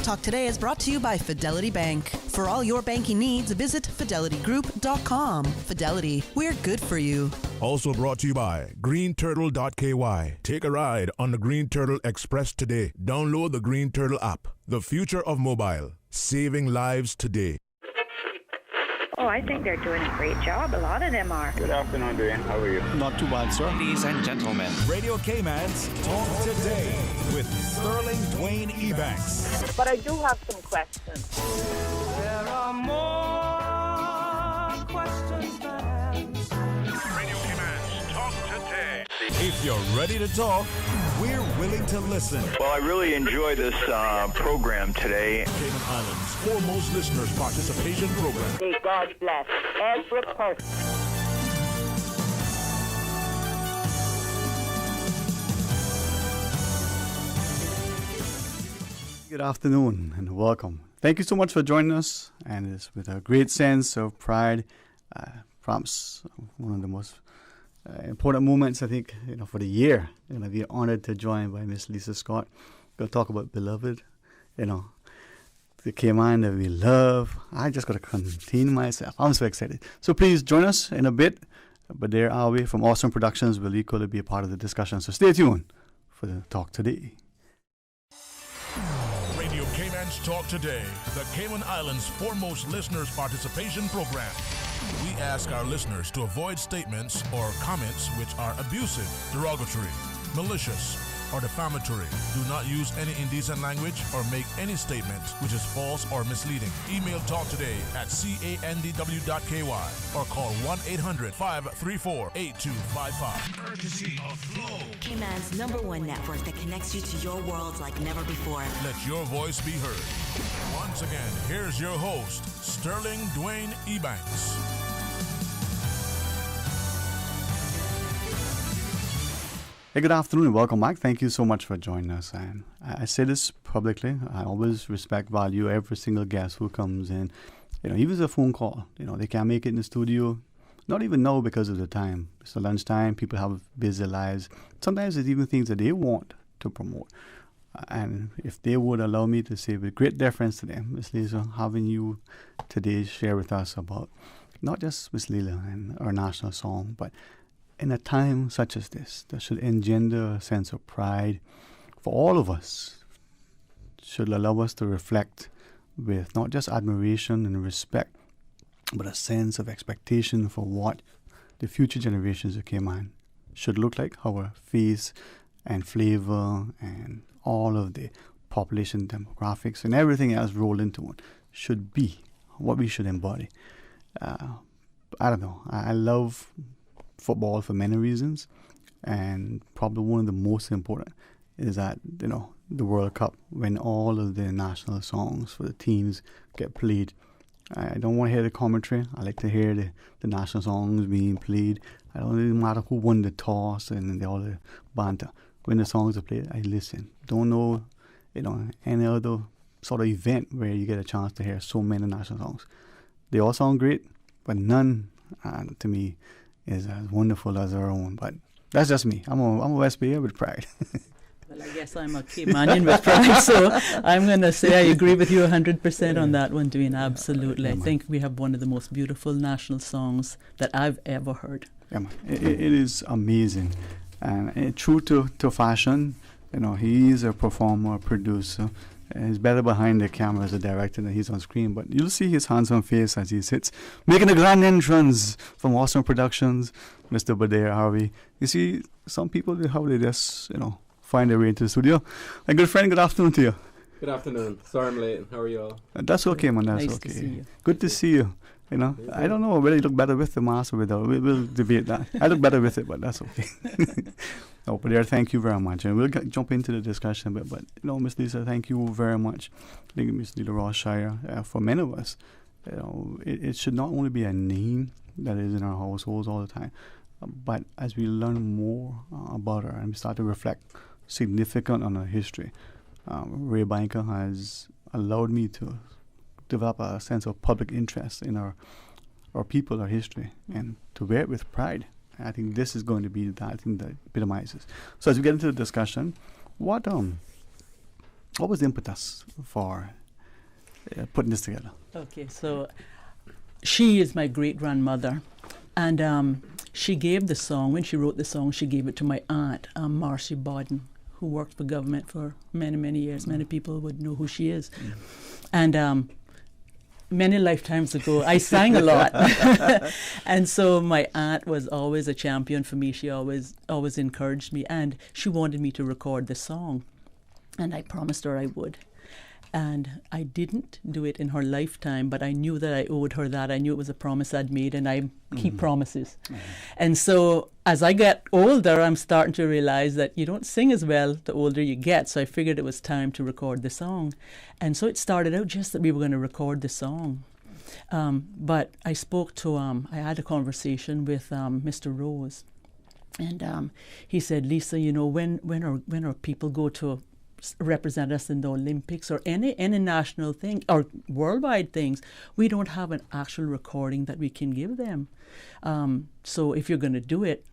Talk Today is brought to you by Fidelity Bank. For all your banking needs, visit fidelitygroup.com. Fidelity, we're good for you. Also brought to you by greenturtle.ky. Take a ride on the Green Turtle Express today. Download the Green Turtle app. The future of mobile. Saving lives today. Oh, I think they're doing a great job. A lot of them are. Good afternoon, Dwayne. How are you? Not too bad, sir. Ladies and gentlemen, Radio Cayman's Talk Today with Sterling Dwayne Ebanks. But I do have some questions. There are more questions than answers. Radio Cayman's Talk Today. If you're ready to talk, we're willing to listen. Well, I really enjoy this program today. Cayman Islands' foremost listeners participation program. May God bless every person. Good afternoon and welcome. Thank you so much for joining us, and it's with a great sense of pride, perhaps one of the most important moments, I think, for the year. We're honored to join by Miss Lisa Scott. We're going to talk about Beloved, the Cayman that we love. I just got to contain myself. I'm so excited. So please join us in a bit. But there are we from Awesome Productions will equally be a part of the discussion. So stay tuned for the Talk Today. Radio Cayman's Talk Today, the Cayman Islands' foremost listeners participation program. We ask our listeners to avoid statements or comments which are abusive, derogatory, malicious, or defamatory. Do not use any indecent language or make any statement which is false or misleading. Email talktoday@candw.ky or call 1-800-534-8255. Courtesy of Flow. Cayman's #1 network that connects you to your world like never before. Let your voice be heard. Once again, here's your host, Sterling Dwayne Ebanks. Hey, good afternoon and welcome back. Thank you so much for joining us. And I say this publicly. I always respect, value every single guest who comes in. Even if it's a phone call, they can't make it in the studio. Not even now because of the time. It's the lunchtime. People have busy lives. Sometimes it's even things that they want to promote. And if they would allow me to say with great deference to them, Miss Lisa, having you today share with us about not just Miss Leela and our national song, but in a time such as this, that should engender a sense of pride for all of us, should allow us to reflect with not just admiration and respect, but a sense of expectation for what the future generations of Cayman should look like, how our face and flavor and all of the population demographics and everything else rolled into it should be what we should embody. I don't know. I love football for many reasons, and probably one of the most important is that the World Cup, when all of the national songs for the teams get played. I don't want to hear the commentary. I like to hear the national songs being played. I don't even matter who won the toss and all the banter. When the songs are played, I listen. Don't know any other sort of event where you get a chance to hear so many national songs. They all sound great, but none to me is as wonderful as our own. But that's just me. I'm a West Bayer with pride. Well, I guess I'm a Caymanian with pride, so I'm going to say I agree with you 100% on that one, Dwayne. Absolutely. I think we have one of the most beautiful national songs that I've ever heard. Yeah, it is amazing. And true to fashion, he's a performer, producer. He's better behind the camera as a director than he's on screen, but you'll see his handsome face as he sits, making a grand entrance from Awesome Productions, Mr. Badair Harvey. You see, some people, how they just, find their way into the studio. My good friend, good afternoon to you. Good afternoon. Sorry I'm late. How are you all? That's okay, man. That's nice okay. To see you. Good to see you. I don't know whether you look better with the mask or without. We'll debate that. I look better with it, but that's okay. No, but thank you very much. And we'll jump into the discussion. But Miss Lisa, thank you very much. I think Miss Lila Rothshire, for many of us, it should not only be a name that is in our households all the time, but as we learn more about her and we start to reflect significant on her history, Ray Banker has allowed me to develop a sense of public interest in our people, our history, and to wear it with pride. I think this is going to be that thing that epitomizes. So as we get into the discussion, what what was the impetus for putting this together? Okay, so she is my great-grandmother, and she gave the song, when she wrote the song, she gave it to my aunt, Marcy Bodden, who worked for government for many, many years. Many people would know who she is. And many lifetimes ago, I sang a lot. And so my aunt was always a champion for me. She always encouraged me, and she wanted me to record the song. And I promised her I would. And I didn't do it in her lifetime, but I knew that I owed her that. I knew it was a promise I'd made, and I keep promises. And so as I get older, I'm starting to realize that you don't sing as well the older you get. So I figured it was time to record the song. And so it started out just that we were going to record the song. But I spoke to, I had a conversation with Mr. Rose. And he said, Lisa, you know, when our people go to represent us in the Olympics or any national thing or worldwide things, we don't have an actual recording that we can give them. So if you're going to do it,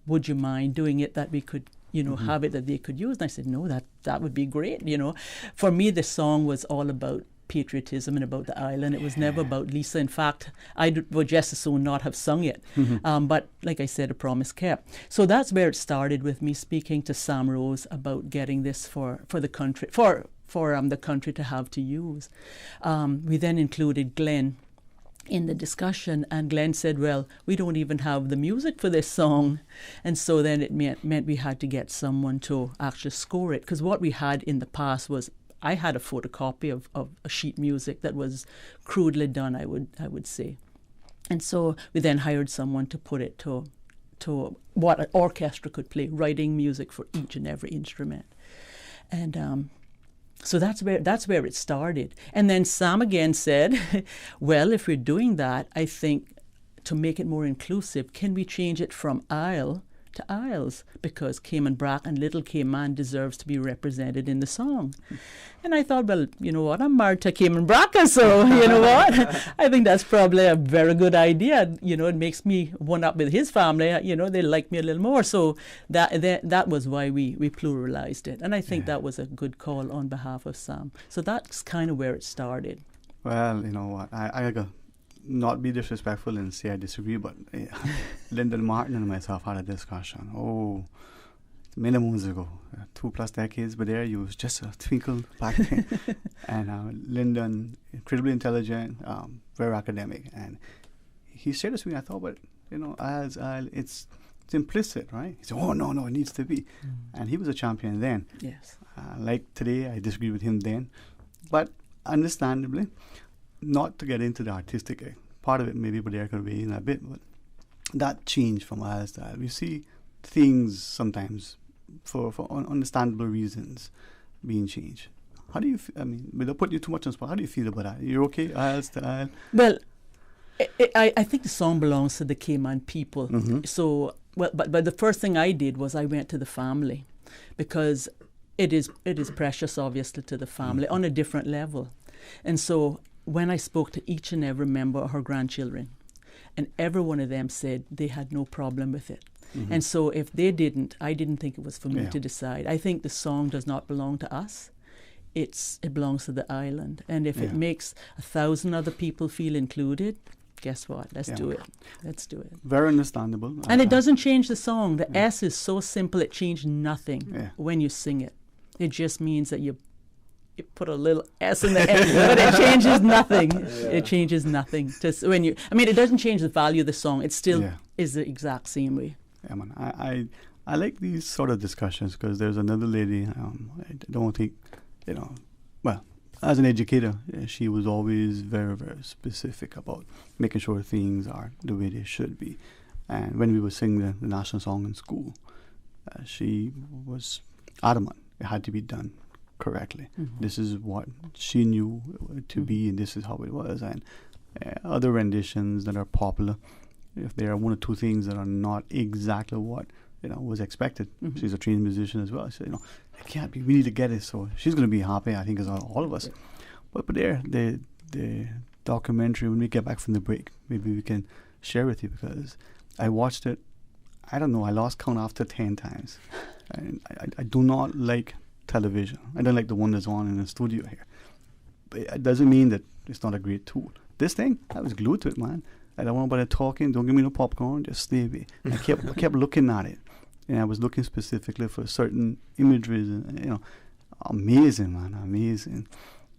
would you mind doing it that we could, you know, have it that they could use? And I said, no, that would be great. You know, for me, the song was all about patriotism and about the island. It was never about Lisa. In fact, I would just as soon not have sung it. But like I said, a promise kept. So that's where it started, with me speaking to Sam Rose about getting this for the country, for the country to have to use. We then included Glenn in the discussion, and Glenn said, well, we don't even have the music for this song. And so then it meant we had to get someone to actually score it, because what we had in the past was I had a photocopy of a sheet music that was crudely done, I would say. And so we then hired someone to put it to what an orchestra could play, writing music for each and every instrument. And so that's where it started. And then Sam again said, well, if we're doing that, I think to make it more inclusive, can we change it from Isle to Isles, because Cayman Brac and Little Cayman deserves to be represented in the song. And I thought, well, you know what, I'm married to Cayman Brac, so you know what, I think that's probably a very good idea. You know, it makes me one up with his family. You know, they like me a little more. So that was why we pluralized it. And I think that was a good call on behalf of Sam. So that's kind of where it started. Well, you know what, I got not be disrespectful and say I disagree, but Lyndon Martin and myself had a discussion. Many moons ago, 2+ decades, but there you was just a twinkle back then. And Lyndon, incredibly intelligent, very academic, and he said this to me. I thought, but you know, it's implicit, right? He said, oh no, it needs to be, and he was a champion then. Yes. Like today, I disagree with him then, but understandably. Not to get into the artistic part of it, maybe, but there could be in a bit. But that changed from our style. We see things sometimes for understandable reasons being changed. How do you? I mean, without putting you too much on the spot, how do you feel about that? You're okay, Isles to Isle? Well, I think the song belongs to the Cayman people. So, but the first thing I did was I went to the family, because it is precious, obviously, to the family on a different level, and so. When I spoke to each and every member of her grandchildren, and every one of them said they had no problem with it. And so if they didn't, I didn't think it was for me to decide. I think the song does not belong to us. It belongs to the island. And if it makes 1,000 other people feel included, guess what? Let's do it. Let's do it. Very understandable. And it doesn't change the song. The S is so simple, it changed nothing when you sing it. It just means that you put a little S in the end, but it changes nothing. It changes nothing. Just when you, I mean, it doesn't change the value of the song. It still is the exact same way. Yeah, man. I like these sort of discussions, because there's another lady. I don't think, you know, well, as an educator, she was always very, very specific about making sure things are the way they should be. And when we were singing the national song in school, she was adamant it had to be done correctly. This is what she knew to be, and this is how it was. And other renditions that are popular, if there are one or two things that are not exactly what was expected, she's a trained musician as well. She said, it can't be. We need to get it. So she's going to be happy, I think, as all of us. But there, the documentary, when we get back from the break, maybe we can share with you, because I watched it. I don't know. I lost count after 10 times, and I do not like television. I don't like the one that's on in the studio here. But it doesn't mean that it's not a great tool. This thing, I was glued to it, man. I don't want nobody talking. Don't give me no popcorn. Just stay away. I kept looking at it, and I was looking specifically for certain imageries. And, amazing, man, amazing.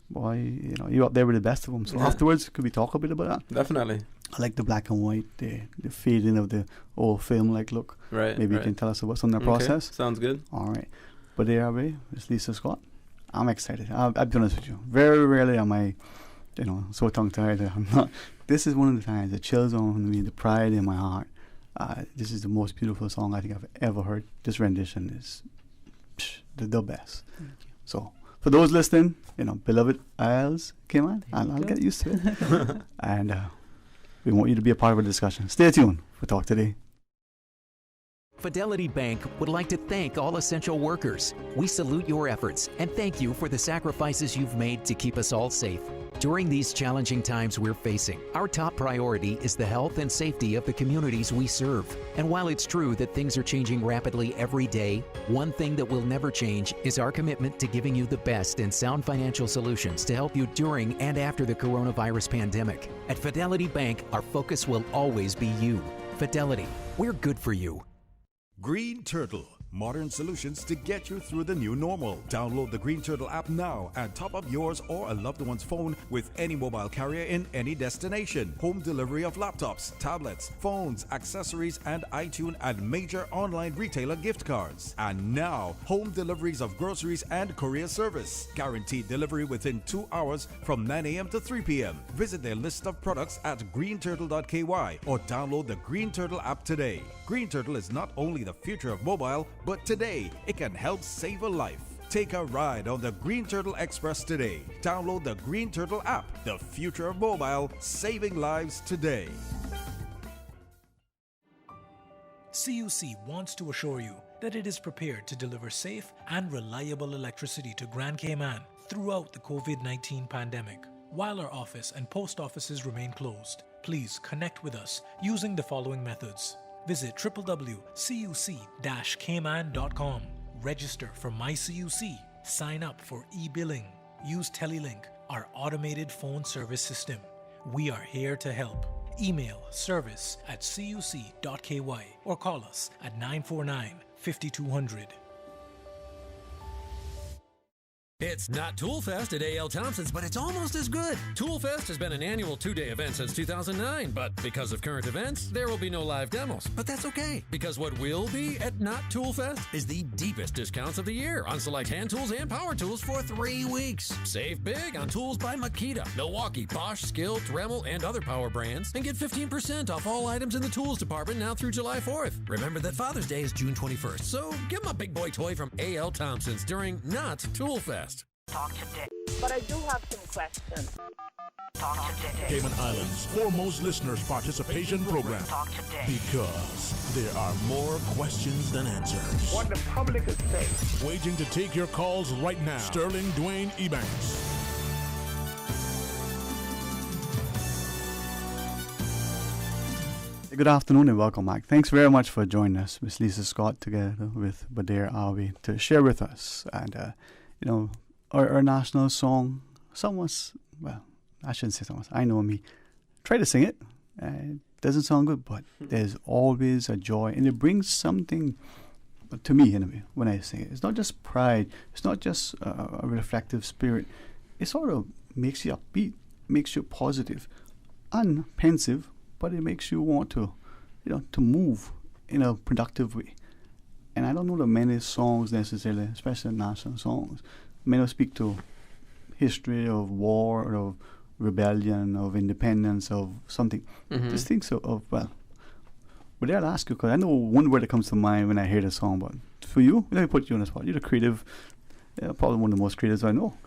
Boy, you're up there with the best of them. So afterwards, could we talk a bit about that? Definitely. I like the black and white, the fading of the old film-like look. Right. Maybe you can tell us about some of the process. Sounds good. All right. But there are we. It's Lisa Scott. I'm excited. I'll be honest with you. Very rarely am I, so tongue-tied that I'm not. This is one of the times that chills on me, the pride in my heart. This is the most beautiful song I think I've ever heard. This rendition is the best. Thank you. So, for those listening, beloved Isles came on, and I'll get used to it. And we want you to be a part of the discussion. Stay tuned for Talk Today. Fidelity Bank would like to thank all essential workers. We salute your efforts and thank you for the sacrifices you've made to keep us all safe. During these challenging times we're facing, our top priority is the health and safety of the communities we serve. And while it's true that things are changing rapidly every day, one thing that will never change is our commitment to giving you the best and sound financial solutions to help you during and after the coronavirus pandemic. At Fidelity Bank, our focus will always be you. Fidelity, we're good for you. Green Turtle, modern solutions to get you through the new normal. Download the Green Turtle app now and top up yours or a loved one's phone with any mobile carrier in any destination. Home delivery of laptops, tablets, phones, accessories, and iTunes and major online retailer gift cards. And now, home deliveries of groceries and courier service. Guaranteed delivery within 2 hours from 9 a.m. to 3 p.m. Visit their list of products at greenturtle.ky or download the Green Turtle app today. Green Turtle is not only the future of mobile, but today it can help save a life. Take a ride on the Green Turtle Express today. Download the Green Turtle app, the future of mobile, saving lives today. CUC wants to assure you that it is prepared to deliver safe and reliable electricity to Grand Cayman throughout the COVID-19 pandemic. While our office and post offices remain closed, please connect with us using the following methods. Visit www.cuc-cayman.com. Register for MyCUC. Sign up for e-billing. Use Telelink, our automated phone service system. We are here to help. Email service@cuc.ky or call us at 949-5200. It's not Toolfest at A.L. Thompson's, but it's almost as good. Toolfest has been an annual 2-day event since 2009, but because of current events, there will be no live demos. But that's okay, because what will be at Not Toolfest is the deepest discounts of the year on select hand tools and power tools for 3 weeks. Save big on tools by Makita, Milwaukee, Bosch, Skill, Dremel, and other power brands, and get 15% off all items in the tools department now through July 4th. Remember that Father's Day is June 21st, so give them a big boy toy from A.L. Thompson's during Not Toolfest. Talk today. But I do have some questions. Talk today. Cayman Islands' foremost listeners participation program. Talk today. Because there are more questions than answers. What the public is saying. Waging to take your calls right now. Sterling Dwayne Ebanks. Good afternoon and welcome back. Thanks very much for joining us, Miss Lisa Scott, together with Badir Awi, to share with us. And, our national song, I shouldn't say someone, I know me. Try to sing it. It doesn't sound good, but there's always a joy, and it brings something to me, anyway, when I sing it. It's not just pride. It's not just a reflective spirit. It sort of makes you upbeat, makes you positive and pensive, but it makes you want to, to move in a productive way. And I don't know that many songs necessarily, especially national songs, may not speak to history of war or of rebellion, of independence, of something. Just think but I'll ask you, because I know one word that comes to mind when I hear the song, but for you, let me put you on the spot. You're the creative, probably one of the most creatives I know.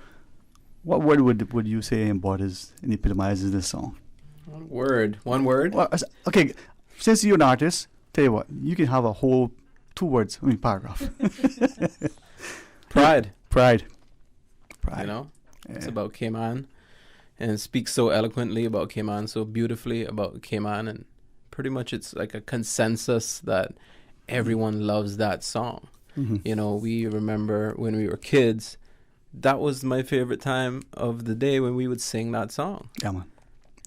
What word would you say embodies and epitomizes this song? One word. Well, okay, since you're an artist, tell you what, you can have a whole paragraph. Pride. It's about Cayman, and it speaks so eloquently about Cayman, so beautifully about Cayman, and pretty much it's like a consensus that everyone loves that song. You know, we remember when we were kids, that was my favorite time of the day when we would sing that song. Yeah, man.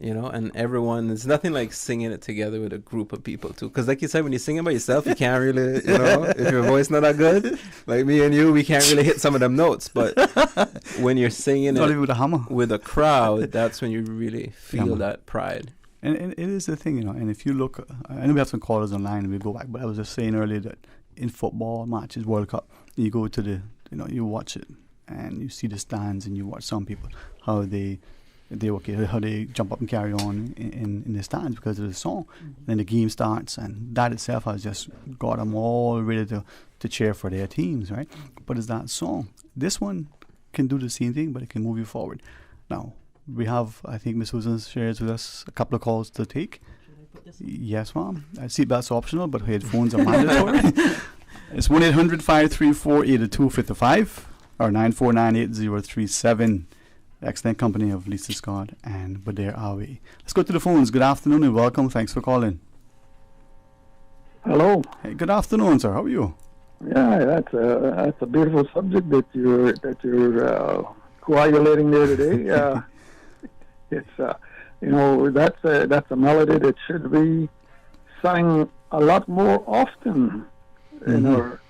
You know, and everyone, there's nothing like singing it together with a group of people too. Because like you said, when you're singing by yourself, you can't really, you know, if your voice not that good, like me and you, we can't really hit some of them notes. But when you're singing not it even with a hammer, with a crowd, that's when you really feel that pride. And it is the thing, you know, and if you look, I know we have some callers online and we go back, but I was just saying earlier that in football matches, World Cup, you go to the, you know, you watch it and you see the stands and you watch some people, how they jump up and carry on in the stands because of the song. Then the game starts, and that itself has just got them all ready to cheer for their teams, right? But it's that song. This one can do the same thing, but it can move you forward. Now, we have, I think Ms. Susan shares with us a couple of calls to take. Yes, ma'am. Seatbelts optional, but headphones are mandatory. It's 1-800-534-8255 or 949-8037. Excellent company of Lisa Scott and Badir Awi. Let's go to the phones. Good afternoon and welcome. Thanks for calling. Hello. Hey, good afternoon, sir. How are you? Yeah, that's a beautiful subject that you're coagulating there today. It's you know, that's a melody that should be sung a lot more often in our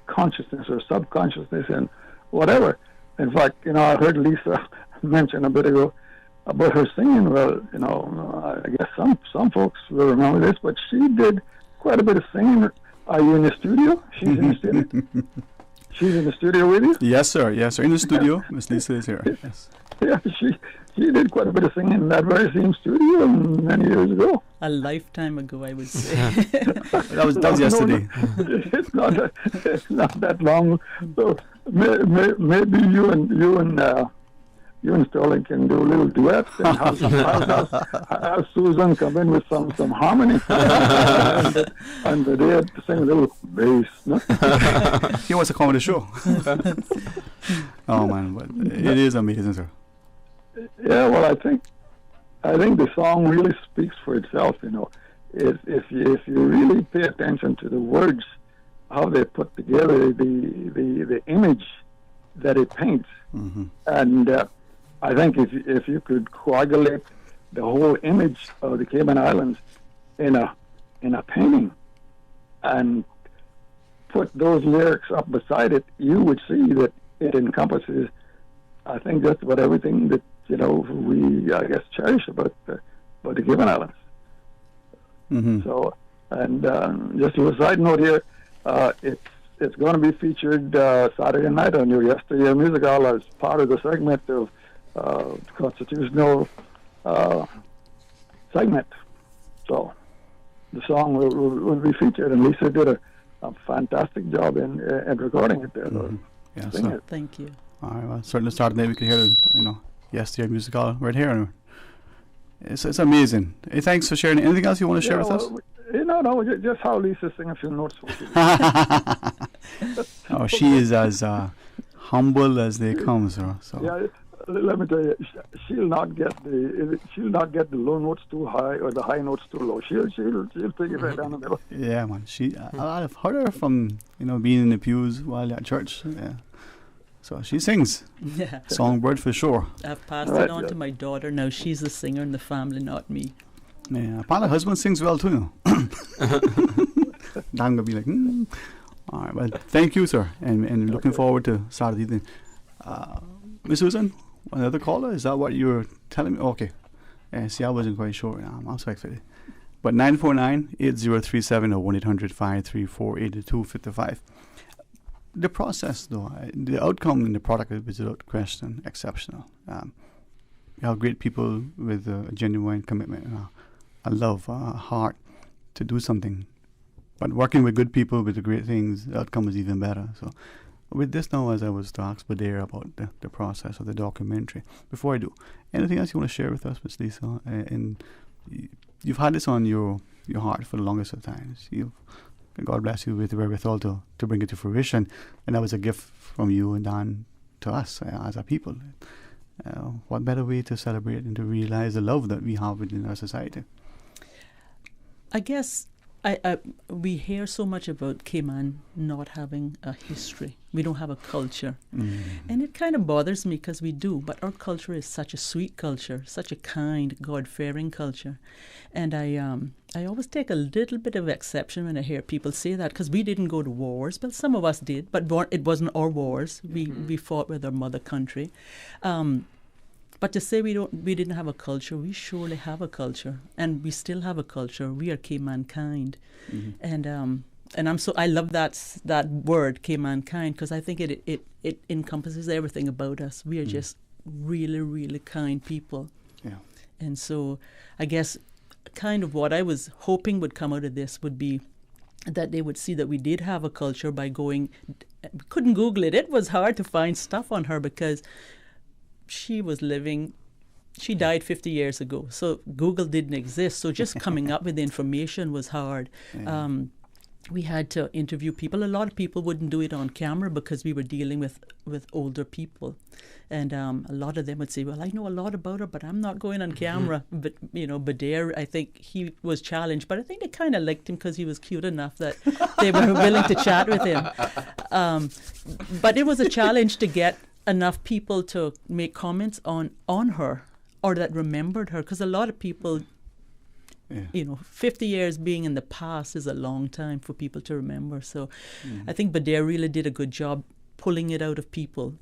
consciousness or subconsciousness and whatever. In fact, you know, I heard Lisa mention a bit ago about her singing. Well, you know, I guess some folks will remember this, but she did quite a bit of singing. Are you in the studio? She's in the studio. She's in the studio with you? Yes, sir. Yes, sir. In the studio. Miss Lisa is here. Yes. Yeah, she did quite a bit of singing in that very same studio many years ago. A lifetime ago, I would say. that was yesterday. No, it's not that long. So maybe you and Sterling can do a little duet and have Susan come in with some harmony and they had to sing a little bass. No? He wants to come on the show. Oh man, but it is amazing, sir. Yeah, well, I think the song really speaks for itself. You know, if you really pay attention to the words, how they put together the image that it paints, and I think if you could coagulate the whole image of the Cayman Islands in a painting and put those lyrics up beside it, you would see that it encompasses, I think, just about everything that, you know, we, I guess, cherish about the Cayman Islands. So, and just a side note here, it's going to be featured Saturday night on your Yesteryear Music Hall as part of the segment of constitutional segment. So the song will be featured, and Lisa did a fantastic job in recording it there. Yes, sing sir. it. Thank you. All right, well, certainly Saturday we could hear, you know, Yesteryear Music Hall right here. It's amazing. Hey, thanks for sharing. Anything else you want to share with us? No, just how Lisa sing a few notes for you. Oh, she is as humble as they come, sir. So. Yeah, let me tell you, she'll not get the low notes too high or the high notes too low. She'll take it right down the middle. Yeah, man. I've heard her from, you know, being in the pews while at church. Yeah. So she sings. Yeah. Songbird for sure. I've passed it on to my daughter. Now she's the singer in the family, not me. Yeah, apparently her husband sings well too. I'm gonna be like, All right, well, thank you, sir, and looking forward to Saturday evening. Miss Susan, another caller? Is that what you were telling me? Okay. See, I wasn't quite sure. I'm so excited. But 949-8037 or 1-800-534-8255. The process, though, the outcome and the product is without question exceptional. You have great people with a genuine commitment, a love, a heart to do something. But working with good people with the great things, the outcome is even better. So with this now, as I was to ask Badir about the process of the documentary, before I do, anything else you want to share with us, Ms. Lisa? And you've had this on your heart for the longest of times. God bless you with the wherewithal to bring it to fruition. And that was a gift from you and Dan to us as a people. What better way to celebrate and to realize the love that we have within our society? I guess we hear so much about Cayman not having a history. We don't have a culture. And it kind of bothers me because we do, but our culture is such a sweet culture, such a kind, God-fearing culture. And I always take a little bit of exception when I hear people say that, because we didn't go to wars. Well, some of us did, but it wasn't our wars. We fought with our mother country. But to say we didn't have a culture, we surely have a culture, and we still have a culture. We are Cayman kind, and I love that word Cayman kind, because I think it encompasses everything about us. We are just really, really kind people. Yeah. And so I guess kind of what I was hoping would come out of this would be that they would see that we did have a culture by going. We couldn't Google it. It was hard to find stuff on her because she died 50 years ago, so Google didn't exist, so just coming up with the information was hard. We had to interview people. A lot of people wouldn't do it on camera because we were dealing with older people, and a lot of them would say, well, I know a lot about her, but I'm not going on camera. But Badir, I think he was challenged, but I think they kind of liked him because he was cute enough that they were willing to chat with him. But it was a challenge to get enough people to make comments on her, or that remembered her, because a lot of people, 50 years being in the past is a long time for people to remember. So I think Badir really did a good job pulling it out of people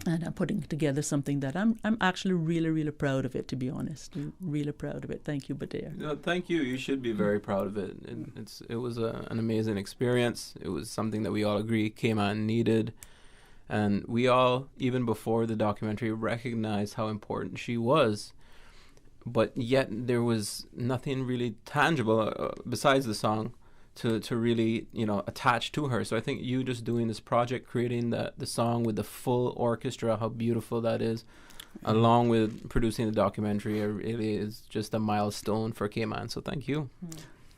and putting together something that I'm actually really, really proud of it, to be honest. Really proud of it. Thank you, Badir. No, thank you. You should be very proud of it. It was an amazing experience. It was something that we all agree Cayman needed. And we all, even before the documentary, recognized how important she was. But yet there was nothing really tangible besides the song to really, attach to her. So I think you just doing this project, creating the song with the full orchestra, how beautiful that is, along with producing the documentary, it really is just a milestone for Cayman. So thank you.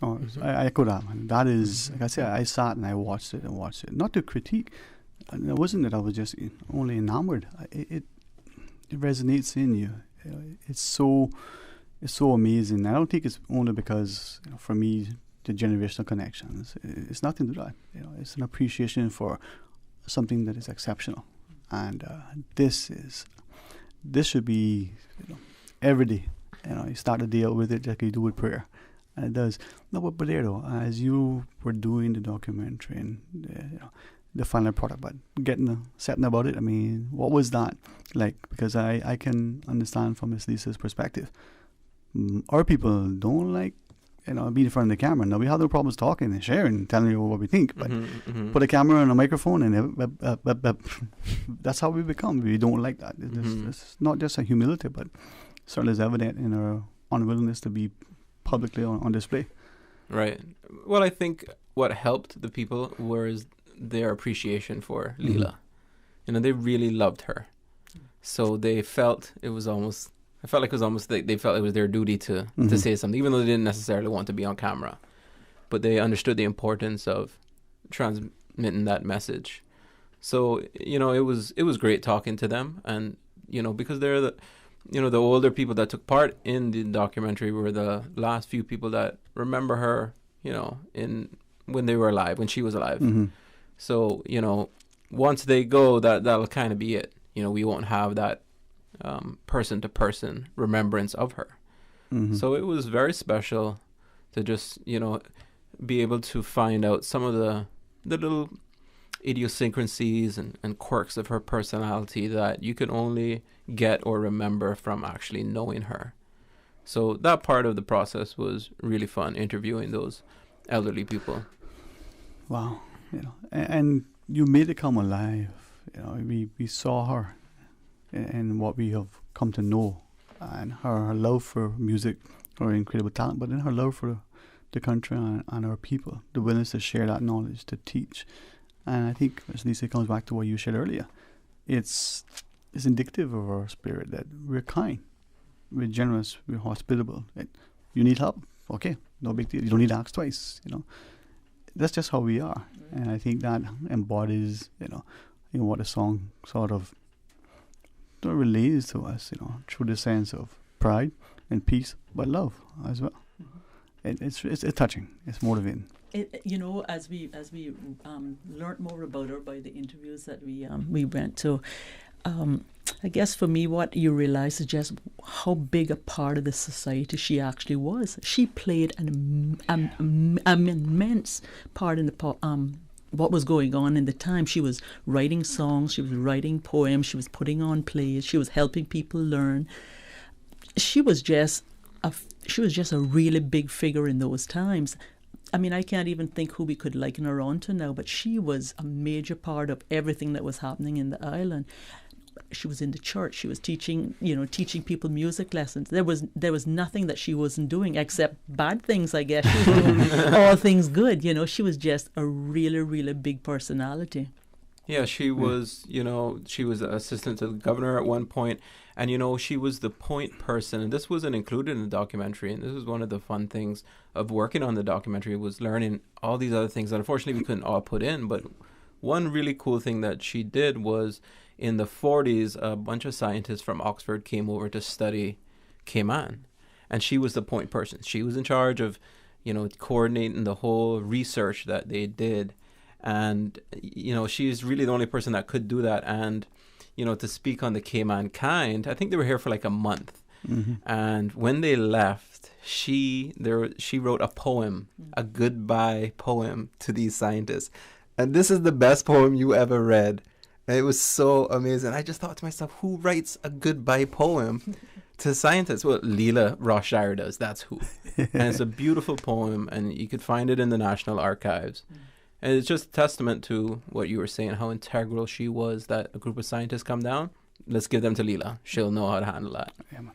Oh, I echo that, man. That is, like I said, I sat and I watched it. Not to critique. It wasn't that I was just only enamored. It resonates in you. It's so amazing. I don't think it's only because for me the generational connections. It's nothing to that. It's an appreciation for something that is exceptional, and this should be every day. You start the day out with it like you do with prayer, and it does. No, but there though, as you were doing the documentary and the final product, but setting about it, I mean, what was that like? Because I can understand from Miss Lisa's perspective. Our people don't like, being in front of the camera. Now, we have no problems talking and sharing, telling you what we think, but put a camera and a microphone and that's how we become. We don't like that. It's not just a humility, but certainly is evident in our unwillingness to be publicly on display. Right. Well, I think what helped the people was their appreciation for Leela. They really loved her. So they felt it was almost like they felt it was their duty to say something, even though they didn't necessarily want to be on camera. But they understood the importance of transmitting that message. So, it was great talking to them. And, because they're the older people that took part in the documentary were the last few people that remember her, when they were alive, when she was alive. So, once they go, that'll kind of be it. We won't have that person-to-person remembrance of her. So it was very special to just, be able to find out some of the little idiosyncrasies and quirks of her personality that you can only get or remember from actually knowing her. So that part of the process was really fun, interviewing those elderly people. Wow. And you made it come alive. We saw her and what we have come to know, and her love for music, her incredible talent, but then her love for the country and our people, the willingness to share that knowledge, to teach. And I think, as Lisa, comes back to what you shared earlier, it's indicative of our spirit that we're kind, we're generous, we're hospitable. You need help? Okay, no big deal. You don't need to ask twice, That's just how we are. And I think that embodies, what the song sort of relays to us, through the sense of pride and peace, but love as well. it's touching. It's motivating. As we learned more about her by the interviews that we went to, I guess for me, what you realize is just how big a part of the society she actually was. She played an immense part in what was going on in the time. She was writing songs, she was writing poems, she was putting on plays, she was helping people learn. She was just a really big figure in those times. I mean, I can't even think who we could liken her on to now, but she was a major part of everything that was happening in the island. She was in the church. She was teaching people music lessons. There was nothing that she wasn't doing except bad things, I guess. She was doing all things good. She was just a really, really big personality. Yeah, she was, she was assistant to the governor at one point, and, she was the point person, and this wasn't included in the documentary, and this was one of the fun things of working on the documentary, was learning all these other things that unfortunately we couldn't all put in, but one really cool thing that she did was in the 40s, a bunch of scientists from Oxford came over to study Cayman, and she was the point person. She was in charge of, coordinating the whole research that they did. And, she's really the only person that could do that. And, to speak on the Cayman kind, I think they were here for like a month. Mm-hmm. And when they left, she wrote a poem, a goodbye poem to these scientists. And this is the best poem you ever read. And it was so amazing. I just thought to myself, who writes a goodbye poem to scientists? Well, Leela Rothschild does. That's who. And it's a beautiful poem, and you could find it in the National Archives. And it's just a testament to what you were saying, how integral she was, that a group of scientists come down. Let's give them to Leela. She'll know how to handle that. Yeah, man.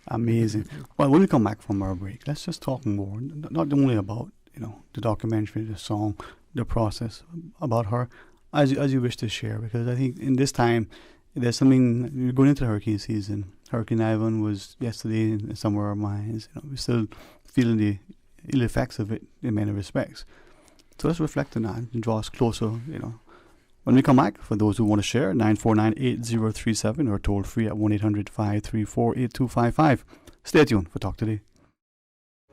Amazing. Well, when we come back from our break, let's just talk more, not only about, the documentary, the song, the process, about her, as you wish to share, because I think in this time, there's something, we're going into the hurricane season. Hurricane Ivan was yesterday in some of our minds. We're still feeling the ill effects of it in many respects. So let's reflect on that and draw us closer, When we come back, for those who want to share, 949-8037 or toll free at 1-800-534-8255. Stay tuned for Talk Today.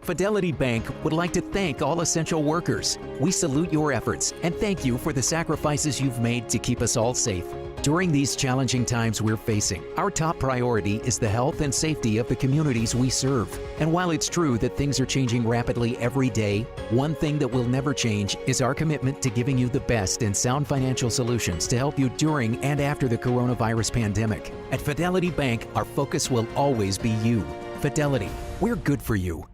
Fidelity Bank would like to thank all essential workers. We salute your efforts and thank you for the sacrifices you've made to keep us all safe. During these challenging times we're facing, our top priority is the health and safety of the communities we serve. And while it's true that things are changing rapidly every day, one thing that will never change is our commitment to giving you the best and sound financial solutions to help you during and after the coronavirus pandemic. At Fidelity Bank, our focus will always be you. Fidelity, we're good for you.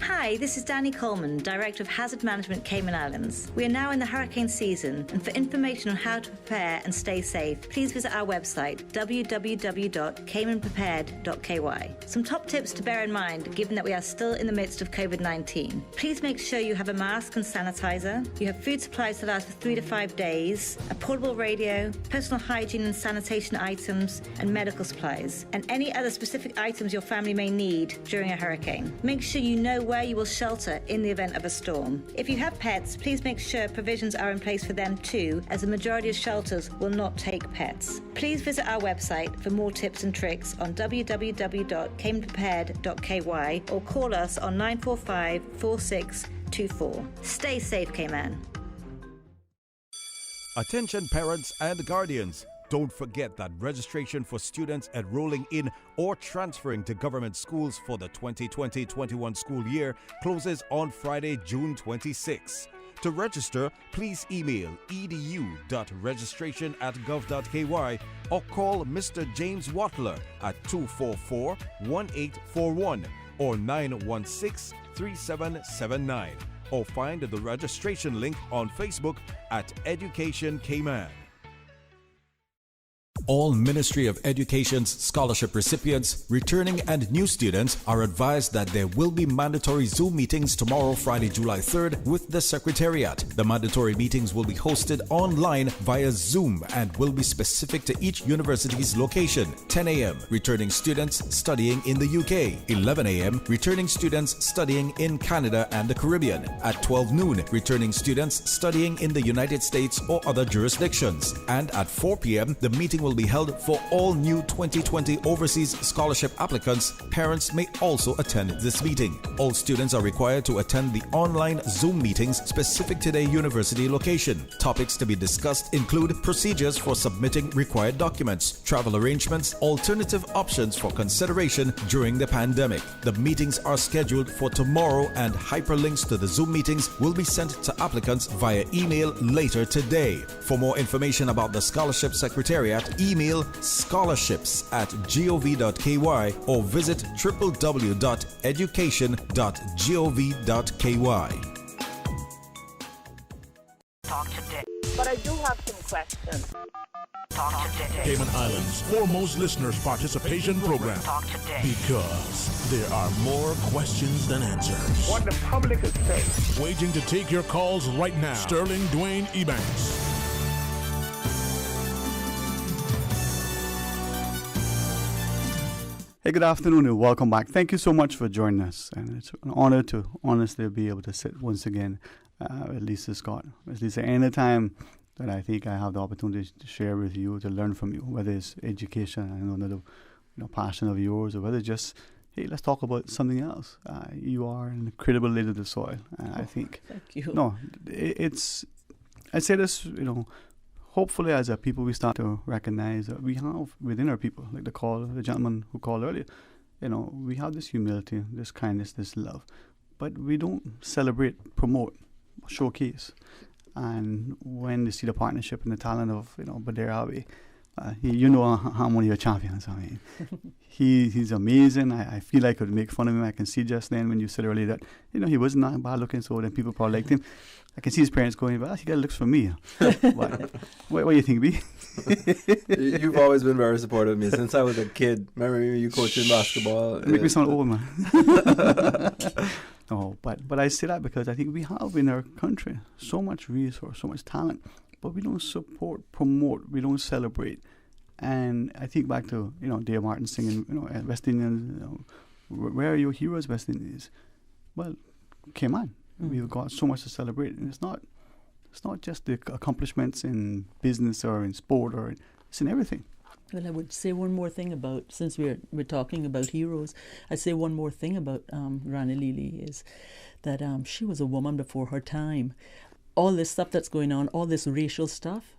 Hi, this is Danny Coleman, Director of Hazard Management Cayman Islands. We are now in the hurricane season, and for information on how to prepare and stay safe, please visit our website, www.caymanprepared.ky. Some top tips to bear in mind, given that we are still in the midst of COVID-19. Please make sure you have a mask and sanitizer, you have food supplies to last for 3 to 5 days, a portable radio, personal hygiene and sanitation items, and medical supplies, and any other specific items your family may need during a hurricane. Make sure you know where you will shelter in the event of a storm. If you have pets, please make sure provisions are in place for them too, as the majority of shelters will not take pets. Please visit our website for more tips and tricks on www.caymanprepared.ky or call us on 945-4624. Stay safe, Cayman. Attention parents and guardians. Don't forget that registration for students enrolling in or transferring to government schools for the 2020-21 school year closes on Friday, June 26. To register, please email edu.registration@gov.ky or call Mr. James Watler at 244-1841 or 916-3779 or find the registration link on Facebook at Education Cayman. All Ministry of Education's scholarship recipients, returning and new students are advised that there will be mandatory Zoom meetings tomorrow, Friday, July 3rd with the Secretariat. The mandatory meetings will be hosted online via Zoom and will be specific to each university's location. 10 a.m. returning students studying in the UK. 11 a.m. returning students studying in Canada and the Caribbean. At 12 noon, returning students studying in the United States or other jurisdictions. And at 4 p.m., the meeting will will be held for all new 2020 overseas scholarship applicants. Parents may also attend this meeting. All students are required to attend the online Zoom meetings specific to their university location. Topics to be discussed include procedures for submitting required documents, travel arrangements, alternative options for consideration during the pandemic. The meetings are scheduled for tomorrow, and hyperlinks to the Zoom meetings will be sent to applicants via email later today. For more information about the Scholarship Secretariat, email scholarships@gov.ky or visit www.education.gov.ky. Talk today. But I do have some questions. Talk today. Cayman Islands' foremost listeners participation program. Talk today. Because there are more questions than answers. What the public is saying. Waiting to take your calls right now. Sterling Dwayne Ebanks. Hey, good afternoon and welcome back. Thank you so much for joining us. And it's an honor to honestly be able to sit once again at Lisa Scott. At least any time that I think I have the opportunity to share with you, to learn from you, whether it's education, I know another passion of yours, or whether it's just, hey, let's talk about something else. You are an incredible lady of the soil. I think. Thank you. No, I say this, hopefully as a people we start to recognize that we have within our people, like the gentleman who called earlier, we have this humility, this kindness, this love, but we don't celebrate, promote, showcase. And when they see the partnership and the talent of, Badr Awi, I'm one of your champions. I mean, he's amazing. I feel like I could make fun of him. I can see just then when you said earlier that, he wasn't that bad looking, so then people probably liked him. I can see his parents going, he got looks for me. What do you think, B? You've always been very supportive of me since I was a kid. Remember you coaching basketball? Make me sound old, man. No, but I say that because I think we have in our country so much resource, so much talent, but we don't support, promote, we don't celebrate. And I think back to, Dave Martin singing, West Indians, where are your heroes, West Indies? Well, came on. We've got so much to celebrate, and it's not just the accomplishments in business or in sport, or it's in everything. Well, I would say one more thing about, since we're talking about heroes, I'd say one more thing about Rani Lili is that she was a woman before her time. All this stuff that's going on, all this racial stuff,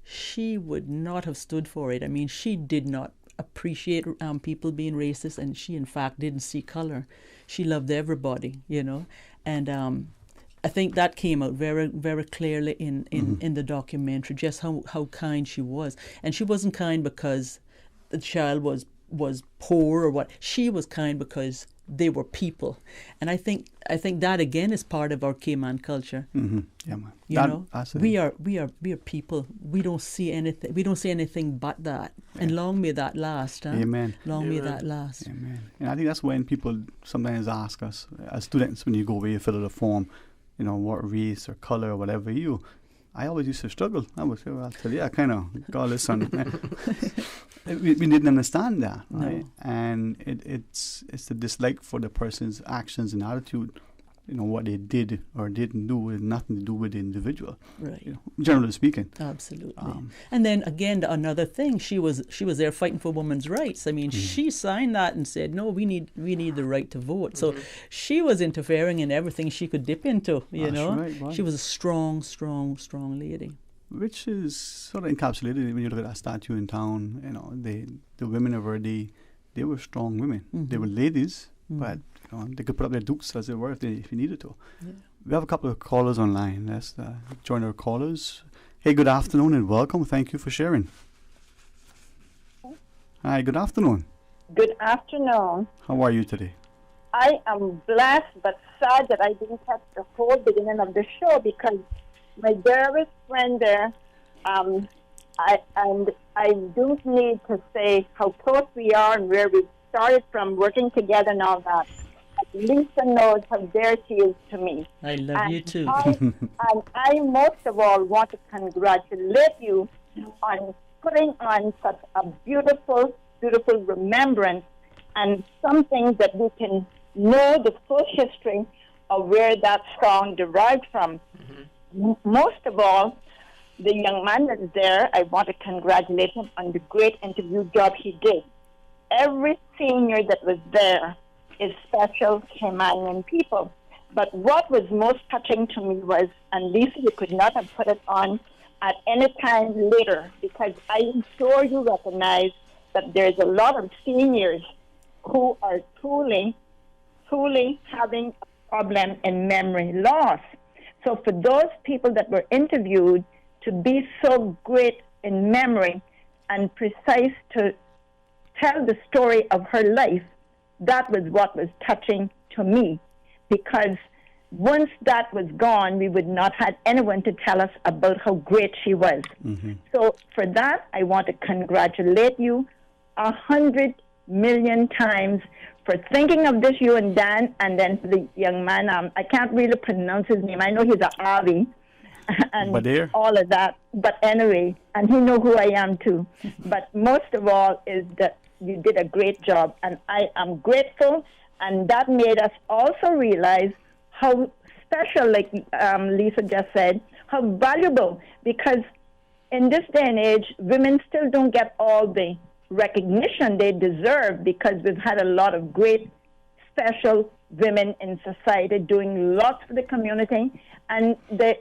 she would not have stood for it. I mean, she did not appreciate people being racist, and she in fact didn't see color. She loved everybody, and I think that came out very, very clearly in the documentary, just how kind she was. And she wasn't kind because the child was poor or what. She was kind because they were people. And I think that again is part of our Cayman culture. Mm-hmm. Yeah, man. We are people. We don't see anything but that. And long may that last. Huh? Amen. Long may that last. Amen. And I think that's when people sometimes ask us as students, when you go away, you fill out a form, what race or color or whatever I always used to struggle. I would say, well, today I kind of got this on. we didn't understand that, right? No. And it's the dislike for the person's actions and attitude, what they did or didn't do with nothing to do with the individual, right? Generally speaking. Absolutely. And then again, another thing, she was there fighting for women's rights. I mean, she signed that and said, no, we need the right to vote. So she was interfering in everything she could dip into. Right. She was a strong lady. Which is sort of encapsulated when you look at that statue in town. The women of her day, they were strong women. Mm-hmm. They were ladies, but they could put up their dukes as they were if you needed to. Yeah. We have a couple of callers online. Let's join our callers. Hey, good afternoon and welcome. Thank you for sharing. Hi, good afternoon. Good afternoon. How are you today? I am blessed but sad that I didn't catch the whole beginning of the show because my dearest friend there, I don't need to say how close we are and where we started from working together and all that. Lisa knows how dear she is to me. I love you too. I most of all want to congratulate you on putting on such a beautiful, beautiful remembrance and something that we can know the full history of where that song derived from. Mm-hmm. Most of all, the young man that's there, I want to congratulate him on the great interview job he did. Every senior that was there is special Caymanian people. But what was most touching to me was, and Lisa, you could not have put it on at any time later, because I am sure you recognize that there's a lot of seniors who are truly having a problem in memory loss. So for those people that were interviewed to be so great in memory and precise to tell the story of her life, that was what was touching to me, because once that was gone, we would not have anyone to tell us about how great she was. Mm-hmm. So for that, I want to congratulate you 100 million times for thinking of this, you and Dan, and then the young man, I can't really pronounce his name. I know he's a Avi and all of that. But anyway, and he know who I am too. But most of all is that you did a great job, and I am grateful, and that made us also realize how special, like Lisa just said, how valuable, because in this day and age, women still don't get all the recognition they deserve, because we've had a lot of great special women in society doing lots for the community, and they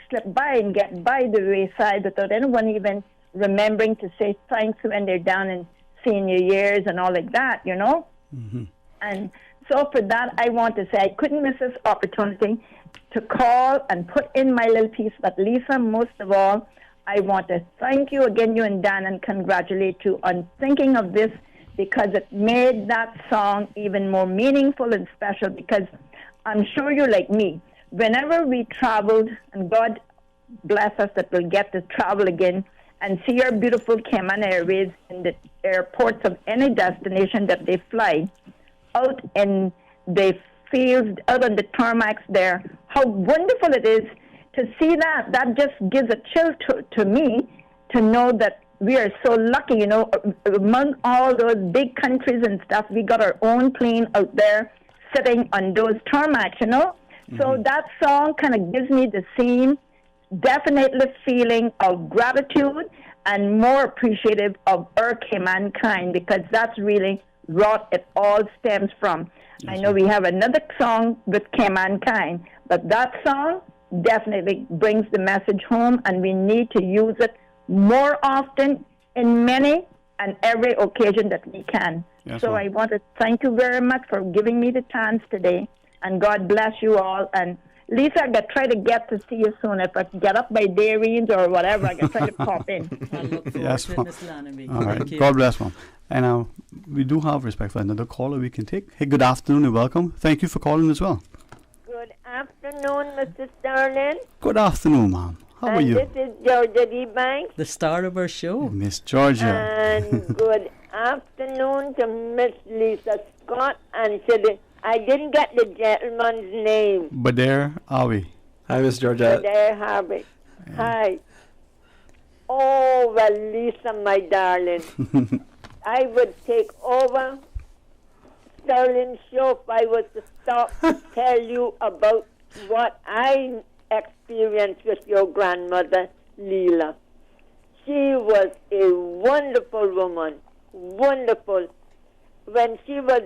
slip by and get by the wayside without anyone even remembering to say thanks when they're down in senior years and all like that, you know? Mm-hmm. And so for that, I want to say I couldn't miss this opportunity to call and put in my little piece. But Lisa, most of all, I want to thank you again, you and Dan, and congratulate you on thinking of this, because it made that song even more meaningful and special, because I'm sure you're like me. Whenever we traveled, and God bless us that we'll get to travel again and see our beautiful Cayman Airways in the airports of any destination that they fly, out in the fields, out on the tarmacs there, how wonderful it is to see that. That just gives a chill to me to know that we are so lucky, you know, among all those big countries and stuff, we got our own plane out there sitting on those tarmacs, you know. Mm-hmm. So that song kind of gives me the same definitely feeling of gratitude and more appreciative of our Cayman kind, because that's really what it all stems from. Yes, I know we have another song with Cayman kind, but that song definitely brings the message home, and we need to use it more often in many and every occasion that we can. Yes, so I want to thank you very much for giving me the chance today, and God bless you all. And Lisa, I got try to get to see you soon. If I can get up by Darie's or whatever, I can try to pop in. I look forward yes, to it, Miss Lanaby. All right. God bless, Mom. And we do have respect for another caller we can take. Hey, good afternoon and welcome. Thank you for calling as well. Good afternoon, Mr. Sterling. Good afternoon, Mom. How are you? This is Georgia Ebanks. The star of our show. Miss Georgia. And good afternoon to Miss Lisa Scott. And I didn't get the gentleman's name. Bader Awi. Hi, Miss Georgia. Bader Harvey. Yeah. Hi. Oh, well, Lisa, my darling, I would take over Sterling's show if I was to stop to tell you about what I experienced with your grandmother, Leela. She was a wonderful woman, wonderful. When she was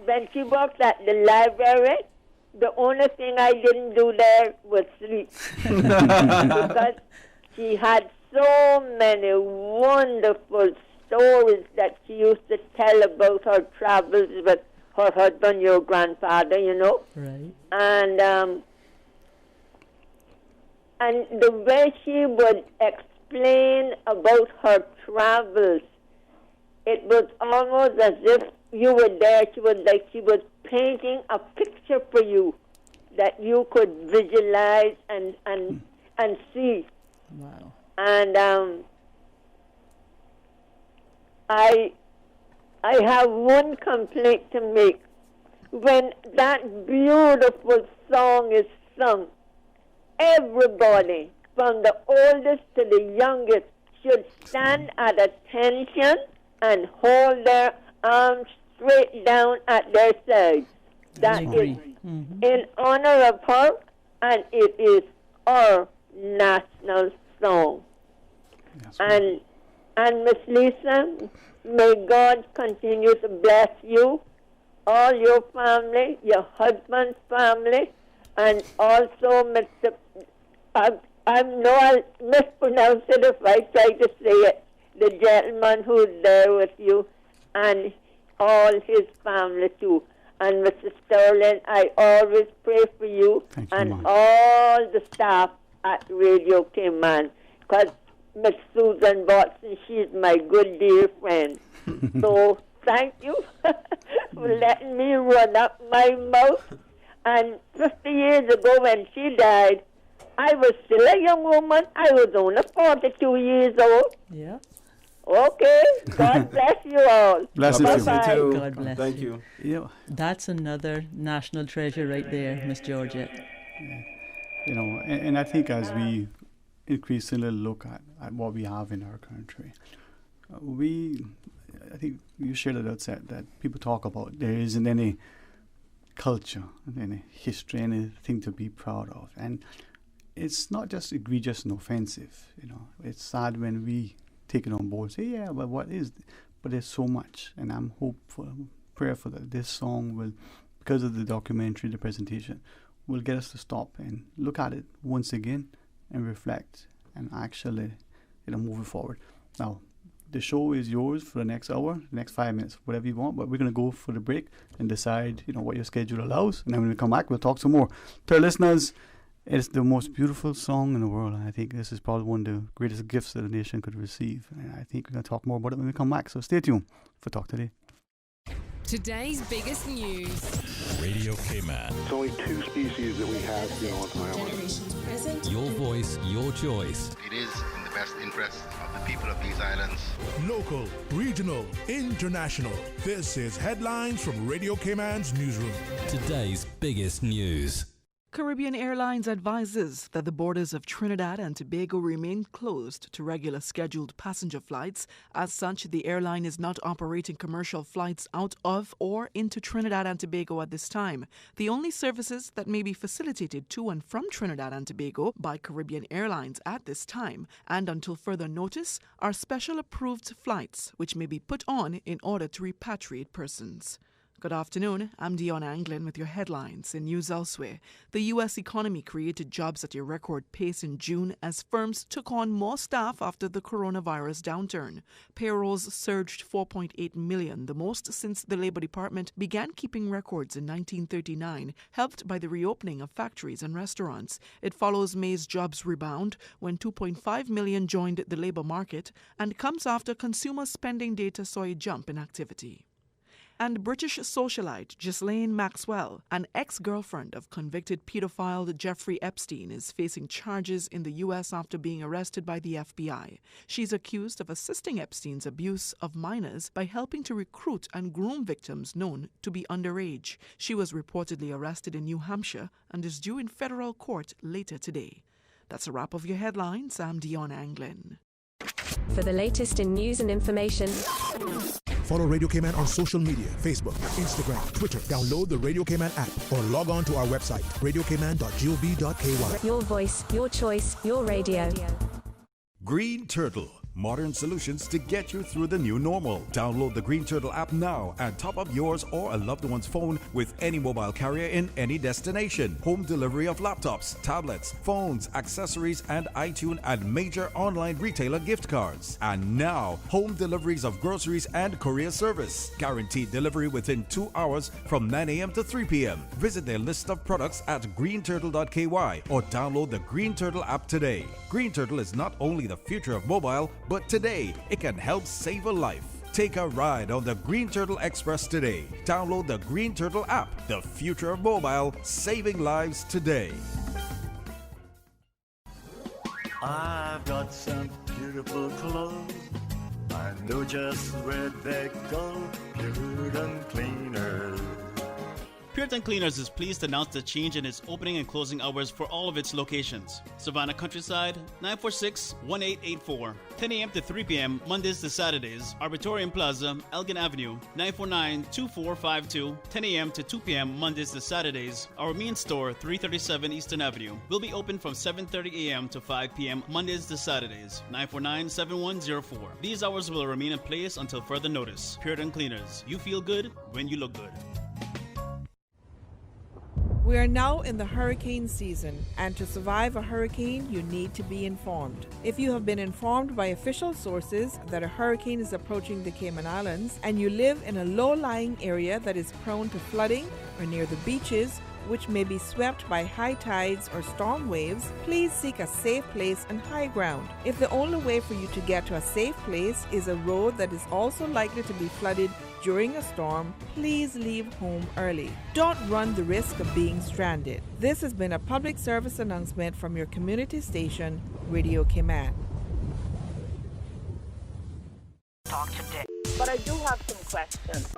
when she worked at the library, the only thing I didn't do there was sleep. Because she had so many wonderful stories that she used to tell about her travels with her husband, your grandfather, you know. Right. And the way she would explain about her travels, it was almost as if you were there. She was painting a picture for you that you could visualize and see. Wow. And I have one complaint to make. When that beautiful song is sung, everybody, from the oldest to the youngest, should stand at attention and hold their arms straight down at their sides. That is in honor of her, and it is our national song. And Miss Lisa, may God continue to bless you, all your family, your husband's family, and also Mr. I know I'll mispronounce it if I try to say it. The gentleman who's there with you, and all his family too. And Mr. Sterling, I always pray for you and all the staff at Radio Cayman, because Miss Susan Watson, she's my good dear friend. So thank you for letting me run up my mouth. And 50 years ago when she died, I was still a young woman. I was only 42 years old. Yeah. Okay. God bless you all. Bless you too. God bless Thank you. Yeah. That's another national treasure right there, Miss Georgette. You know, and I think as we increasingly look at what we have in our country, I think you shared at the outset that people talk about there isn't any culture, any history, anything to be proud of. And it's not just egregious and offensive, you know. It's sad when we take it on board, say, yeah, but what is it? But there's so much, and I'm hopeful, prayerful that this song will, because of the documentary, the presentation, will get us to stop and look at it once again and reflect and actually, you know, move it forward. Now, the show is yours for the next hour, the next 5 minutes, whatever you want, but we're going to go for the break and decide, you know, what your schedule allows, and then when we come back, we'll talk some more. To our listeners, it's the most beautiful song in the world, and I think this is probably one of the greatest gifts that a nation could receive, and I think we're going to talk more about it when we come back, so stay tuned for Talk Today. Today's biggest news. Radio Cayman. It's only 2 species that we have here on the island. Generations present. Your voice, your choice. It is in the best interest of the people of these islands. Local, regional, international. This is Headlines from Radio Cayman's newsroom. Today's biggest news. Caribbean Airlines advises that the borders of Trinidad and Tobago remain closed to regular scheduled passenger flights. As such, the airline is not operating commercial flights out of or into Trinidad and Tobago at this time. The only services that may be facilitated to and from Trinidad and Tobago by Caribbean Airlines at this time, and until further notice, are special approved flights which may be put on in order to repatriate persons. Good afternoon, I'm Dion Anglin with your headlines in news elsewhere. The U.S. economy created jobs at a record pace in June as firms took on more staff after the coronavirus downturn. Payrolls surged 4.8 million, the most since the Labor Department began keeping records in 1939, helped by the reopening of factories and restaurants. It follows May's jobs rebound when 2.5 million joined the labor market and comes after consumer spending data saw a jump in activity. And British socialite Ghislaine Maxwell, an ex-girlfriend of convicted pedophile Jeffrey Epstein, is facing charges in the U.S. after being arrested by the FBI. She's accused of assisting Epstein's abuse of minors by helping to recruit and groom victims known to be underage. She was reportedly arrested in New Hampshire and is due in federal court later today. That's a wrap of your headlines. I'm Dion Anglin. For the latest in news and information, Follow Radio Cayman on social media, Facebook, Instagram, Twitter. Download the Radio Cayman app or log on to our website, radiocayman.gov.ky. your voice, your choice, your radio. Green Turtle. Modern solutions to get you through the new normal. Download the Green Turtle app now and top up yours or a loved one's phone with any mobile carrier in any destination. Home delivery of laptops, tablets, phones, accessories, and iTunes and major online retailer gift cards. And now, home deliveries of groceries and courier service. Guaranteed delivery within 2 hours from 9 a.m. to 3 p.m. Visit their list of products at greenturtle.ky or download the Green Turtle app today. Green Turtle is not only the future of mobile, but today it can help save a life. Take a ride on the Green Turtle Express today. Download the Green Turtle app, the future of mobile, saving lives today. I've got some beautiful clothes. I know just where they go, pure and cleaner. Puritan Cleaners is pleased to announce the change in its opening and closing hours for all of its locations. Savannah Countryside, 946-1884, 10 a.m. to 3 p.m. Mondays to Saturdays. Arbitorium Plaza, Elgin Avenue, 949-2452, 10 a.m. to 2 p.m. Mondays to Saturdays. Our main store, 337 Eastern Avenue, will be open from 7:30 a.m. to 5 p.m. Mondays to Saturdays, 949-7104. These hours will remain in place until further notice. Puritan Cleaners, you feel good when you look good. We are now in the hurricane season, and to survive a hurricane, you need to be informed. If you have been informed by official sources that a hurricane is approaching the Cayman Islands, and you live in a low-lying area that is prone to flooding or near the beaches, which may be swept by high tides or storm waves, please seek a safe place and high ground. If the only way for you to get to a safe place is a road that is also likely to be flooded during a storm, please leave home early. Don't run the risk of being stranded. This has been a public service announcement from your community station, Radio Cayman. Talk today. But I do have some questions.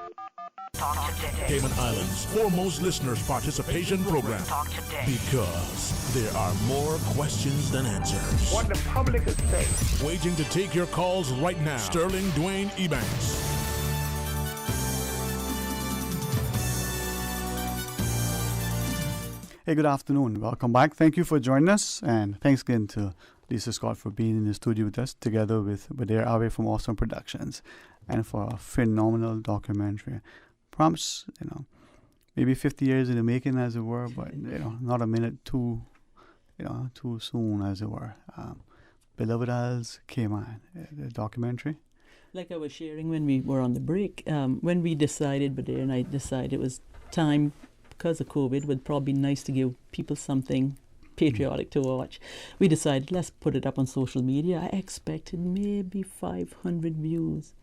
Talk today. Cayman Islands' foremost listeners participation program. Talk today. Because there are more questions than answers. What the public is saying. Waiting to take your calls right now. Sterling Dwayne Ebanks. Hey, good afternoon. Welcome back. Thank you for joining us, and thanks again to Lisa Scott for being in the studio with us, together with Badir Awe from Awesome Productions, and for a phenomenal documentary. Promise, maybe 50 years in the making, as it were, but not a minute too soon, as it were. Beloved as Cayman, the documentary. Like I was sharing when we were on the break, when we decided, Badir and I decided it was time, because of COVID, it would probably be nice to give people something patriotic to watch. We decided, let's put it up on social media. I expected maybe 500 views.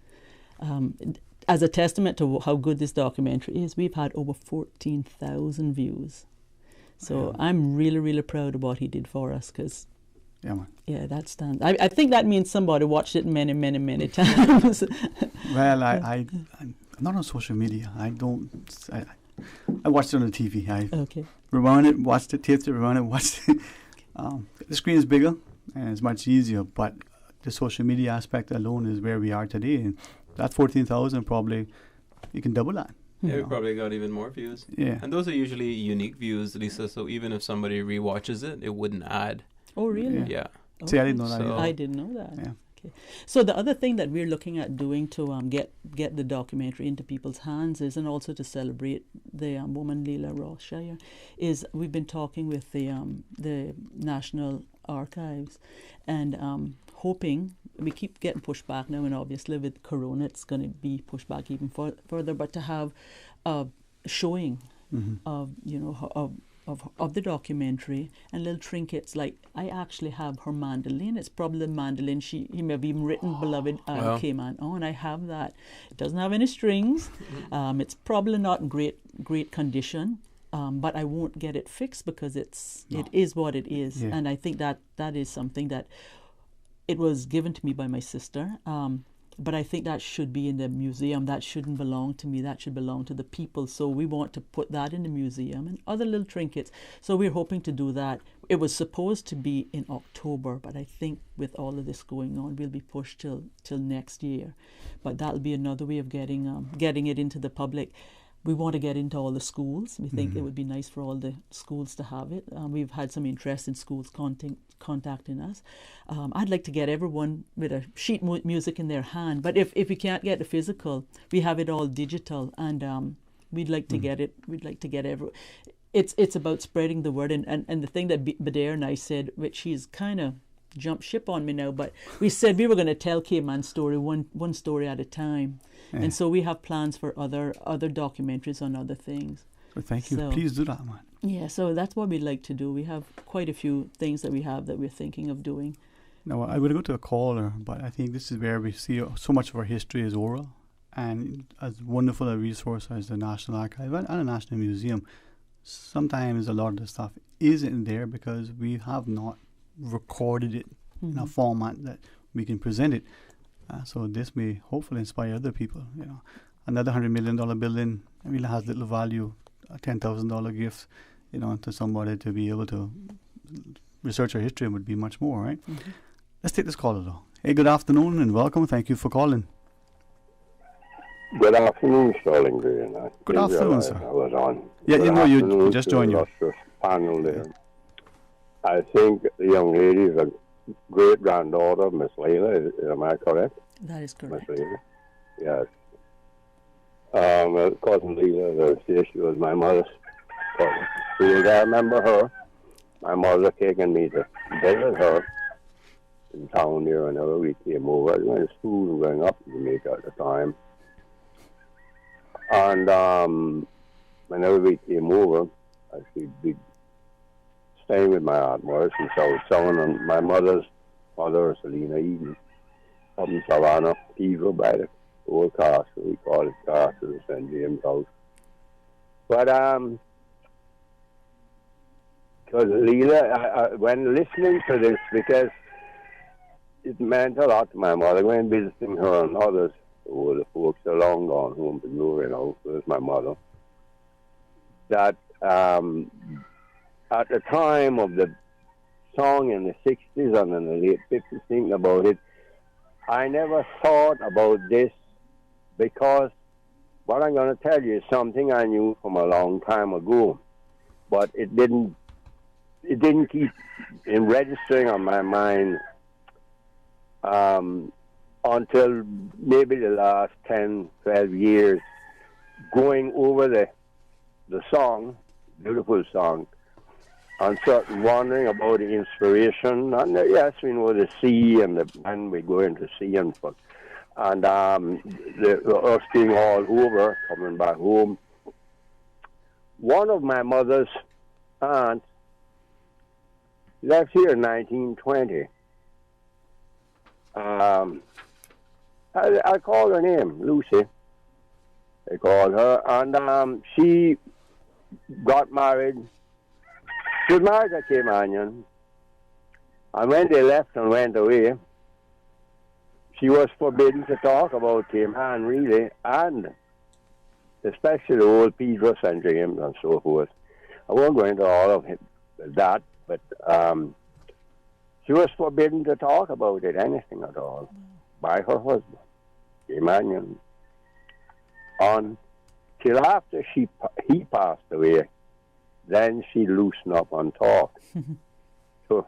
As a testament to how good this documentary is, we've had over 14,000 views. So I'm really, really proud of what he did for us, because that stands. I think that means somebody watched it many, many, many times. Well, I'm not on social media. I watched it on the TV. I rewound it, watched it, taped it, rewound it, watched it. The screen is bigger and it's much easier, but the social media aspect alone is where we are today. And that 14,000 probably, you can double that. Yeah, we probably got even more views. Yeah. And those are usually unique views, Lisa, so even if somebody rewatches it, it wouldn't add. Oh, really? Yeah. See, I didn't know that. I didn't know that. Yeah. Okay. So the other thing that we're looking at doing to get the documentary into people's hands is, and also to celebrate the woman Leila Rothshire, is we've been talking with the National Archives, and hoping, we keep getting pushed back now, and obviously with Corona it's going to be pushed back even further, but to have a showing of the documentary and little trinkets. Like, I actually have her mandolin. It's probably the mandolin he may have even written Beloved Cayman on. I have that. It doesn't have any strings. It's probably not in great condition, but I won't get it fixed because it is what it is. Yeah. And I think that is something that it was given to me by my sister. But I think that should be in the museum. That shouldn't belong to me. That should belong to the people. So we want to put that in the museum and other little trinkets. So we're hoping to do that. It was supposed to be in October, but I think with all of this going on, we'll be pushed till next year. But that'll be another way of getting it into the public. We want to get into all the schools. We think it would be nice for all the schools to have it. We've had some interest in schools contacting us. I'd like to get everyone with a sheet music in their hand. But if we can't get the physical, we have it all digital, and we'd like to get it. We'd like to get everyone. It's about spreading the word. And the thing that Badir and I said, which he's kind of jumped ship on me now, but we said we were going to tell Cayman's story one story at a time. Yeah. And so we have plans for other documentaries on other things. Well, thank you. Please do that, man. Yeah, so that's what we'd like to do. We have quite a few things that we're thinking of doing. Now, I would go to a caller, but I think this is where we see so much of our history is oral. And as wonderful a resource as the National Archive and the National Museum, sometimes a lot of the stuff isn't there because we have not recorded it in a format that we can present it. So this may hopefully inspire other people. Another $100 million building really has little value a $10,000 gift, to somebody to be able to research our history would be much more, right? Mm-hmm. Let's take this caller though. Hey, good afternoon and welcome. Thank you for calling. Good afternoon, Sterling Dwayne. Good afternoon, sir. I was on. Yeah, you just joined you. Panel there. I think the young lady is a great granddaughter of Miss Leila. Am I correct? That is correct. Miss Leila. Yes. Cousin Leila, she was my mother's cousin. I remember her. My mother taking me to visit her in town here whenever we came over. I went to school and going up to Jamaica at the time. And whenever we came over, she'd be staying with my Aunt Morris in South Sound, and my mother's mother, Selena Eden, up in Savannah, Peavor by the old castle. We call it Castle St. James House. But because Leela, when listening to this, because it meant a lot to my mother, when visiting her and others, the folks are long gone home to glory, there's my mother, that at the time of the song in the 60s and in the late 50s, thinking about it, I never thought about this, because what I'm going to tell you is something I knew from a long time ago, but it didn't keep in registering on my mind until maybe the last 10, 12 years, going over the song, beautiful song, and certain wondering about the inspiration. And yes, we know the sea and when we go into sea and us being all over, coming back home. One of my mother's aunts left here in 1920. I call her name, Lucy. They called her, and she got married. She was married to Caymanian, and when they left and went away, she was forbidden to talk about Cayman, really, and especially the old Pedro St. James and so forth. I won't go into all of that, but she was forbidden to talk about it, anything at all, by her husband, Caymanian. Until after he passed away, then she loosened up and talked. So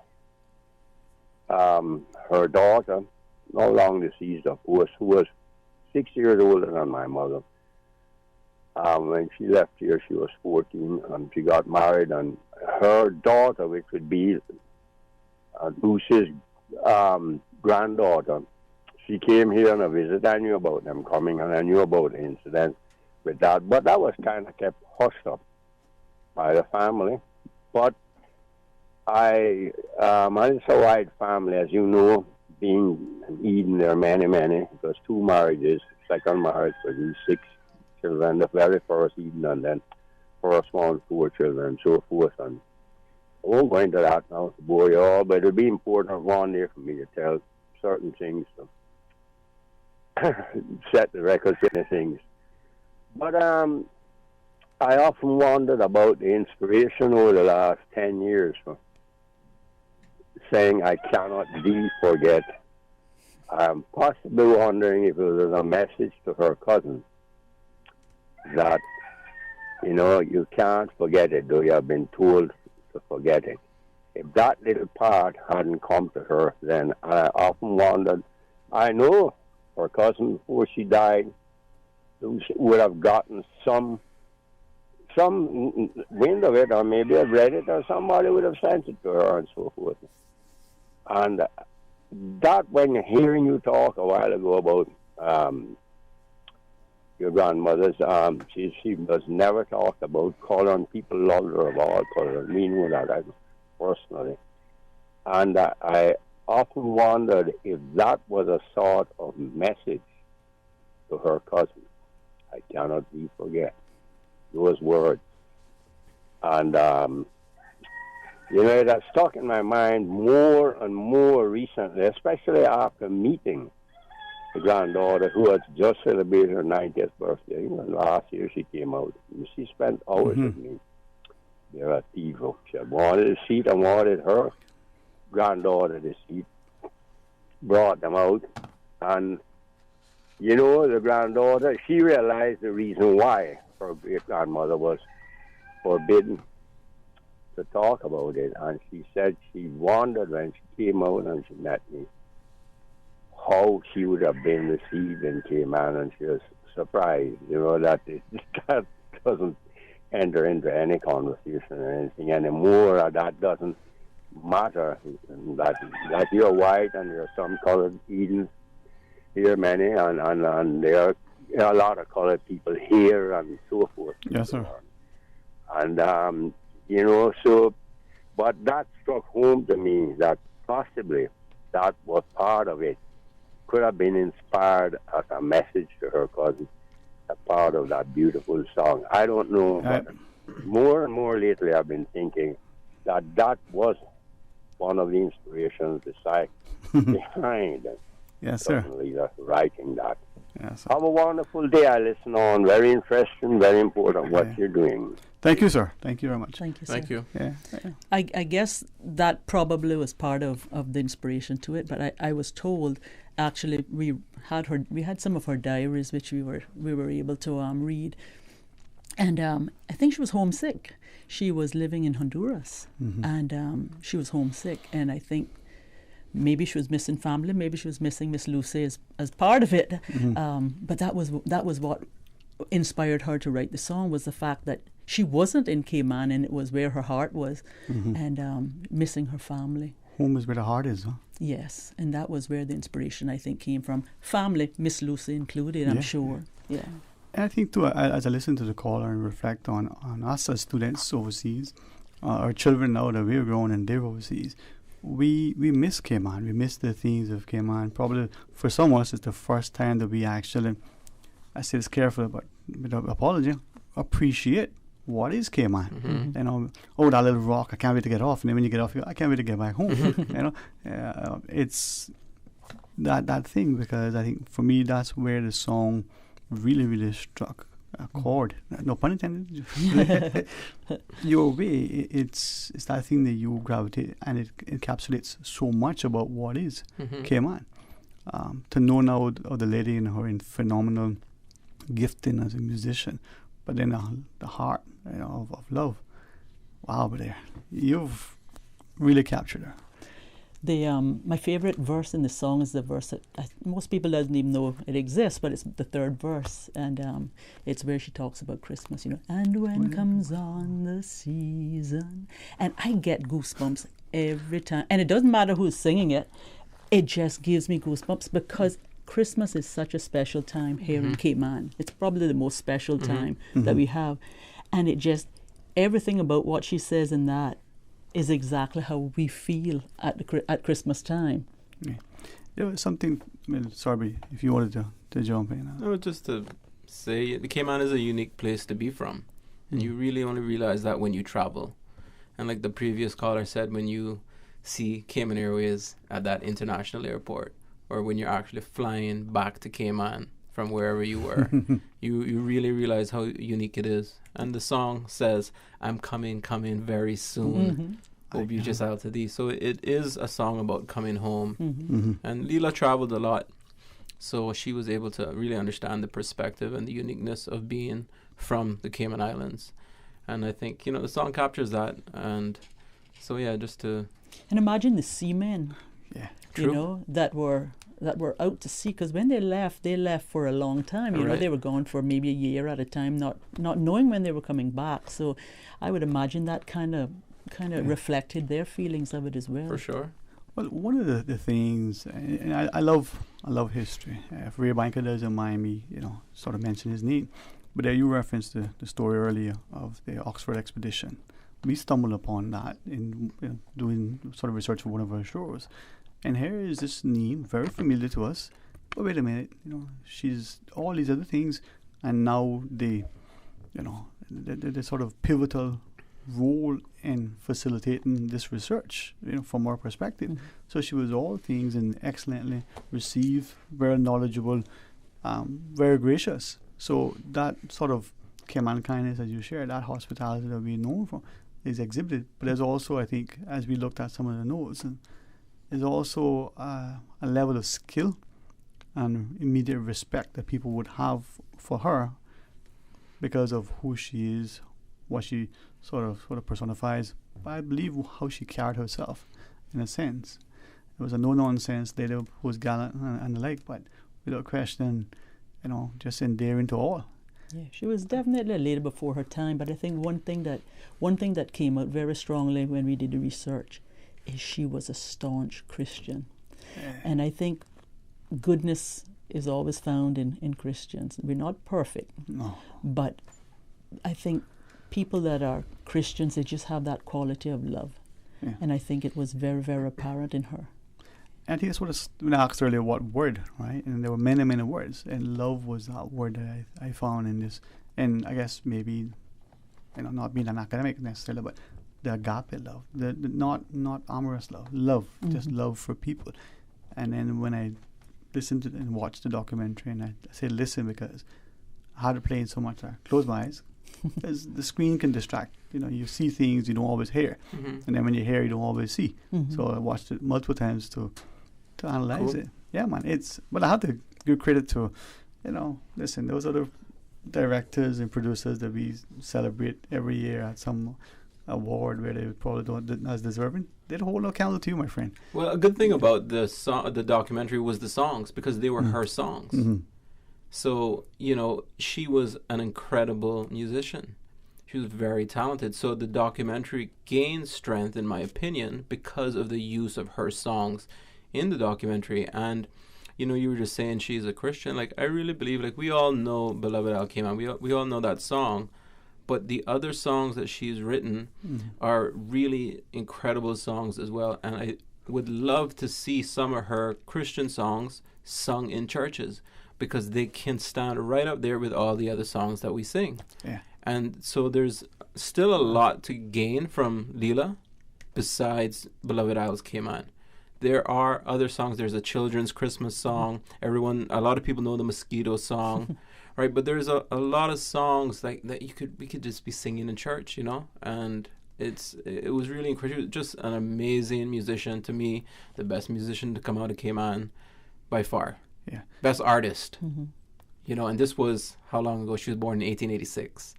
her daughter, no long deceased, of course, who was 6 years older than my mother. When she left here, she was 14, and she got married, and her daughter, which would be Lucy's granddaughter, she came here on a visit. I knew about them coming, and I knew about the incident with that, but that was kind of kept hushed up by the family. But it's a wide family, as you know, being in Eden, there are many, because 2 marriages, second marriage for these 6 children, the very first Eden, and then first one, 4 children, and so forth. And I won't go into that now to bore you all, but it'll be important one day for me to tell certain things, to set the record for things. But I often wondered about the inspiration over the last 10 years for saying I cannot thee forget. I'm possibly wondering if it was a message to her cousin that, you can't forget it, though you have been told to forget it. If that little part hadn't come to her, then I often wondered, I know her cousin, before she died, would have gotten some wind of it, or maybe have read it, or somebody would have sent it to her, and so forth. And that, when hearing you talk a while ago about your grandmother's, she was never talked about color, and people loved her of all color. We knew that personally. And I often wondered if that was a sort of message to her cousin. I cannot be forget those words. And it has stuck in my mind more and more recently, especially after meeting the granddaughter who had just celebrated her 90th birthday. Last year she came out. She spent hours with me there at Evo. She wanted a seat and wanted her granddaughter the seat. Brought them out. And, the granddaughter, she realized the reason why her great-grandmother was forbidden to talk about it. And she said she wondered when she came out and she met me how she would have been received in Cayman, and she was surprised, that that doesn't enter into any conversation or anything anymore. That doesn't matter. That you're white and there are some colored Edens here, many, and there are a lot of colored people here and so forth. Yes, sir. And, but that struck home to me that possibly that was part of it. Could have been inspired as a message to her, because it's a part of that beautiful song. I don't know, but more and more lately I've been thinking that was one of the inspirations behind yes, sir. Writing that. Yes, sir. Have a wonderful day. I listen on. Very interesting, very important what you're doing. Thank you, sir. Thank you very much. Thank you, sir. Thank you. Yeah. I guess that probably was part of the inspiration to it, but I was told actually we had some of her diaries which we were able to read, and I think she was homesick. She was living in Honduras, and she was homesick, and I think maybe she was missing family, maybe she was missing Miss Lucy as part of it, but that was what inspired her to write the song, was the fact that she wasn't in Cayman, and it was where her heart was, and missing her family. Home is where the heart is, huh? Yes, and that was where the inspiration, I think, came from. Family, Miss Lucy included, I'm sure. Yeah. And I think, too, as I listen to the caller and reflect on us as students overseas, our children now that we're grown and they're overseas, we miss Cayman. We miss the things of Cayman. Probably for some of us, it's the first time that we actually, I say this carefully, but with apology, appreciate what is Cayman. That little rock, I can't wait to get off. And then when you get off, I can't wait to get back home. It's that thing, because I think for me that's where the song really, really struck a chord. No pun intended. Your way, it's that thing that you gravitate, and it encapsulates so much about what is Cayman. To know now of the lady and her phenomenal gifting as a musician, but then the heart of love. Wow, but there, you've really captured her. My favorite verse in the song is the verse that most people doesn't even know it exists, but it's the third verse, and it's where she talks about Christmas, and when comes on the season, and I get goosebumps every time, and it doesn't matter who's singing it, it just gives me goosebumps, because Christmas is such a special time here in Cayman. It's probably the most special time that we have, and it just, everything about what she says in that is exactly how we feel at Christmas time. Yeah. There was something, sorry, if you wanted to jump in. No, just to say, the Cayman is a unique place to be from. And you really only realize that when you travel. And like the previous caller said, when you see Cayman Airways at that international airport, or when you're actually flying back to Cayman from wherever you were, you really realize how unique it is. And the song says, I'm coming very soon. Hope you just out to thee. So it is a song about coming home. And Leela traveled a lot, so she was able to really understand the perspective and the uniqueness of being from the Cayman Islands. And I think, the song captures that. And so, yeah, just to... And imagine the seamen, that were out to sea, because when they left for a long time. They were gone for maybe a year at a time, not knowing when they were coming back. So I would imagine that kind of reflected their feelings of it as well. For sure. Well, one of the things, and I love history. If Ray Banker doesn't mind me, sort of mention his name, but there you referenced the story earlier of the Oxford expedition. We stumbled upon that in doing sort of research for one of our shows. And here is this name, very familiar to us. But wait a minute, she's all these other things, and now the sort of pivotal role in facilitating this research, from our perspective. So she was all things and excellently received, very knowledgeable, very gracious. So that sort of Cayman kindness, as you shared, that hospitality that we're known for, is exhibited. But there's also, I think, as we looked at some of the notes, there's also a level of skill and immediate respect that people would have for her because of who she is, what she sort of personifies. But I believe how she carried herself, in a sense. It was a no-nonsense lady who was gallant and the like, but without question, just endearing to all. Yeah, she was definitely a lady before her time, but I think one thing that came out very strongly when we did the research is she was a staunch Christian. Yeah. And I think goodness is always found in Christians. We're not perfect, no, but I think people that are Christians, they just have that quality of love. Yeah. And I think it was very, very apparent in her. And I think that's what when I asked earlier what word, right? And there were many, many words. And love was that word that I found in this. And I guess maybe, not being an academic necessarily, but the agape love, the not amorous love, just love for people. And then when I listened to and watched the documentary, and I say listen because I had it playing so much, I closed my eyes. Because the screen can distract. You see things you don't always hear. And then when you hear, you don't always see. So I watched it multiple times to analyze it. Yeah, man. But I have to give credit to, listen, those other directors and producers that we celebrate every year at some award where they probably don't as deserving. They'd hold accountable to you, my friend. Well, a good thing about the documentary was the songs, because they were her songs. So, she was an incredible musician. She was very talented. So the documentary gained strength, in my opinion, because of the use of her songs in the documentary. And, you were just saying she's a Christian. Like, I really believe, we all know Beloved Al Came On. We all know that song. But the other songs that she's written are really incredible songs as well. And I would love to see some of her Christian songs sung in churches, because they can stand right up there with all the other songs that we sing. Yeah. And so there's still a lot to gain from Leela besides Beloved Isles Came On. There are other songs. There's a children's Christmas song. A lot of people know the Mosquito song, right? But there's a lot of songs that we could just be singing in church, and it was really incredible. Just an amazing musician. To me, the best musician to come out of Came On by far. Yeah. Best artist. And this was how long ago? She was born in 1886.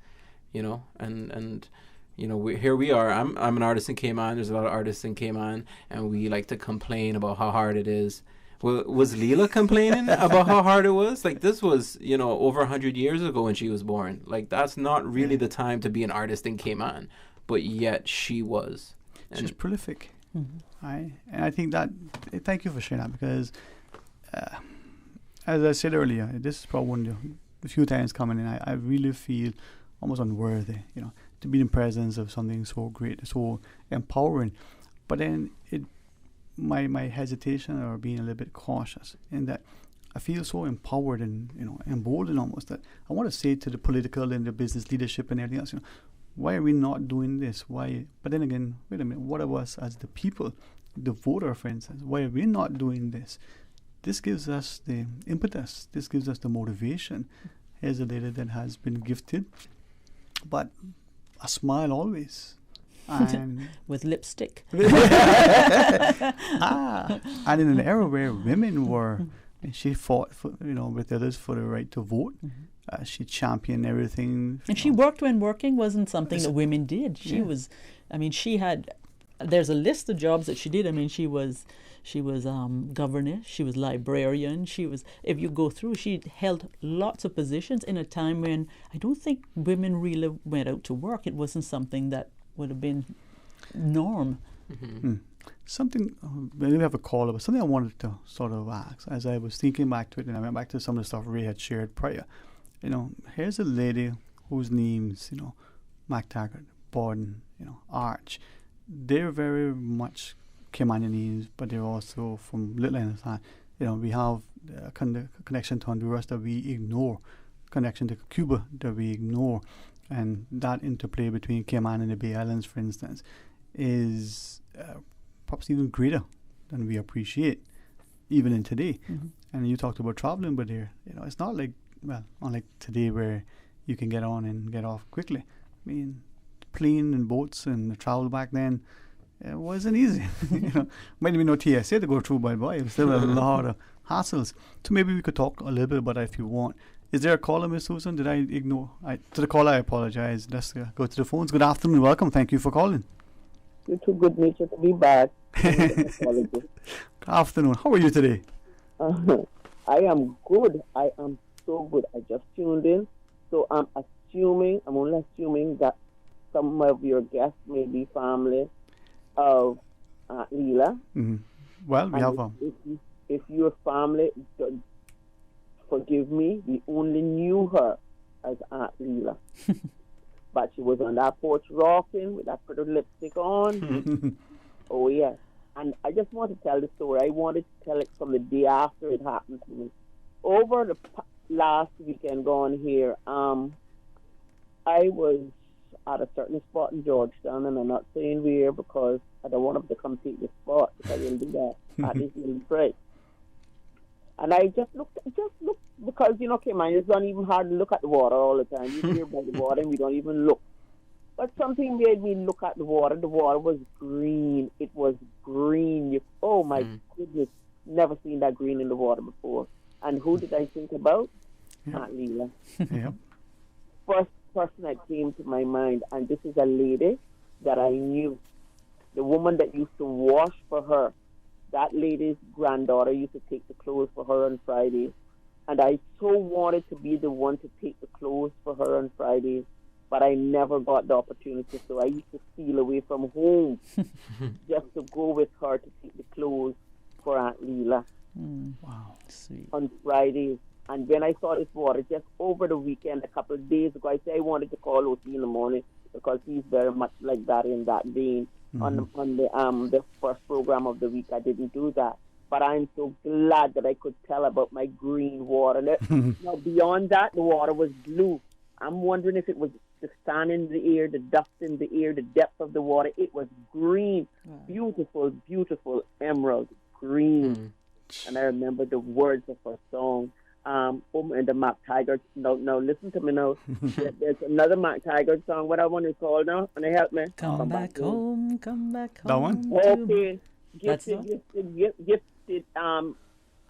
And here we are. I'm an artist in Cayman. There's a lot of artists in Cayman, and we like to complain about how hard it is. Well, was Leela complaining about how hard it was? This was, over 100 years ago when she was born. That's not really the time to be an artist in Cayman, but yet she was. She's prolific. And I think that, thank you for sharing that, because as I said earlier, this is probably one of the few times coming in, I really feel almost unworthy, to be in presence of something so great, so empowering. But then my hesitation or being a little bit cautious in that I feel so empowered and, emboldened almost, that I want to say to the political and the business leadership and everything else, why are we not doing this? Why? But then again, wait a minute, what of us as the people, the voter, for instance, why are we not doing this? This gives us the impetus. This gives us the motivation. Here's a lady that has been gifted, but a smile always. And with lipstick. And in an era where women were, and she fought for, with others for the right to vote. She championed everything. And she worked when working wasn't something that women did. She was, there's a list of jobs that she did. She was governess, she was librarian, if you go through, she held lots of positions in a time when I don't think women really went out to work. It wasn't something that would have been norm. Something, we have a call about something I wanted to sort of ask as I was thinking back to it, and I went back to some of the stuff Ray had shared prior. Here's a lady whose names, MacTaggart, Borden, Arch. They're very much Caymanian names, but they're also from Little Island. We have a connection to Honduras that we ignore, connection to Cuba that we ignore. And that interplay between Cayman and the Bay Islands, for instance, is perhaps even greater than we appreciate, even in today. Mm-hmm. And you talked about traveling, but here, it's not like, well, unlike today where you can get on and get off quickly. I mean, plane and boats and the travel back then, it wasn't easy. Might be no TSA to go through, but boy, it was still a lot of hassles. So maybe we could talk a little bit about that if you want. Is there a caller, Miss Susan? Did I ignore? To the caller, I apologize. Let's go to the phones. Good afternoon. Welcome. Thank you for calling. You're too good natured to be bad. Good afternoon. How are you today? I am good. I am so good. I just tuned in. So I'm only assuming that some of your guests may be family of Leela. Mm-hmm. Well, we have if your family, forgive me, we only knew her as Aunt Leela. But she was on that porch rocking with that pretty lipstick on. Oh, yes. And I just want to tell the story. I wanted to tell it from the day after it happened to me. Over the last weekend gone here, I was at a certain spot in Georgetown, and I'm not saying where because I don't want them to come take the spot, because I will do that. At least really pray. And I just looked because, Cayman, it's not even hard to look at the water all the time. You hear about the water and we don't even look. But something made me look at the water. The water was green. It was green. Oh, my goodness. Never seen that green in the water before. And who did I think about? Aunt Leela. Yep. First person that came to my mind, and this is a lady that I knew. The woman that used to wash for her. That lady's granddaughter used to take the clothes for her on Fridays. And I so wanted to be the one to take the clothes for her on Fridays, but I never got the opportunity. So I used to steal away from home just to go with her to take the clothes for Aunt Leela. Wow, sweet. On Fridays. And when I saw this water just over the weekend, a couple of days ago, I said I wanted to call O.T. in the morning because he's very much like that in that vein. Mm-hmm. On the first program of the week, I didn't do that. But I'm so glad that I could tell about my green water. Now, beyond that, the water was blue. I'm wondering if it was the sun in the air, the dust in the air, the depth of the water. It was green. Wow. Beautiful, beautiful emerald green. And I remember the words of her song. And the Mark Tiger. No, listen to me now. There's another Mark Tiger song. What I want to call now? Can you help me? Come back home. Come back home. That one? Okay. Gifted.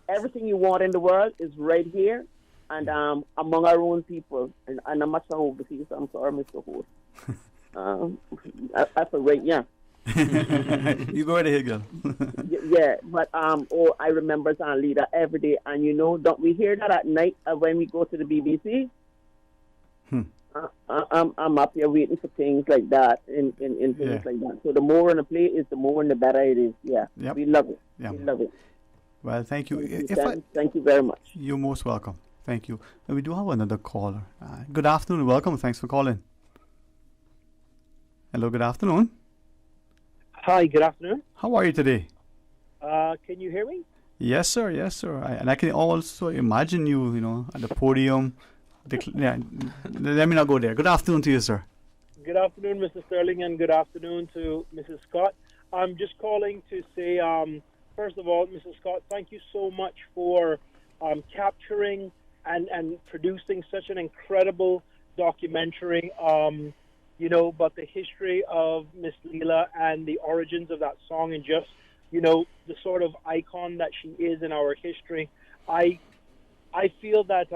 Everything you want in the world is right here, and among our own people. And I'm not sure overseas. So I'm sorry, Mr. Host. I forget. Yeah. You go right ahead, girl. Yeah, but I remember Aunt Leela every day, and don't we hear that at night when we go to the BBC? I'm up here waiting for things like that, in things like that. So the more on the play is, the more and the better it is. Yeah, we love it. Yeah. We love it. Well, thank you. Thank you very much. You're most welcome. Thank you. We do have another caller. Good afternoon. Welcome. Thanks for calling. Hello. Good afternoon. Hi, good afternoon. How are you today? Can you hear me? Yes, sir. Yes, sir. And I can also imagine you, at the podium. Let me not go there. Good afternoon to you, sir. Good afternoon, Mr. Sterling, and good afternoon to Mrs. Scott. I'm just calling to say, first of all, Mrs. Scott, thank you so much for capturing and producing such an incredible documentary. About the history of Miss Leela and the origins of that song, and just, the sort of icon that she is in our history. I feel that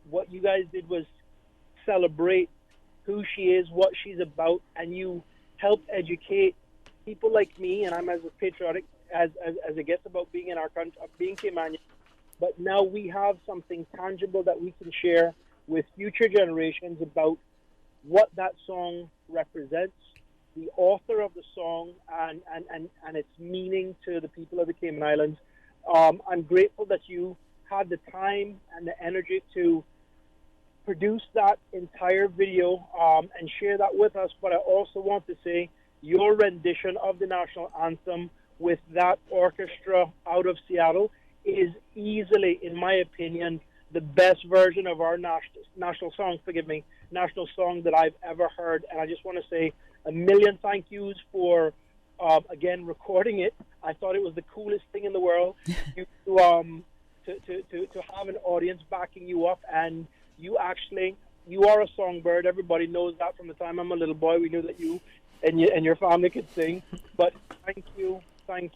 what you guys did was celebrate who she is, what she's about, and you helped educate people like me, and I'm as patriotic as it gets about being in our country, being Caymanian. But now we have something tangible that we can share with future generations about what that song represents, the author of the song, and its meaning to the people of the Cayman Islands. I'm grateful that you had the time and the energy to produce that entire video and share that with us. But I also want to say your rendition of the national anthem with that orchestra out of Seattle is easily, in my opinion, the best version of our national song that I've ever heard. And I just want to say a million thank yous for, again, recording it. I thought it was the coolest thing in the world to have an audience backing you up. And you are a songbird. Everybody knows that from the time I'm a little boy. We knew that you and your family could sing. But thank you. I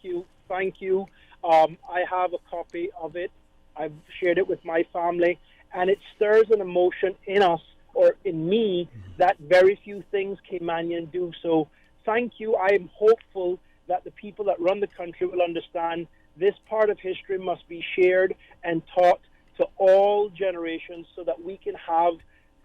have a copy of it. I've shared it with my family, and it stirs an emotion in us, or in me, that very few things Caymanian do. So thank you. I am hopeful that the people that run the country will understand this part of history must be shared and taught to all generations so that we can have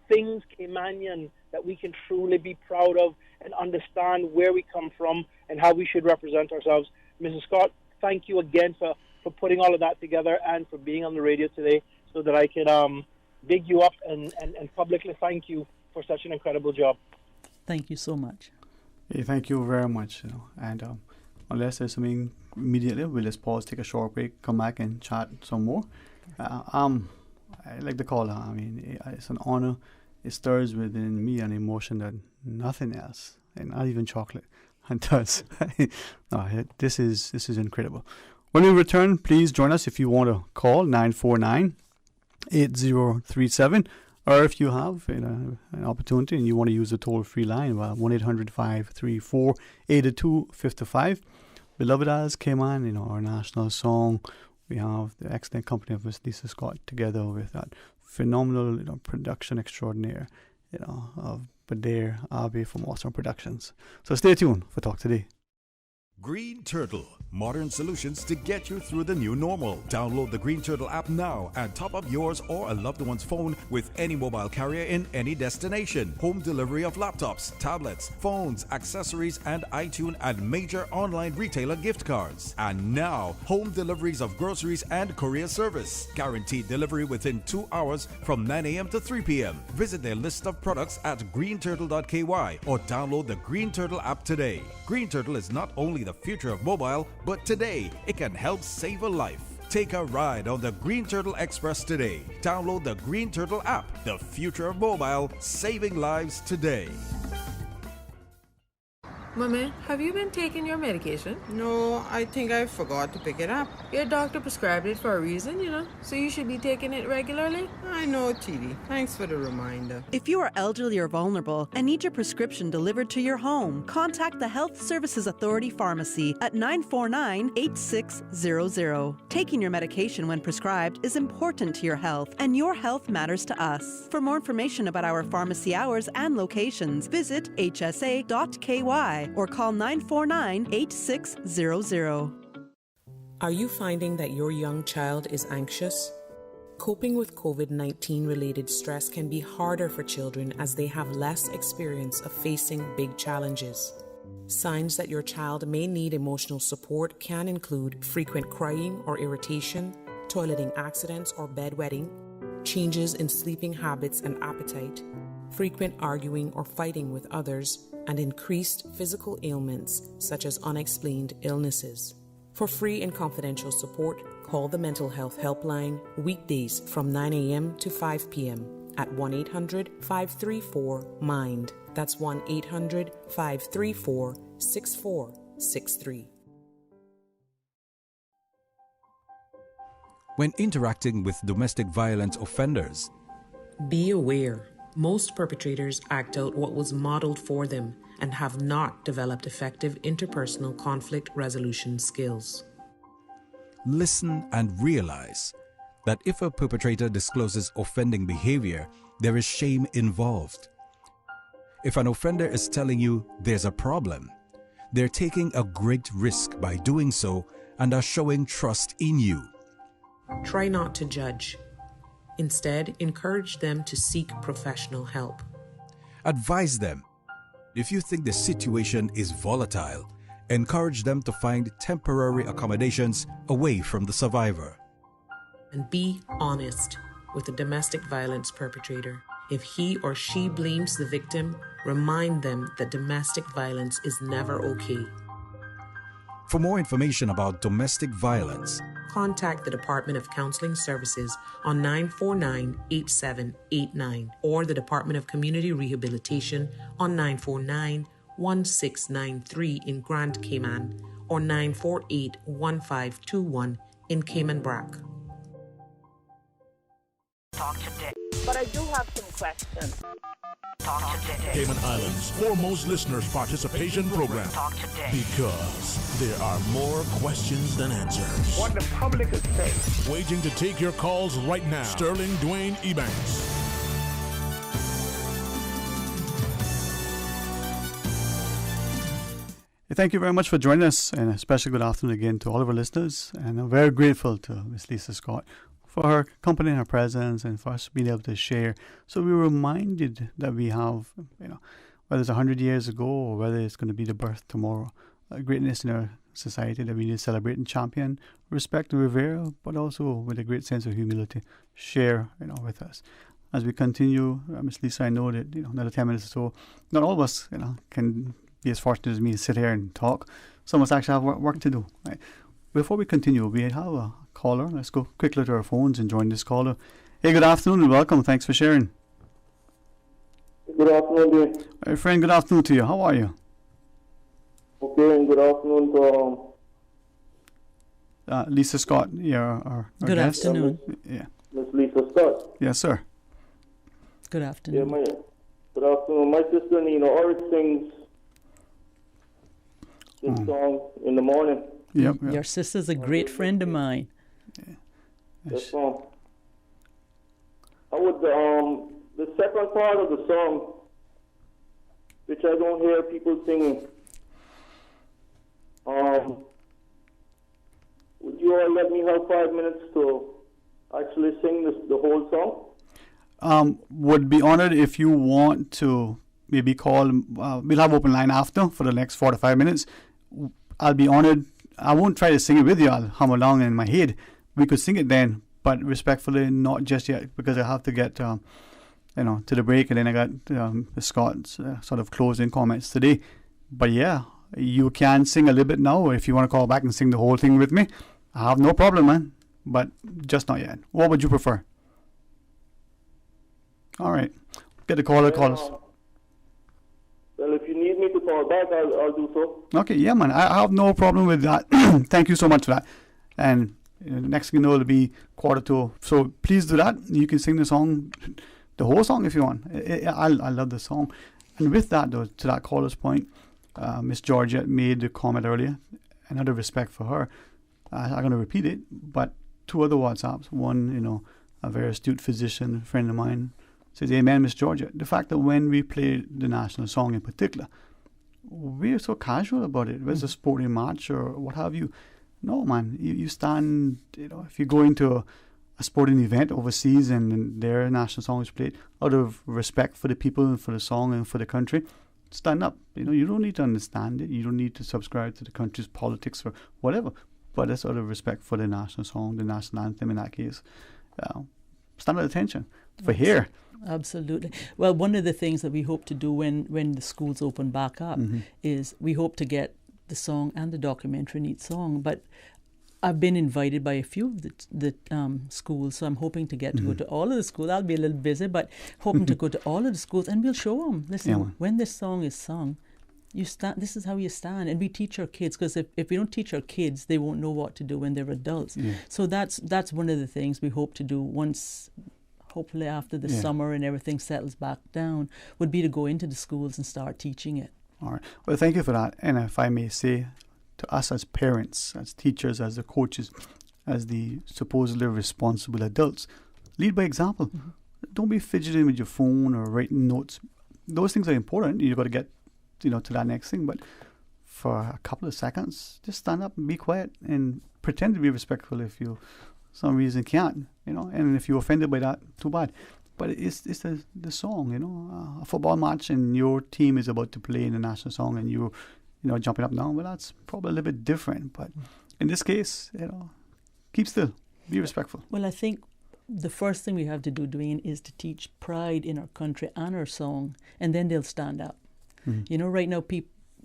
things Caymanian that we can truly be proud of and understand where we come from and how we should represent ourselves. Mrs. Scott, thank you again for putting all of that together and for being on the radio today so that I can big you up and publicly thank you for such an incredible job. Thank you so much. Hey, thank you very much. And unless there's something immediately, we'll just pause, take a short break, come back and chat some more. I like the call. I mean, it's an honor. It stirs within me an emotion that nothing else, and not even chocolate, does. No, this is incredible. When we return, please join us if you want to call 949-8037, or if you have an opportunity and you want to use the toll-free line, 1-800-534-8255. Beloved as came on, our national song. We have the excellent company of Miss Lisa Scott together with that phenomenal production extraordinaire, of Badir Abe from Awesome Productions. So stay tuned for Talk Today. Green Turtle, modern solutions to get you through the new normal. Download the Green Turtle app now and top up yours or a loved one's phone with any mobile carrier in any destination. Home delivery of laptops, tablets, phones, accessories, and iTunes and major online retailer gift cards. And now, home deliveries of groceries and courier service. Guaranteed delivery within 2 hours from 9 a.m. to 3 p.m. Visit their list of products at greenturtle.ky or download the Green Turtle app today. Green Turtle is not only the future of mobile, but today it can help save a life. Take a ride on the Green Turtle Express today. Download the Green Turtle app. The future of mobile, saving lives today. Mommy, have you been taking your medication? No, I think I forgot to pick it up. Your doctor prescribed it for a reason, so you should be taking it regularly. I know, TD. Thanks for the reminder. If you are elderly or vulnerable and need your prescription delivered to your home, contact the Health Services Authority Pharmacy at 949-8600. Taking your medication when prescribed is important to your health, and your health matters to us. For more information about our pharmacy hours and locations, visit hsa.ky or call 949-8600. Are you finding that your young child is anxious? Coping with COVID-19 related stress can be harder for children as they have less experience of facing big challenges. Signs that your child may need emotional support can include frequent crying or irritation, toileting accidents or bedwetting, changes in sleeping habits and appetite, frequent arguing or fighting with others, and increased physical ailments such as unexplained illnesses. For free and confidential support, call the Mental Health Helpline weekdays from 9 a.m. to 5 p.m. at 1-800-534-MIND. That's 1-800-534-6463. When interacting with domestic violence offenders, be aware. Most perpetrators act out what was modeled for them and have not developed effective interpersonal conflict resolution skills. Listen and realize that if a perpetrator discloses offending behavior, there is shame involved. If an offender is telling you there's a problem, they're taking a great risk by doing so and are showing trust in you. Try not to judge. Instead, encourage them to seek professional help. Advise them. If you think the situation is volatile, encourage them to find temporary accommodations away from the survivor. And be honest with the domestic violence perpetrator. If he or she blames the victim, remind them that domestic violence is never okay. For more information about domestic violence, contact the Department of Counseling Services on 949-8789 or the Department of Community Rehabilitation on 949-1693 in Grand Cayman or 948-1521 in Cayman Brac. Talk today. But I do have some questions. Talk today. Cayman Islands' foremost listeners participation program. Talk today. Because there are more questions than answers. What the public is saying. Waiting to take your calls right now. Sterling Dwayne Ebanks. Thank you very much for joining us, and a special good afternoon again to all of our listeners. And I'm very grateful to Miss Lisa Scott for her company and her presence, and for us being able to share. So we're reminded that we have, whether it's 100 years ago or whether it's going to be the birth tomorrow, a greatness in our society that we need to celebrate and champion, respect and revere, but also with a great sense of humility, share, with us. As we continue, Miss Lisa, I know that, another 10 minutes or so, not all of us, can be as fortunate as me to sit here and talk. Some of us actually have work to do. Right? Before we continue, we have a caller. Let's go quickly to our phones and join this caller. Hey, good afternoon and welcome. Thanks for sharing. Good afternoon, dear. My friend, good afternoon to you. How are you? Okay, and good afternoon to Lisa Scott, our good guest. Afternoon. Miss Lisa Scott. Yes, sir. Good afternoon. Yeah, good afternoon. My sister Nina Orit sings this song in the morning. Yep. Your sister's a great friend of mine. Yes, ma'am. I would the second part of the song, which I don't hear people singing. Would you all let me have 5 minutes to actually sing the whole song? Would be honored if you want to maybe call. We'll have open line after for the next 4 to 5 minutes. I'll be honored. I won't try to sing it with you. I'll hum along in my head. We could sing it then, but respectfully, not just yet, because I have to get, to the break, and then I got Scott's sort of closing comments today. But yeah, you can sing a little bit now, or if you want to call back and sing the whole thing with me, I have no problem, man. But just not yet. What would you prefer? All right, get the caller. Call us. Well, if you need me to call back, I'll do so. Okay, yeah, man. I have no problem with that. Thank you so much for that. And next thing you know, it'll be 1:45. So please do that. You can sing the song, the whole song if you want. I love the song. And with that, though, to that caller's point, Miss Georgia made the comment earlier, and out of respect for her, I'm going to repeat it, but 2 other WhatsApps. One, a very astute physician, friend of mine, says, amen, Miss Georgia. The fact that when we play the national song in particular, we're so casual about it. Whether it's a sporting match or what have you. No, man. You stand, if you go into a sporting event overseas and their national song is played, out of respect for the people and for the song and for the country, stand up. You don't need to understand it. You don't need to subscribe to the country's politics or whatever. But it's out of respect for the national song, the national anthem in that case. Stand at attention for here. Absolutely. Well, one of the things that we hope to do when the schools open back up is we hope to get the song and the documentary in each song. But I've been invited by a few of the schools, so I'm hoping to get to go to all of the schools. I'll be a little busy, but hoping to go to all of the schools, and we'll show them. Listen, when this song is sung, you stand. This is how you stand, and we teach our kids, because if we don't teach our kids, they won't know what to do when they're adults. Yeah. So that's one of the things we hope to do once, hopefully after the summer and everything settles back down, would be to go into the schools and start teaching it. All right. Well, thank you for that. And if I may say, to us as parents, as teachers, as the coaches, as the supposedly responsible adults, lead by example. Don't be fidgeting with your phone or writing notes. Those things are important. You've got to get, to that next thing. But for a couple of seconds, just stand up and be quiet and pretend to be respectful if you, for some reason, can't. And if you're offended by that, too bad. But it's the song, a football match and your team is about to play in the national song and you're, jumping up and down. Well, that's probably a little bit different. But in this case, keep still, be respectful. Well, I think the first thing we have to do, Dwayne, is to teach pride in our country and our song, and then they'll stand up. Right now,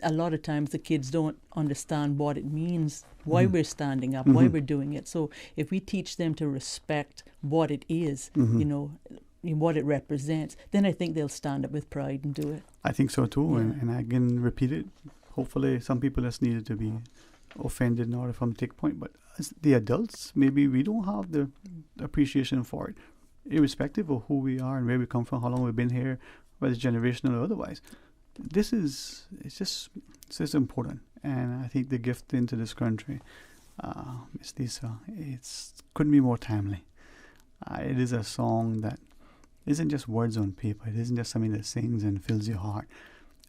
a lot of times the kids don't understand what it means, why we're standing up, why we're doing it. So if we teach them to respect what it is, you know, what it represents, then I think they'll stand up with pride and do it. I think so too, and I can repeat it. Hopefully some people just needed to be offended in order from take point, but as the adults, maybe we don't have the appreciation for it, irrespective of who we are and where we come from, how long we've been here, whether it's generational or otherwise. It's just important, and I think the gift into this country, Miss Lisa, couldn't be more timely. It is a song that isn't just words on paper. It isn't just something that sings and fills your heart.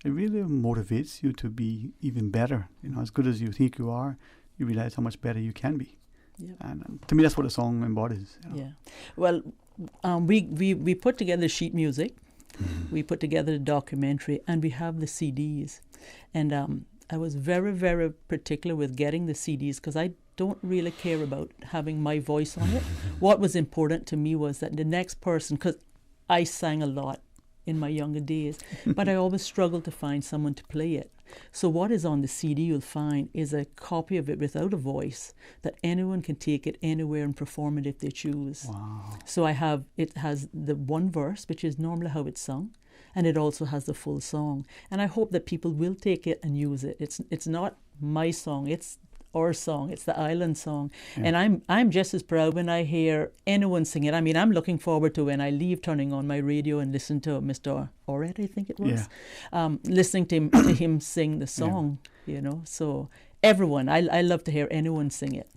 It really motivates you to be even better. You know, as good as you think you are, you realize how much better you can be. Yep. And to me, that's what the song embodies. You know? Yeah. Well, we put together sheet music. We put together a documentary, and we have the CDs. And I was very, very particular with getting the CDs because I don't really care about having my voice on it. What was important to me was that the next person, because I sang a lot in my younger days, but I always struggled to find someone to play it. So what is on the CD you'll find is a copy of it without a voice that anyone can take it anywhere and perform it if they choose. Wow. So it has the one verse, which is normally how it's sung, and it also has the full song. And I hope that people will take it and use it. It's not my song, it's our song, it's the island song. Yeah. And I'm just as proud when I hear anyone sing it. I mean, I'm looking forward to when I leave turning on my radio and listen to Mr. Orette, I think it was, listening to him sing the song, you know. So everyone, I love to hear anyone sing it.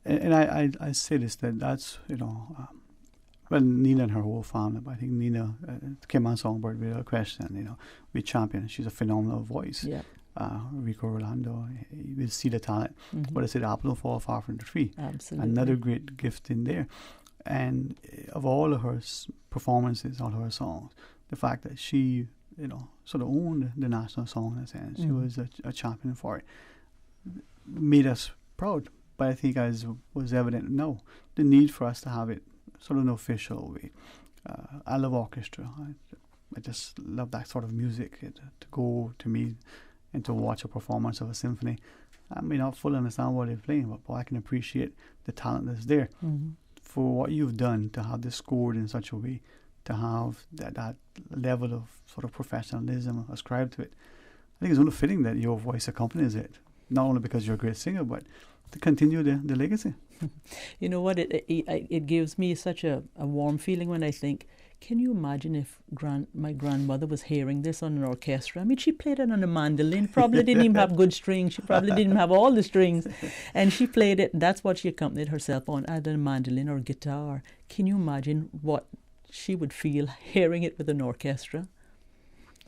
And I say this, that's, you know, well, Nina and her whole family, but I think Nina came on Songbird without a question, you know, we champion. She's a phenomenal voice. Yeah. Rico Rolando, you will see the talent. But I said, the apple don't fall far from the tree. Absolutely. Another great gift in there. And of all of her performances, all of her songs, the fact that she, you know, sort of owned the national song in a sense, she was a champion for it, made us proud. But I think, as was evident now, the need for us to have it sort of an official way. I love orchestra. I just love that sort of music. To go to me and to watch a performance of a symphony, I may not fully understand what they're playing, but boy, I can appreciate the talent that's there. For what you've done, to have this scored in such a way, to have that level of sort of professionalism ascribed to it, I think it's only fitting that your voice accompanies it, not only because you're a great singer, but to continue the legacy. You know what, it gives me such a warm feeling when I think, can you imagine if my grandmother was hearing this on an orchestra? I mean, she played it on a mandolin, probably didn't even have good strings, she probably didn't have all the strings, and she played it, that's what she accompanied herself on, either a mandolin or guitar. Can you imagine what she would feel hearing it with an orchestra?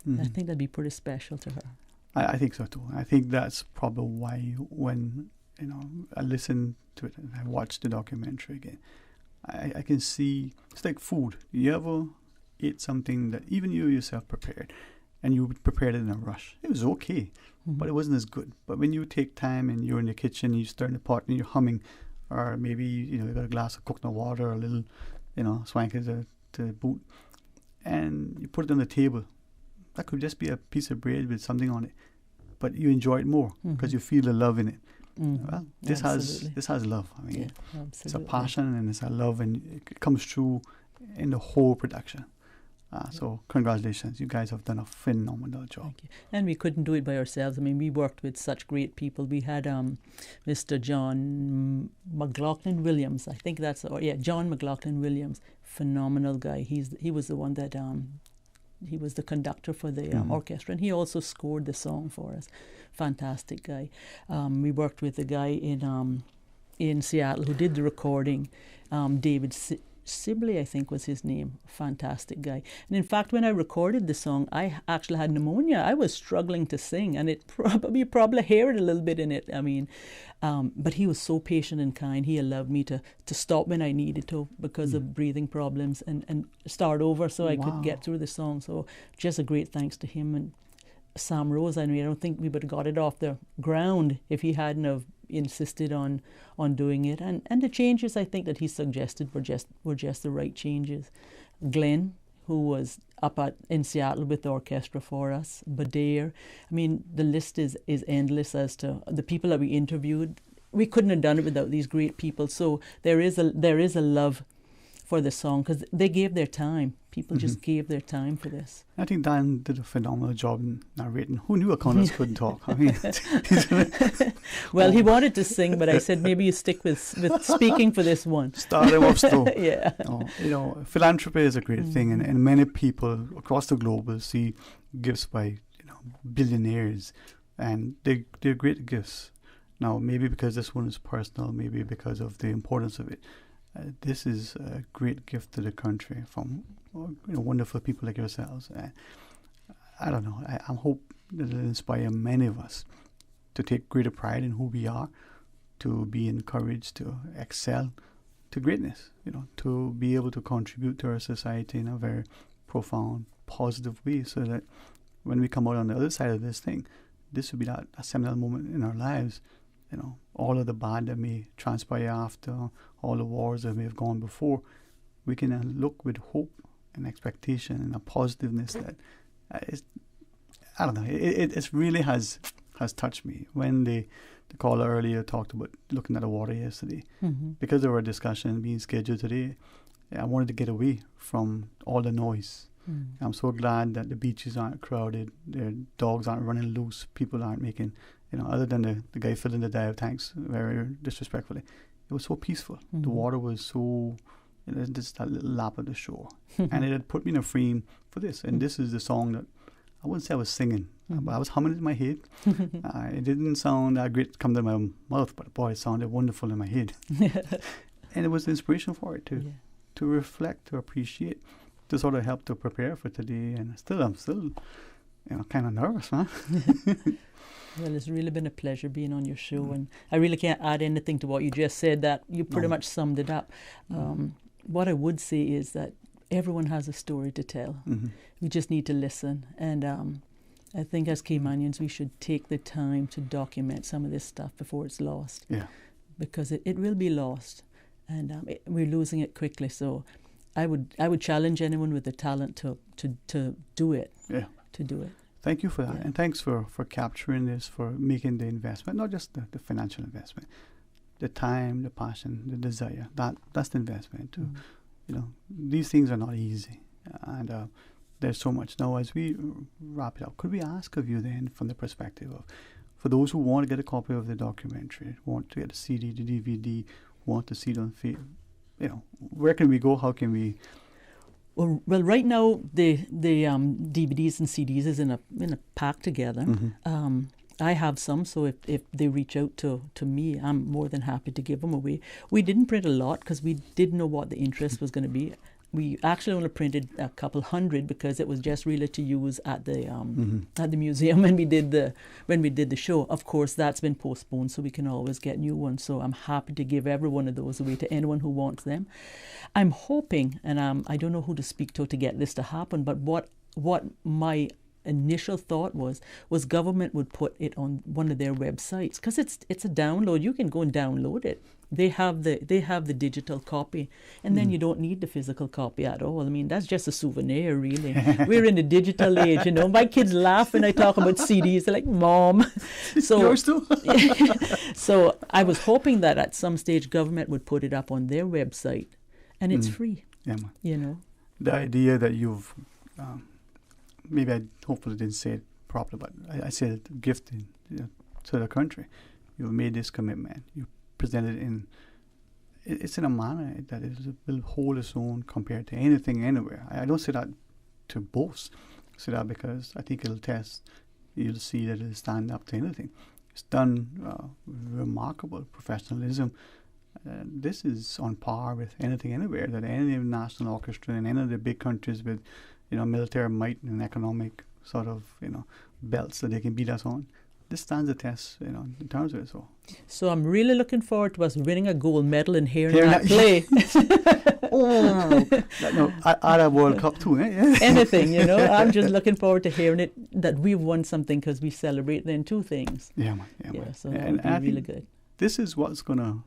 I think that'd be pretty special to her. I think so too. I think that's probably why when, you know, I listen to it and I watch the documentary again, I can see, it's like food. You ever ate something that even you yourself prepared, and you prepared it in a rush? It was okay, but it wasn't as good. But when you take time and you're in the kitchen, you stir in the pot and you're humming, or maybe, you know, you got a glass of coconut water or a little, you know, swanky to boot, and you put it on the table. That could just be a piece of bread with something on it, but you enjoy it more because you feel the love in it. Well, this has love. I mean, it's a passion and it's a love, and it comes through in the whole production. So congratulations, you guys have done a phenomenal job. Thank you. And we couldn't do it by ourselves. I mean, we worked with such great people. We had Mr. John McLaughlin Williams. I think that's John McLaughlin Williams, phenomenal guy. He was the one that he was the conductor for the orchestra, and he also scored the song for us. Fantastic guy. We worked with a guy in Seattle who did the recording, David Sibley, I think was his name. Fantastic guy. And in fact, when I recorded the song, I actually had pneumonia. I was struggling to sing, and it probably hear it a little bit in it. I mean, but he was so patient and kind. He allowed me to stop when I needed to because of breathing problems and start over so I could get through the song. So just a great thanks to him and Sam Rose. I mean, I don't think we would have got it off the ground if he hadn't have insisted on doing it. And the changes I think that he suggested were just the right changes. Glenn, who was up in Seattle with the orchestra for us, Badir. I mean, the list is endless as to the people that we interviewed. We couldn't have done it without these great people. So there is a love for the song because they gave their time. People just gave their time for this. I think Dan did a phenomenal job in narrating. Who knew O'Connors couldn't talk? I mean, well, he wanted to sing, but I said maybe you stick with speaking for this one. Start him off slow. Yeah. Philanthropy is a great thing, and many people across the globe will see gifts by billionaires, and they're great gifts. Now, maybe because this one is personal, maybe because of the importance of it. This is a great gift to the country from wonderful people like yourselves. I don't know. I hope that it'll inspire many of us to take greater pride in who we are, to be encouraged to excel to greatness, to be able to contribute to our society in a very profound, positive way, so that when we come out on the other side of this thing, this will be a seminal moment in our lives. All of the bad that may transpire after, all the wars that may have gone before, we can look with hope and expectation and a positiveness that I don't know. It really has touched me. When the caller earlier talked about looking at the water yesterday, because there were a discussion being scheduled today, I wanted to get away from all the noise. I'm so glad that the beaches aren't crowded, their dogs aren't running loose, people aren't making, other than the guy filling the dive tanks very disrespectfully. It was so peaceful. The water was so, just that little lap of the shore. And it had put me in a frame for this. And this is the song that, I wouldn't say I was singing, but I was humming it in my head. It didn't sound that great to come to my mouth, but boy, it sounded wonderful in my head. And it was the inspiration for it too, to reflect, to appreciate, to sort of help to prepare for today. And I'm still, kind of nervous, man. Well, it's really been a pleasure being on your show, and I really can't add anything to what you just said. That you pretty much summed it up. What I would say is that everyone has a story to tell. We just need to listen, and I think as Caymanians we should take the time to document some of this stuff before it's lost. Yeah. Because it will be lost, and we're losing it quickly. So I would challenge anyone with the talent to do it. Yeah. To do it. Thank you for that, and thanks for capturing this, for making the investment, not just the financial investment, the time, the passion, the desire. That's the investment too. These things are not easy, and there's so much. Now, as we wrap it up, could we ask of you then, from the perspective of, for those who want to get a copy of the documentary, want to get a CD, the DVD, want to see it on film, where can we go? How can we? Well, right now the DVDs and CDs is in a pack together. I have some, so if they reach out to me, I'm more than happy to give them away. We didn't print a lot because we didn't know what the interest was going to be. We actually only printed a couple hundred because it was just really to use at the museum when we did the show. Of course, that's been postponed, so we can always get new ones. So I'm happy to give every one of those away to anyone who wants them. I'm hoping, and I don't know who to speak to get this to happen, but what my initial thought was government would put it on one of their websites, because it's a download. You can go and download it. They have the digital copy, and then you don't need the physical copy at all. I mean, that's just a souvenir, really. We're in the digital age, My kids laugh when I talk about CDs. They're like, "Mom." So yours too. So I was hoping that at some stage government would put it up on their website, and it's free. Yeah, man. The idea that you've maybe I hopefully didn't say it properly, but I said it, gifting to the country. You've made this commitment. You presented it's in a manner that it will hold its own compared to anything anywhere. I don't say that to boast. I say that because I think you'll see that it'll stand up to anything. It's done remarkable professionalism. This is on par with anything anywhere that any national orchestra in any of the big countries with military might and economic sort of belts that they can beat us on. This stands the test, in terms of it. So I'm really looking forward to us winning a gold medal and hearing that play. At a World Cup too, eh? Anything, I'm just looking forward to hearing it, that we've won something, because we celebrate then two things. Yeah, man. So that would be really good. This is what's going to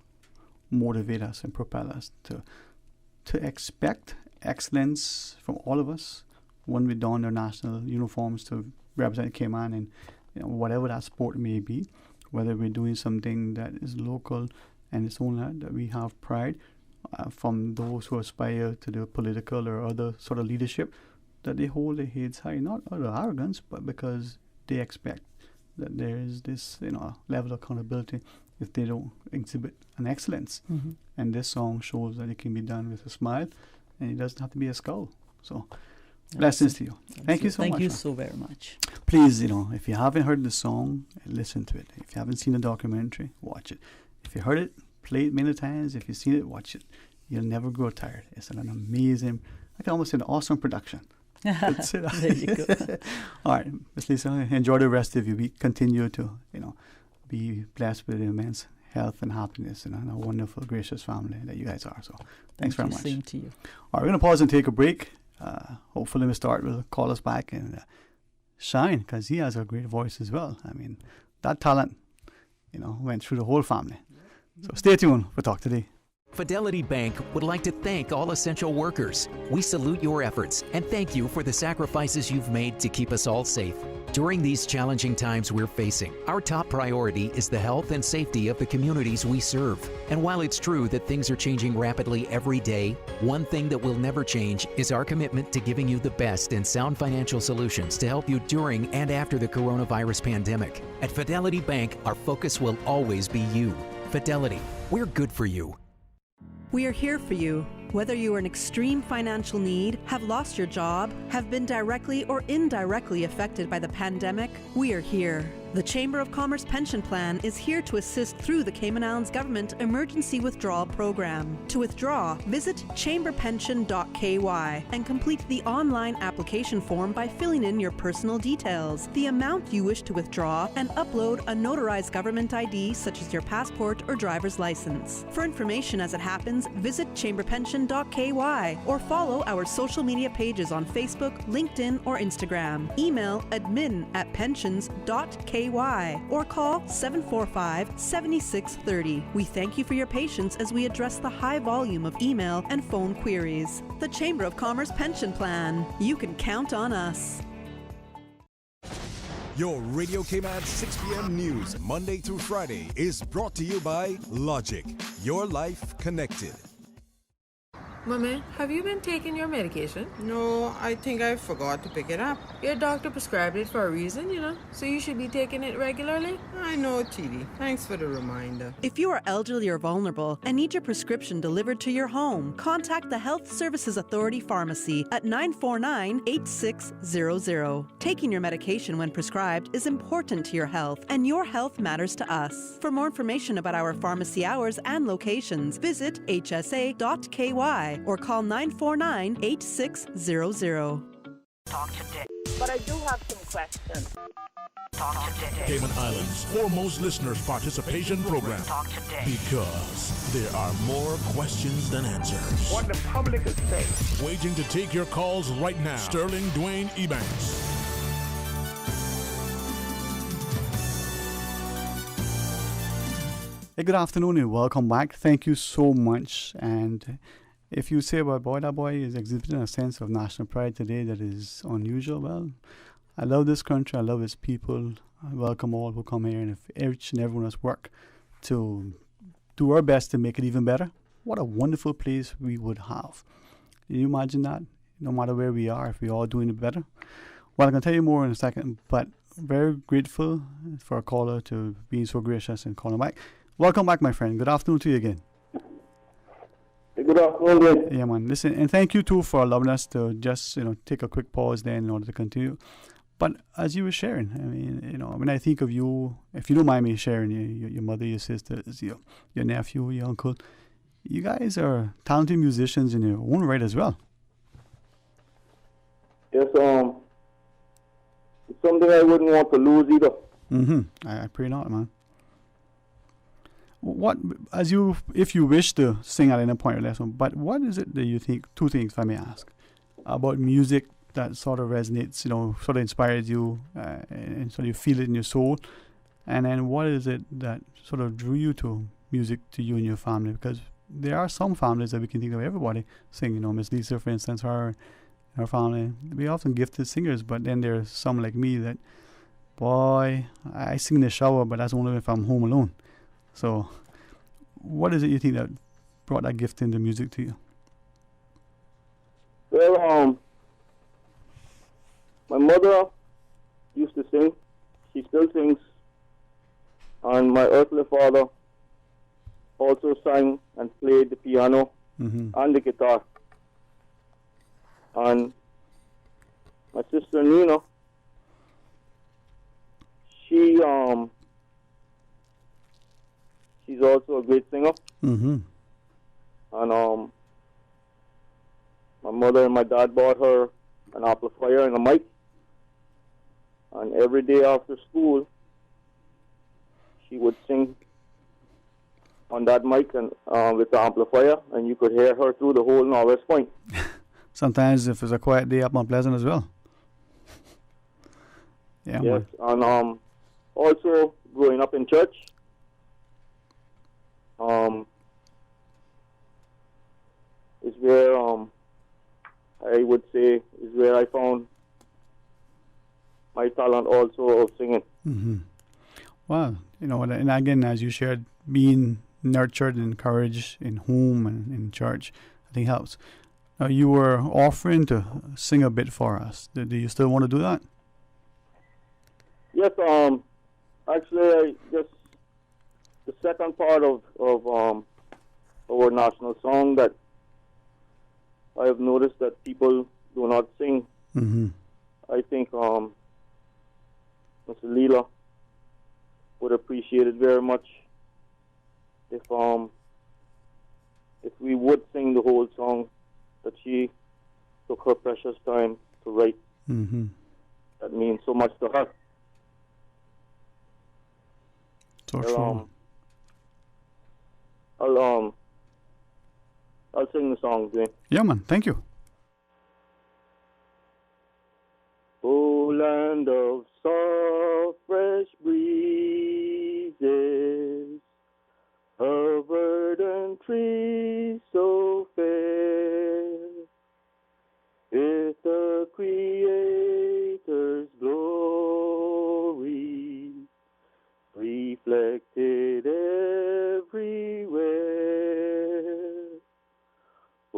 motivate us and propel us to expect excellence from all of us when we don our national uniforms to represent Cayman in whatever that sport may be, whether we're doing something that is local and its own that we have pride from those who aspire to the political or other sort of leadership, that they hold their heads high, not out of arrogance, but because they expect that there is this level of accountability if they don't exhibit an excellence. Mm-hmm. And this song shows that it can be done with a smile, and it doesn't have to be a skull. So, blessings to you. Thank you so much. Thank you so very much. Please, if you haven't heard the song, listen to it. If you haven't seen the documentary, watch it. If you heard it, play it many times. If you've seen it, watch it. You'll never grow tired. It's an amazing, I can almost say an awesome production. That's it. There you go. All right, Ms. Lisa, enjoy the rest of your week. Continue to, be blessed with immense health and happiness and a wonderful, gracious family that you guys are. So thanks very much. Same to you. All right, we're going to pause and take a break. Hopefully Mr. Art will call us back and shine, because he has a great voice as well. I mean, that talent, went through the whole family. So stay tuned for Talk Today. Fidelity Bank would like to thank all essential workers. We salute your efforts and thank you for the sacrifices you've made to keep us all safe. During these challenging times we're facing, our top priority is the health and safety of the communities we serve. And while it's true that things are changing rapidly every day, one thing that will never change is our commitment to giving you the best and sound financial solutions to help you during and after the coronavirus pandemic. At Fidelity Bank, our focus will always be you. Fidelity, we're good for you. We are here for you. Whether you are in extreme financial need, have lost your job, have been directly or indirectly affected by the pandemic, we are here. The Chamber of Commerce Pension Plan is here to assist through the Cayman Islands Government Emergency Withdrawal Program. To withdraw, visit chamberpension.ky and complete the online application form by filling in your personal details, the amount you wish to withdraw, and upload a notarized government ID such as your passport or driver's license. For information as it happens, visit chamberpension.ky or follow our social media pages on Facebook, LinkedIn, or Instagram. Email admin@pensions.ky or call 745-7630. We thank you for your patience as we address the high volume of email and phone queries. The Chamber of Commerce Pension Plan. You can count on us. Your Radio Cayman 6 p.m. news, Monday through Friday, is brought to you by Logic. Your life connected. Mommy, have you been taking your medication? No, I think I forgot to pick it up. Your doctor prescribed it for a reason, so you should be taking it regularly. I know, TD. Thanks for the reminder. If you are elderly or vulnerable and need your prescription delivered to your home, contact the Health Services Authority Pharmacy at 949-8600. Taking your medication when prescribed is important to your health, and your health matters to us. For more information about our pharmacy hours and locations, visit hsa.ky or call 949-8600. Talk today. But I do have some questions. Talk today. Cayman Islands' foremost listeners participation program. Talk today. Because there are more questions than answers. What the public is saying. Waiting to take your calls right now. Sterling Dwayne Ebanks. Hey, good afternoon and welcome back. Thank you so much. And if you say, well, boy, that boy is exhibiting a sense of national pride today that is unusual, well, I love this country. I love its people. I welcome all who come here. And if each and every one of us work to do our best to make it even better, what a wonderful place we would have. Can you imagine that? No matter where we are, if we're all doing it better. Well, I'm going to tell you more in a second, but very grateful for a caller to being so gracious and calling back. Welcome back, my friend. Good afternoon to you again. Good afternoon. Yeah, man. Listen, and thank you too for allowing us to just, take a quick pause there in order to continue. But as you were sharing, I mean, when I think of you, if you don't mind me sharing, your mother, your sisters, your nephew, your uncle, you guys are talented musicians in your own right as well. Yes, it's something I wouldn't want to lose either. I pray not, man. What, if you wish to sing at any point or lesson, but what is it that you think, two things if I may ask, about music that sort of resonates, sort of inspires you and sort of you feel it in your soul, and then what is it that sort of drew you to music, to you and your family? Because there are some families that we can think of everybody sing. You know, Miss Lisa, for instance, her family, we often gifted singers, but then there's some like me that, boy, I sing in the shower, but that's only if I'm home alone. So, what is it you think that brought that gift into music to you? Well, my mother used to sing. She still sings. And my earthly father also sang and played the piano and the guitar. And my sister Nina, she's also a great singer. Mm-hmm. And my mother and my dad bought her an amplifier and a mic. And every day after school, she would sing on that mic and with the amplifier, and you could hear her through the whole Norwest Point. Sometimes if it's a quiet day up on Pleasant as well. Yeah, Yes, man. and also growing up in church, is where I would say is where I found my talent also of singing. Mm-hmm. Well, you know, and again, as you shared, being nurtured and encouraged in home and in church, I think helps. You were offering to sing a bit for us. Do you still want to do that? Yes, actually, I just the second part of our national song that I have noticed that people do not sing. Mm-hmm. I think Mr. Leela would appreciate it very much if we would sing the whole song that she took her precious time to write. Mm-hmm. That means so much to her. So true. I'll sing the song, Dwayne. Yeah, man. Thank you. O land of soft, fresh breezes, a verdant tree so fair, with the Creator's glory reflected everywhere.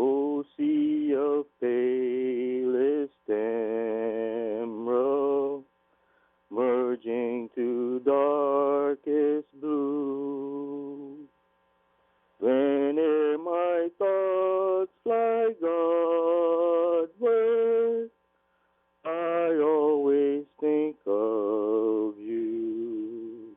O sea of palest emerald, merging to darkest blue. Whene'er my thoughts fly Godward, I always think of you.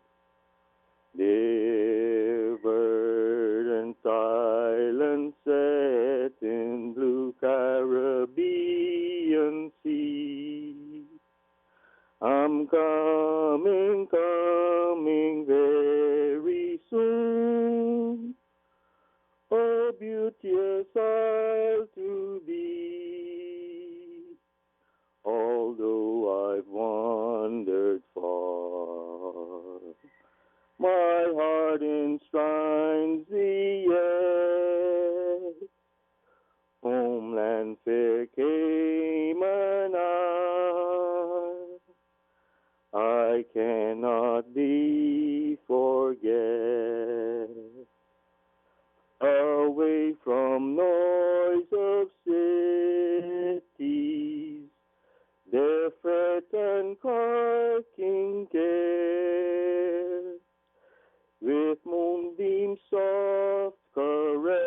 Dear verdant island set in blue Caribbean sea, I'm coming, coming very soon. Oh, beauteous isle to be, although I've wandered far, my heart enshrines thee yet. Homeland fair Cayman Isle, I cannot thee forget. Away from noise of cities, their fret and carking care, with moonbeam soft caresses,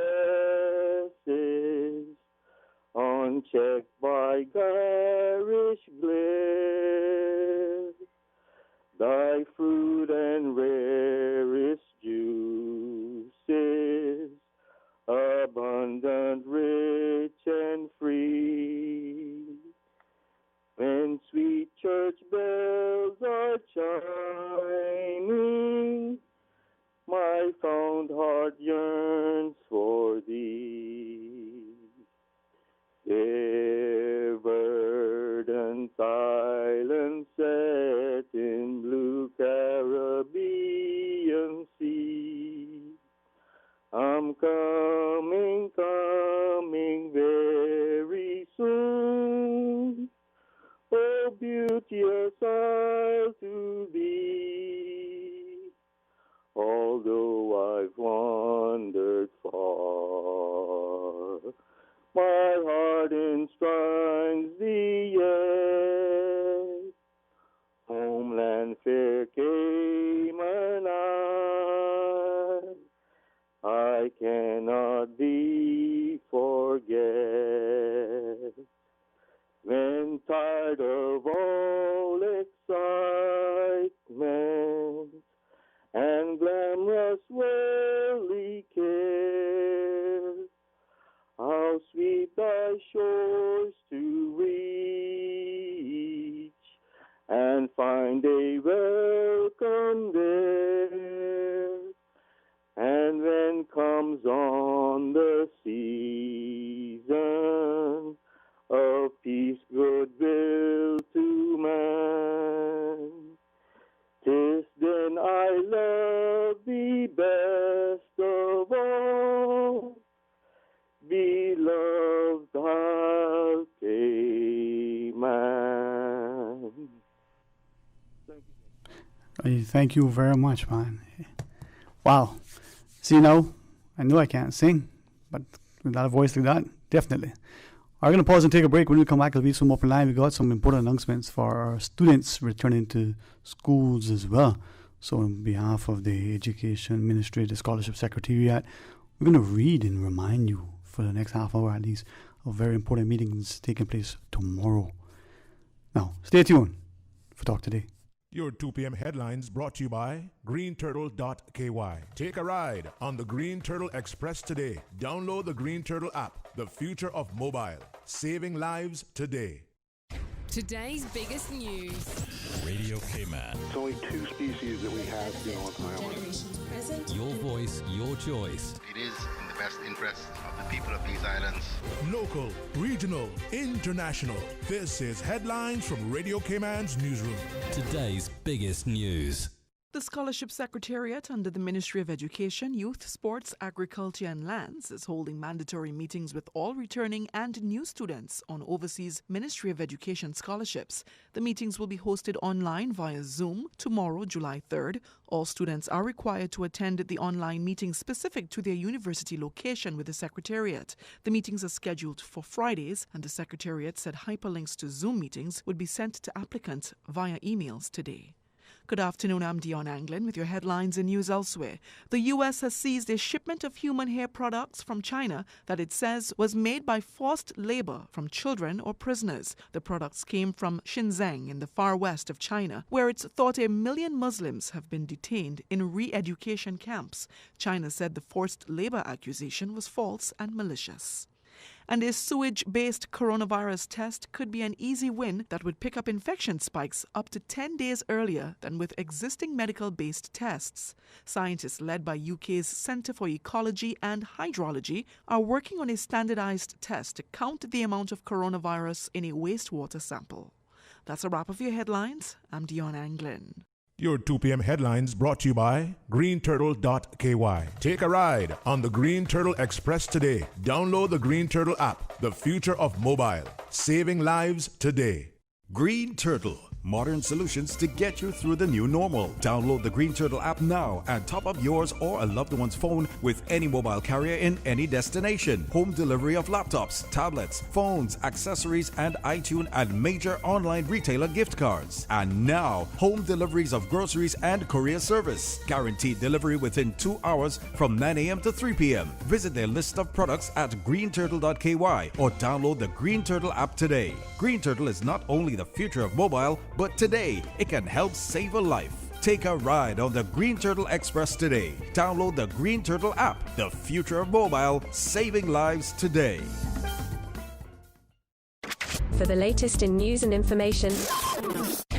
unchecked by garish glare, thy fruit and rarest juices, abundant, rich, and free. When sweet church bells are chiming, my fond heart yearns for thee. Ever beauteous Isle to be. Although I've wandered far, my heart enshrines thee yet. Homeland fair Cayman Isle, I cannot thee forget. When tired of all excitement and glamorous worldly cares, how sweet thy shores to reach and find a welcome there. And when comes on the season of peace, goodwill to man, 'tis then I love thee best of all, beloved I'll man. Thank you very much, man. Wow. See, now, I know I can't sing, but without a voice like that, definitely. We're going to pause and take a break. When we come back, there'll be some open line. We got some important announcements for our students returning to schools as well. So on behalf of the Education Ministry, the Scholarship Secretariat, we're going to read and remind you for the next half hour at least of very important meetings taking place tomorrow. Now, stay tuned for Talk Today. Your 2 p.m. headlines brought to you by greenturtle.ky. Take a ride on the Green Turtle Express today. Download the Green Turtle app, the future of mobile, saving lives today. Today's biggest news. Radio K-Man. It's only 2 species that we have here on the island. Your voice, your choice. It is in the best interest of the people of these islands. Local, regional, international. This is Headlines from Radio K-Man's newsroom. Today's biggest news. The Scholarship Secretariat under the Ministry of Education, Youth, Sports, Agriculture and Lands is holding mandatory meetings with all returning and new students on overseas Ministry of Education scholarships. The meetings will be hosted online via Zoom tomorrow, July 3rd. All students are required to attend the online meeting specific to their university location with the Secretariat. The meetings are scheduled for Fridays, and the Secretariat said hyperlinks to Zoom meetings would be sent to applicants via emails today. Good afternoon, I'm Dion Anglin with your headlines and news elsewhere. The U.S. has seized a shipment of human hair products from China that it says was made by forced labor from children or prisoners. The products came from Xinjiang in the far west of China, where it's thought 1 million Muslims have been detained in re-education camps. China said the forced labor accusation was false and malicious. And a sewage-based coronavirus test could be an easy win that would pick up infection spikes up to 10 days earlier than with existing medical-based tests. Scientists led by UK's Centre for Ecology and Hydrology are working on a standardized test to count the amount of coronavirus in a wastewater sample. That's a wrap of your headlines. I'm Dion Anglin. Your 2 p.m. headlines brought to you by greenturtle.ky. Take a ride on the Green Turtle Express today. Download the Green Turtle app, the future of mobile, saving lives today. Green Turtle, modern solutions to get you through the new normal. Download the Green Turtle app now and top up yours or a loved one's phone with any mobile carrier in any destination. Home delivery of laptops, tablets, phones, accessories, and iTunes and major online retailer gift cards. And now, home deliveries of groceries and courier service. Guaranteed delivery within 2 hours from 9 a.m. to 3 p.m. Visit their list of products at greenturtle.ky or download the Green Turtle app today. Green Turtle is not only the future of mobile, but today it can help save a life. Take a ride on the Green Turtle Express today. Download the Green Turtle app, the future of mobile, saving lives today. For the latest in news and information,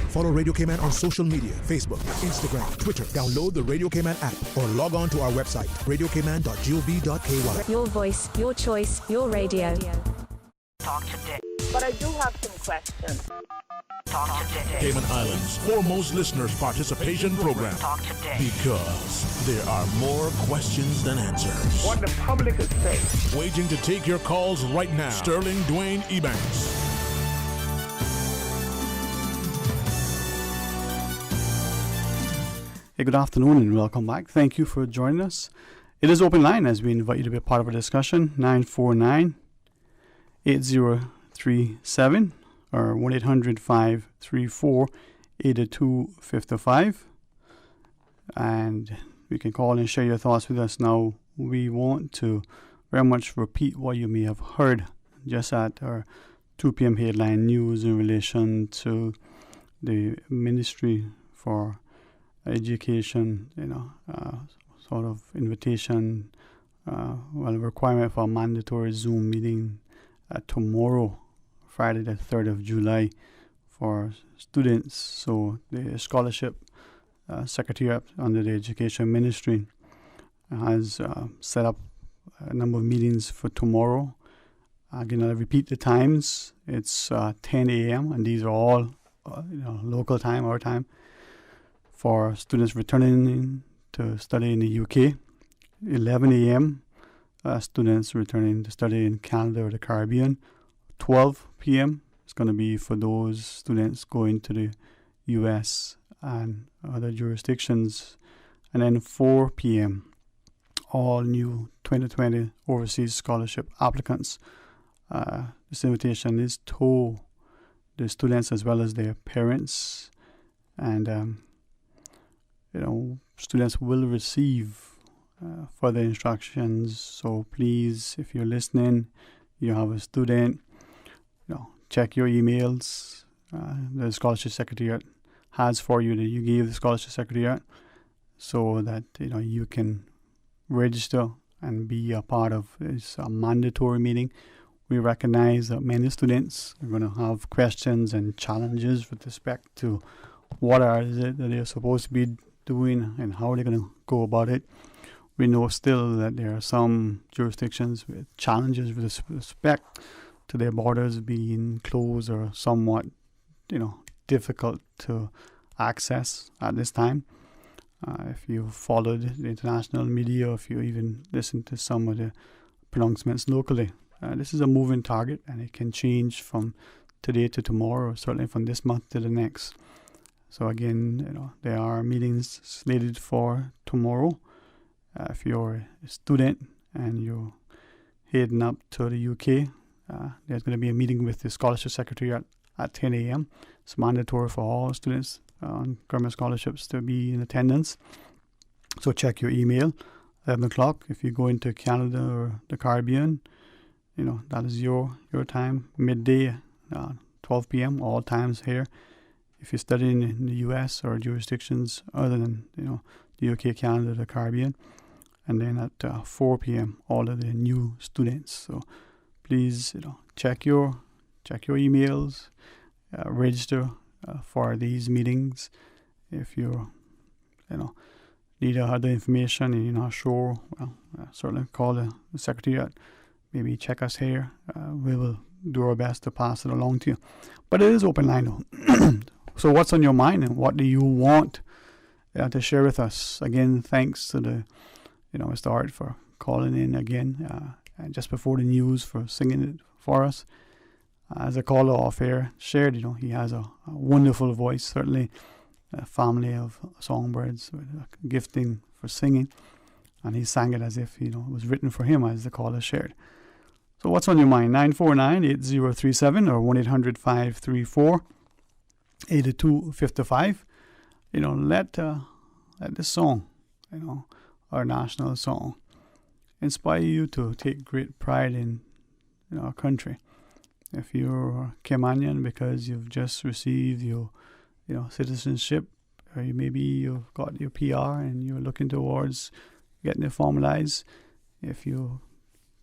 follow Radio K-Man on social media, Facebook, Instagram, Twitter. Download the Radio K-Man app or log on to our website, radiokman.gov.ky. your voice, your choice, your radio. Talk today. But I do have some questions. Talk today. Cayman Islands' foremost listeners participation program. Talk today. Because there are more questions than answers. What the public is saying. Waiting to take your calls right now. Sterling Dwayne Ebanks. Hey, good afternoon and welcome back. Thank you for joining us. It is open line as we invite you to be a part of our discussion. 949-8037 or 1-800-534-8255. And you can call and share your thoughts with us. Now, we want to very much repeat what you may have heard just at our 2 p.m. headline news in relation to the Ministry for Education, sort of invitation, requirement for a mandatory Zoom meeting tomorrow, Friday the 3rd of July, for students. So the scholarship secretariat under the Education Ministry has set up a number of meetings for tomorrow. Again, I'll repeat the times. It's 10 a.m. and these are all local time, our time, for students returning to study in the UK. 11 a.m. Students returning to study in Canada or the Caribbean. 12 p.m. is going to be for those students going to the US and other jurisdictions. And then 4 p.m. all new 2020 overseas scholarship applicants. This invitation is to the students as well as their parents, and students will receive further instructions. So please, if you're listening, you have a student, check your emails. The scholarship secretariat has for you that you gave the scholarship secretariat, so that you can register and be a part of this mandatory meeting. We recognize that many students are going to have questions and challenges with respect to what is it that they're supposed to be doing and how they're going to go about it. We know still that there are some jurisdictions with challenges with respect to their borders being closed or somewhat, difficult to access at this time. If you followed the international media, if you even listened to some of the pronouncements locally, this is a moving target and it can change from today to tomorrow, or certainly from this month to the next. So again, there are meetings slated for tomorrow. If you're a student and you're heading up to the UK, there's going to be a meeting with the scholarship secretary at 10 a.m. It's mandatory for all students on government scholarships to be in attendance. So check your email. 11 o'clock. If you go into Canada or the Caribbean, that is your time. Midday, 12 p.m. all times here. If you're studying in the US or jurisdictions other than the UK, Canada, the Caribbean, and then at 4 p.m. all of the new students. So please, check your emails, register for these meetings. If you need other information and you're not sure, certainly call the secretariat. Maybe check us here. We will do our best to pass it along to you. But it is open line though. So what's on your mind and what do you want to share with us? Again, thanks to the Mr. Art for calling in again and just before the news for singing it for us. As a caller off air shared, he has a wonderful voice, certainly a family of songbirds with a gifting for singing, and he sang it as if it was written for him, as the caller shared. So what's on your mind? 949-8037 or 1-800-534-8255. Let this song, our national song, inspire you to take great pride in our country. If you're Caymanian because you've just received your citizenship, or maybe you've got your PR and you're looking towards getting it formalized, if you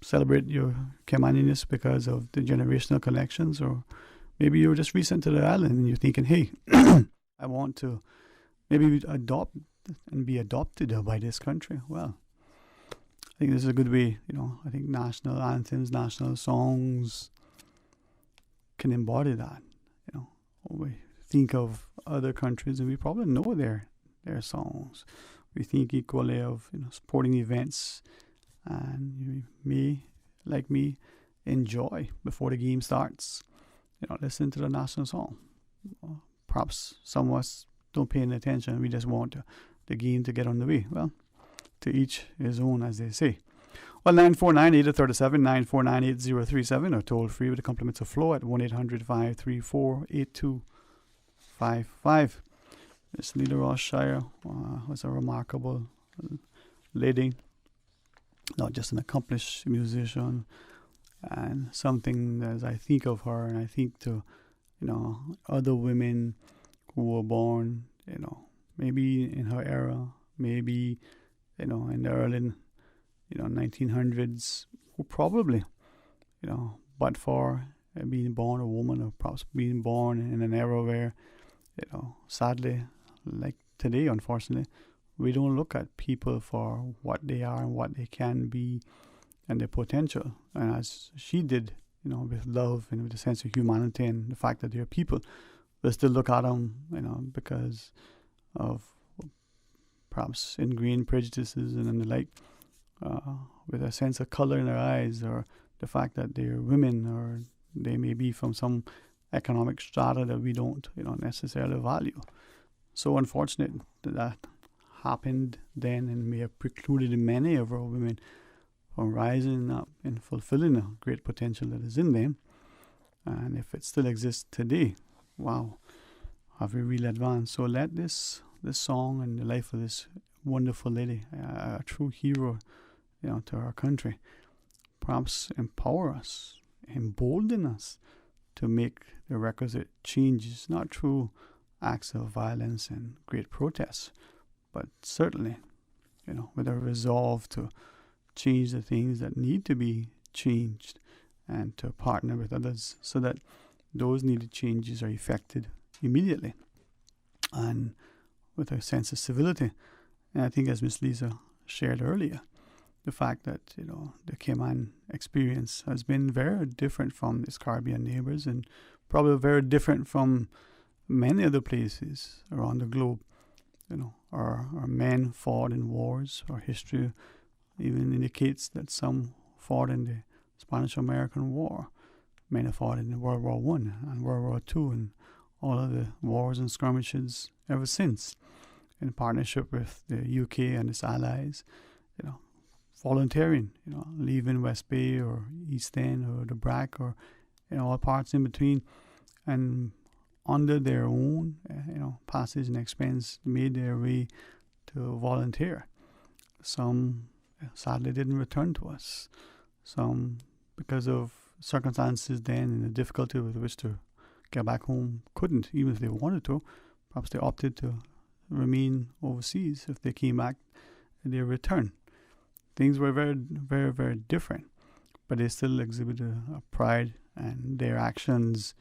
celebrate your Caymanianness because of the generational connections, or maybe you're just recent to the island and you're thinking, hey, I want to maybe adopt and be adopted by this country. Well, I think this is a good way. I think national anthems, national songs can embody that. We think of other countries and we probably know their songs. We think equally of sporting events, and you may, like me, enjoy before the game starts. Listen to the national song. Perhaps some of us don't pay any attention. We just want to the game to get on the way. Well, to each his own, as they say. Well, 949-8037, 949-8037, or toll free with the compliments of Flo at 1-800-534-8255. Miss Leela Rothshire was a remarkable lady, not just an accomplished musician, and something that as I think of her, and I think to, other women who were born, maybe in her era, maybe, in the early, 1900s, who probably, but for being born a woman, or perhaps being born in an era where, sadly, like today, unfortunately, we don't look at people for what they are and what they can be and their potential. And as she did, with love and with a sense of humanity and the fact that they're people, we still look at them, because of perhaps ingrained prejudices and the like, with a sense of color in their eyes, or the fact that they're women, or they may be from some economic strata that we don't, necessarily value. So unfortunate that happened then, and may have precluded many of our women from rising up and fulfilling the great potential that is in them. And if it still exists today, wow, have we really advanced? So let this song and the life of this wonderful lady, a true hero, to our country, perhaps empower us, embolden us to make the requisite changes, not through acts of violence and great protests, but certainly, with a resolve to change the things that need to be changed, and to partner with others so that those needed changes are effected immediately and with a sense of civility. And I think, as Miss Lisa shared earlier, the fact that, the Cayman experience has been very different from its Caribbean neighbors, and probably very different from many other places around the globe. Our men fought in wars. Our history even indicates that some fought in the Spanish-American War. Many fought in World War I and World War II, and all of the wars and skirmishes ever since, in partnership with the UK and its allies, volunteering, leaving West Bay or East End or the BRAC or all parts in between, and under their own passage and expense made their way to volunteer. Some sadly didn't return to us. Some, because of circumstances then and the difficulty with which to get back home, couldn't, even if they wanted to. Perhaps they opted to remain overseas. If they came back, they returned. Things were very, very, very different, but they still exhibited a pride, and their actions,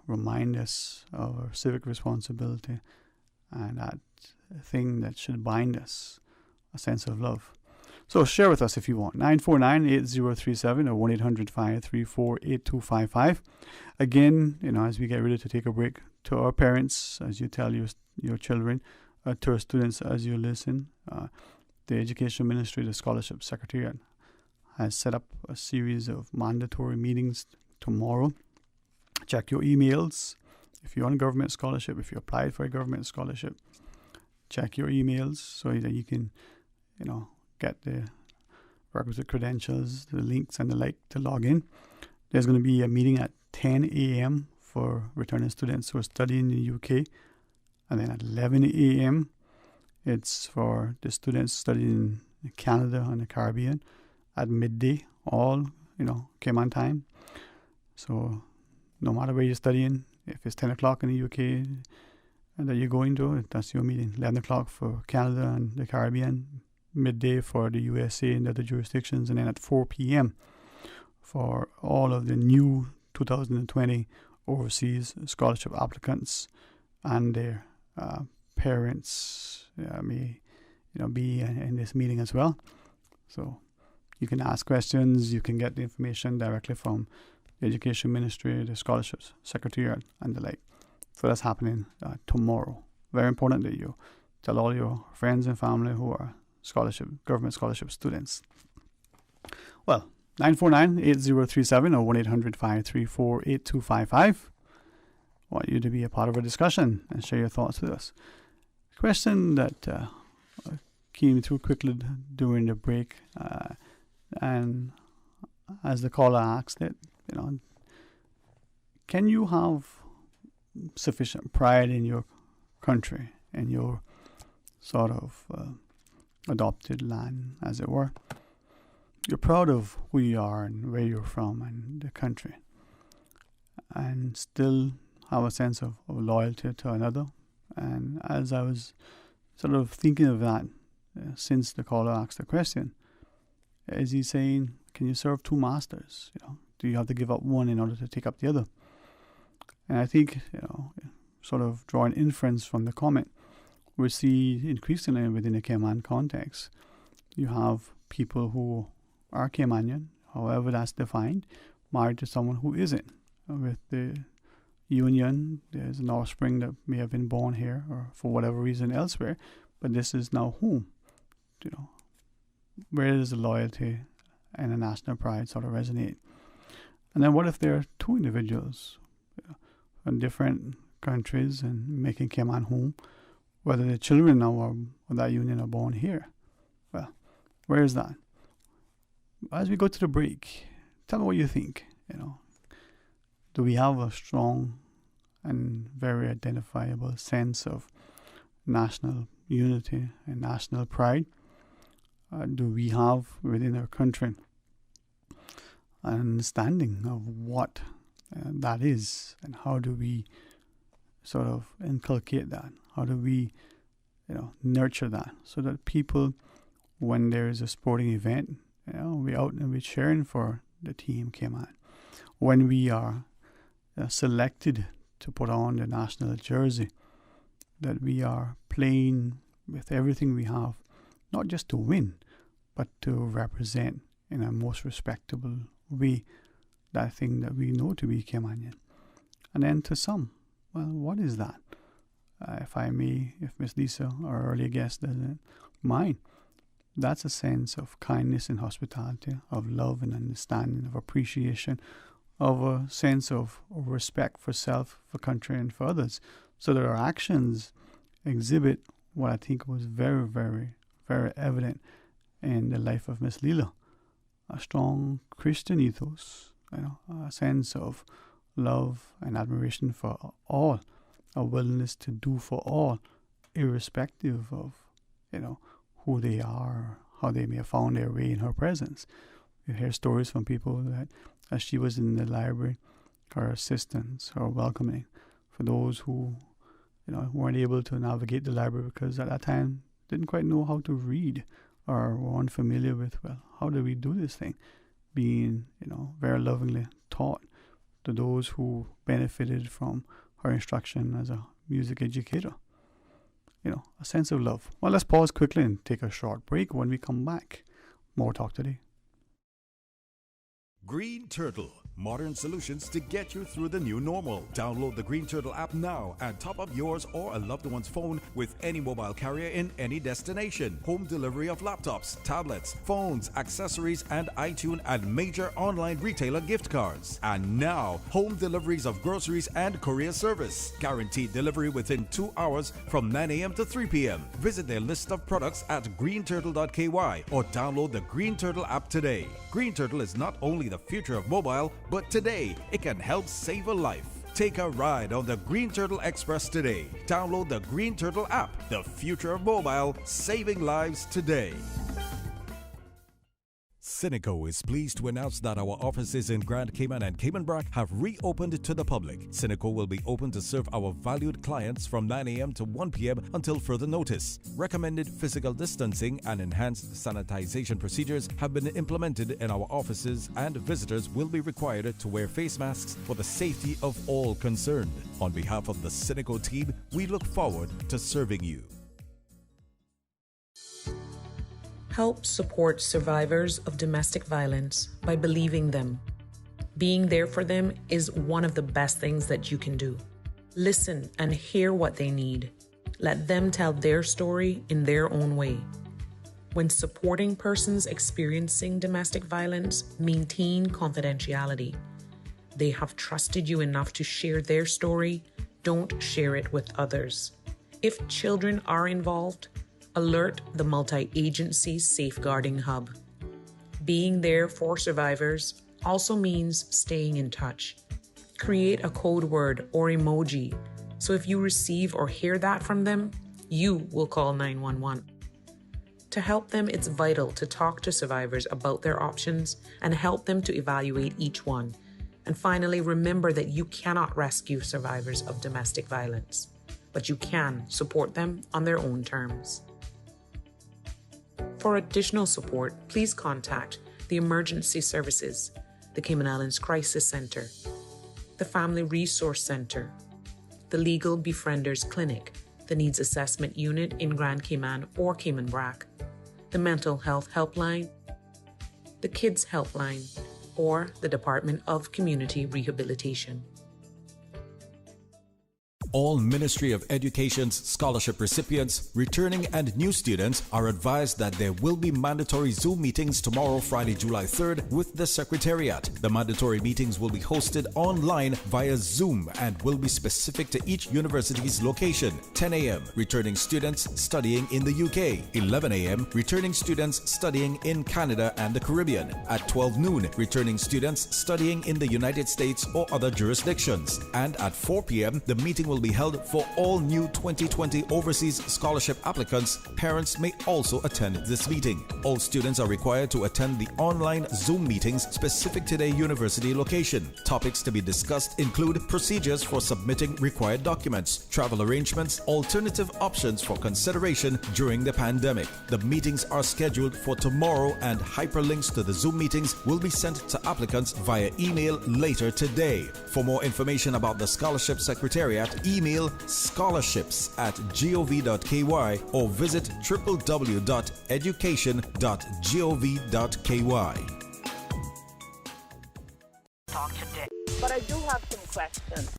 remind us of our civic responsibility and that thing that should bind us, a sense of love. So share with us if you want. 949-8037 or 1-800-534-8255. Again, as we get ready to take a break, to our parents, as you tell your children, to our students as you listen, the Education Ministry, the Scholarship Secretariat, has set up a series of mandatory meetings tomorrow. Check your emails. If you're on a government scholarship, if you applied for a government scholarship, check your emails so that you can, get the requisite credentials, the links and the like to log in. There's going to be a meeting at 10 a.m. for returning students who are studying in the UK. And then at 11 a.m., it's for the students studying in Canada and the Caribbean. At midday, all, Cayman time. So no matter where you're studying, if it's 10 o'clock in the UK that you're going to, that's your meeting. 11 o'clock for Canada and the Caribbean, midday for the USA and other jurisdictions, and then at 4 p.m. for all of the new 2020 overseas scholarship applicants and their parents may be in this meeting as well. So you can ask questions, you can get the information directly from the Education Ministry, the Scholarships Secretariat, and the like. So that's happening tomorrow. Very important that you tell all your friends and family who are government scholarship students. Well, 949-8037 or 1-800-534-8255. I want you to be a part of our discussion and share your thoughts with us. question that came through quickly during the break, and as the caller asked it, can you have sufficient pride in your country, in your sort of adopted land, as it were? You're proud of who you are and where you're from and the country, and still have a sense of loyalty to another. And as I was sort of thinking of that since the caller asked the question, is he saying, can you serve two masters? Do you have to give up one in order to take up the other? And I think, sort of drawing inference from the comment, we see increasingly within the Cayman context, you have people who are Caymanian, however that's defined, married to someone who isn't. With the union, there's an offspring that may have been born here or for whatever reason elsewhere, but this is now home. Where does the loyalty and the national pride sort of resonate? And then what if there are two individuals from different countries and making Cayman home, whether the children now of that union are born here? Well, where is that? As we go to the break, tell me what you think. Do we have a strong and very identifiable sense of national unity and national pride? Do we have within our country an understanding of what that is, and how do we sort of inculcate that? How do we, nurture that so that people, when there is a sporting event, we out and we're cheering for the team Cayman. When we are selected to put on the national jersey, that we are playing with everything we have, not just to win, but to represent in a most respectable way that thing that we know to be Caymanian. And then to some, well, what is that? If I may, if Miss Lisa, our earlier guest, doesn't mind, that's a sense of kindness and hospitality, of love and understanding, of appreciation, of a sense of respect for self, for country, and for others. So that our actions exhibit what I think was very, very, very evident in the life of Miss Leela. A strong Christian ethos, a sense of love and admiration for all, a willingness to do for all, irrespective of, who they are, how they may have found their way in her presence. You hear stories from people that as she was in the library, her assistants, her welcoming for those who, weren't able to navigate the library because at that time didn't quite know how to read or were unfamiliar with, how do we do this thing? Being, very lovingly taught to those who benefited from her instruction as a music educator. A sense of love. Well, let's pause quickly and take a short break. When we come back, more Talk Today. Green Turtle, modern solutions to get you through the new normal. Download the Green Turtle app now and top up yours or a loved one's phone with any mobile carrier in any destination. Home delivery of laptops, tablets, phones, accessories, and iTunes and major online retailer gift cards. And now, home deliveries of groceries and courier service. Guaranteed delivery within 2 hours from 9 a.m. to 3 p.m. Visit their list of products at greenturtle.ky or download the Green Turtle app today. Green Turtle is not only the future of mobile, but today it can help save a life. Take a ride on the Green Turtle Express today. Download the Green Turtle app, the future of mobile, saving lives today. Cineco is pleased to announce that our offices in Grand Cayman and Cayman Brac have reopened to the public. Cineco will be open to serve our valued clients from 9 a.m. to 1 p.m. until further notice. Recommended physical distancing and enhanced sanitization procedures have been implemented in our offices, and visitors will be required to wear face masks for the safety of all concerned. On behalf of the Cineco team, we look forward to serving you. Help support survivors of domestic violence by believing them. Being there for them is one of the best things that you can do. Listen and hear what they need. Let them tell their story in their own way. When supporting persons experiencing domestic violence, maintain confidentiality. They have trusted you enough to share their story. Don't share it with others. If children are involved, alert the multi-agency safeguarding hub. Being there for survivors also means staying in touch. Create a code word or emoji, so if you receive or hear that from them, you will call 911. To help them, it's vital to talk to survivors about their options and help them to evaluate each one. And finally, remember that you cannot rescue survivors of domestic violence, but you can support them on their own terms. For additional support, please contact the Emergency Services, the Cayman Islands Crisis Center, the Family Resource Center, the Legal Befrienders Clinic, the Needs Assessment Unit in Grand Cayman or Cayman Brac, the Mental Health Helpline, the Kids Helpline, or the Department of Community Rehabilitation. All Ministry of Education's scholarship recipients, returning and new students are advised that there will be mandatory Zoom meetings tomorrow, Friday, July 3rd, with the Secretariat. The mandatory meetings will be hosted online via Zoom and will be specific to each university's location. 10 a.m. returning students studying in the UK. 11 a.m. returning students studying in Canada and the Caribbean. At 12 noon, returning students studying in the United States or other jurisdictions. And at 4 p.m., the meeting will be held for all new 2020 overseas scholarship applicants. Parents may also attend this meeting. All students are required to attend the online Zoom meetings specific to their university location. Topics to be discussed include procedures for submitting required documents, travel arrangements, alternative options for consideration during the pandemic. The meetings are scheduled for tomorrow, and hyperlinks to the Zoom meetings will be sent to applicants via email later today. For more information about the Scholarship Secretariat, email scholarships@gov.ky or visit www.education.gov.ky. Talk today. But I do have some questions.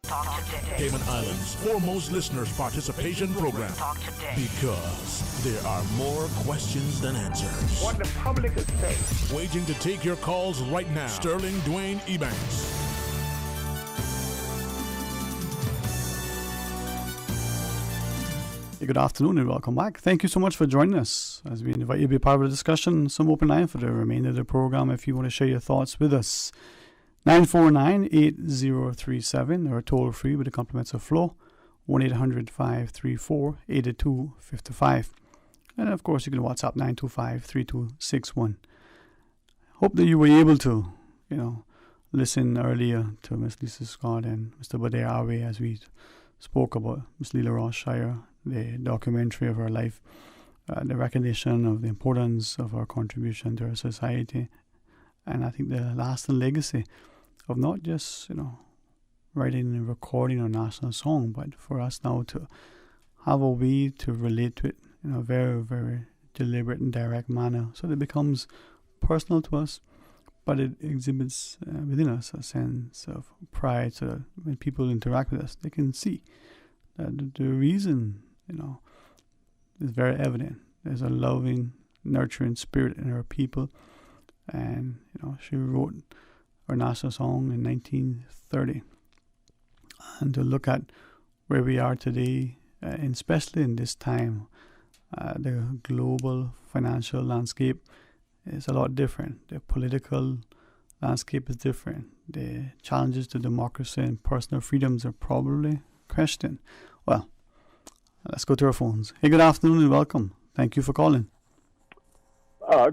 Talk today. Cayman Islands' foremost listeners participation program. Talk today. Because there are more questions than answers. What the public is saying. Waiting to take your calls right now. Sterling Dwayne Ebanks. Good afternoon and welcome back. Thank you so much for joining us as we invite you to be part of the discussion. Some open line for the remainder of the program if you want to share your thoughts with us. 949-8037 or toll free with the compliments of Flo, 1-800-534-8255. And of course you can WhatsApp 925-3261. Hope that you were able to, listen earlier to Miss Lisa Scott and Mr. Bader Awe as we spoke about Miss Leela Ross-Shire, the documentary of her life, the recognition of the importance of her contribution to our society, and I think the lasting legacy of not just, writing and recording a national song, but for us now to have a way to relate to it in a very, very deliberate and direct manner so that it becomes personal to us, but it exhibits within us a sense of pride so that when people interact with us, they can see that the reason, is very evident. There's a loving, nurturing spirit in her people. And, she wrote her national song in 1930. And to look at where we are today, and especially in this time, the global financial landscape is a lot different. The political landscape is different. The challenges to democracy and personal freedoms are probably questioned. Well, let's go to our phones. Hey, good afternoon and welcome. Thank you for calling.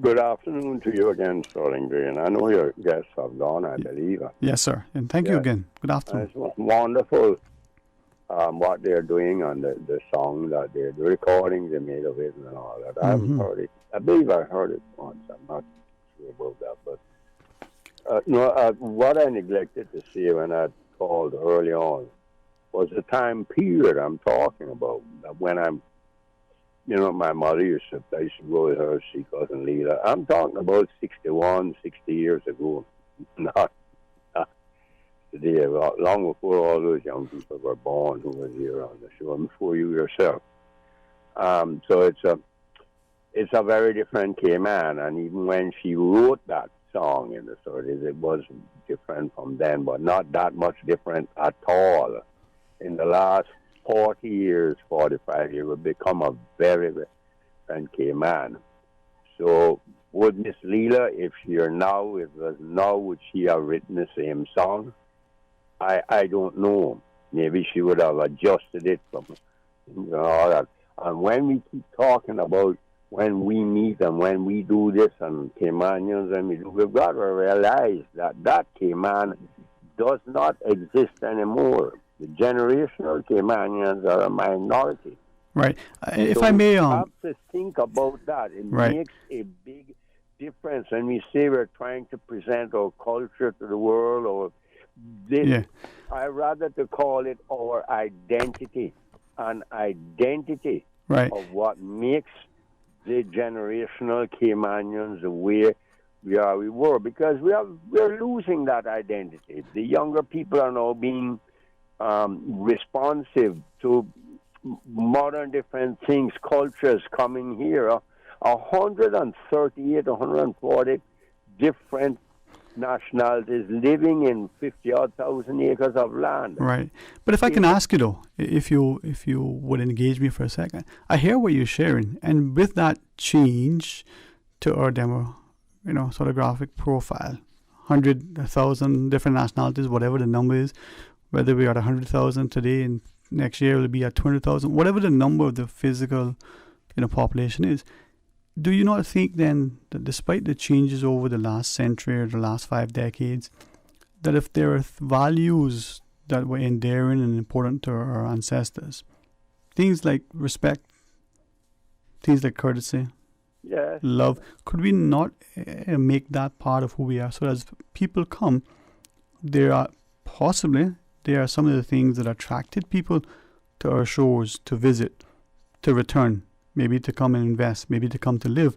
Good afternoon to you again, Sterling Dwayne. I know your guests have gone, I believe. Yes, sir. And thank you again. Good afternoon. It's wonderful what they're doing on the song that the recordings they made of it and all that. I haven't heard it. I believe I heard it once. I'm not sure about that. But what I neglected to say when I called early on was the time period I'm talking about. When I'm, my mother I used to go with her, see Cousin Leela. I'm talking about 61, 60 years ago. Not today, long before all those young people were born who were here on the show, and before you yourself. So it's a very different Cayman, and even when she wrote that song in the 30s, it was different from then, but not that much different at all. In the last 40 years, 45 years, will become a very, very friend Cayman. So would Miss Leela, if she were now, if it was now, would she have written the same song? I don't know. Maybe she would have adjusted it from all that. And when we keep talking about when we meet and when we do this and Caymanians and we've got to realize that Cayman does not exist anymore. The generational Caymanians are a minority. Right. If So I may, we have to think about that. It Right. makes a big difference when we say we're trying to present our culture to the world, or this. Yeah. I rather to call it our identity, an identity Right. of what makes the generational Caymanians the way we were, because we're losing that identity. The younger people are now being responsive to modern different things, cultures coming here. 138, 140 different nationalities living in 50,000 acres of land. Right. But if I can ask you though, if you would engage me for a second, I hear what you're sharing, and with that change to our sort of graphic profile, 100,000 different nationalities, whatever the number is, whether we're at 100,000 today and next year it'll be at 200,000, whatever the number of the physical, population is. Do you not think then that despite the changes over the last century or the last 5 decades, that if there are values that were endearing and important to our ancestors, things like respect, things like courtesy, Yes. love, could we not make that part of who we are? So as people come, there are some of the things that attracted people to our shores to visit, to return, maybe to come and invest, maybe to come to live.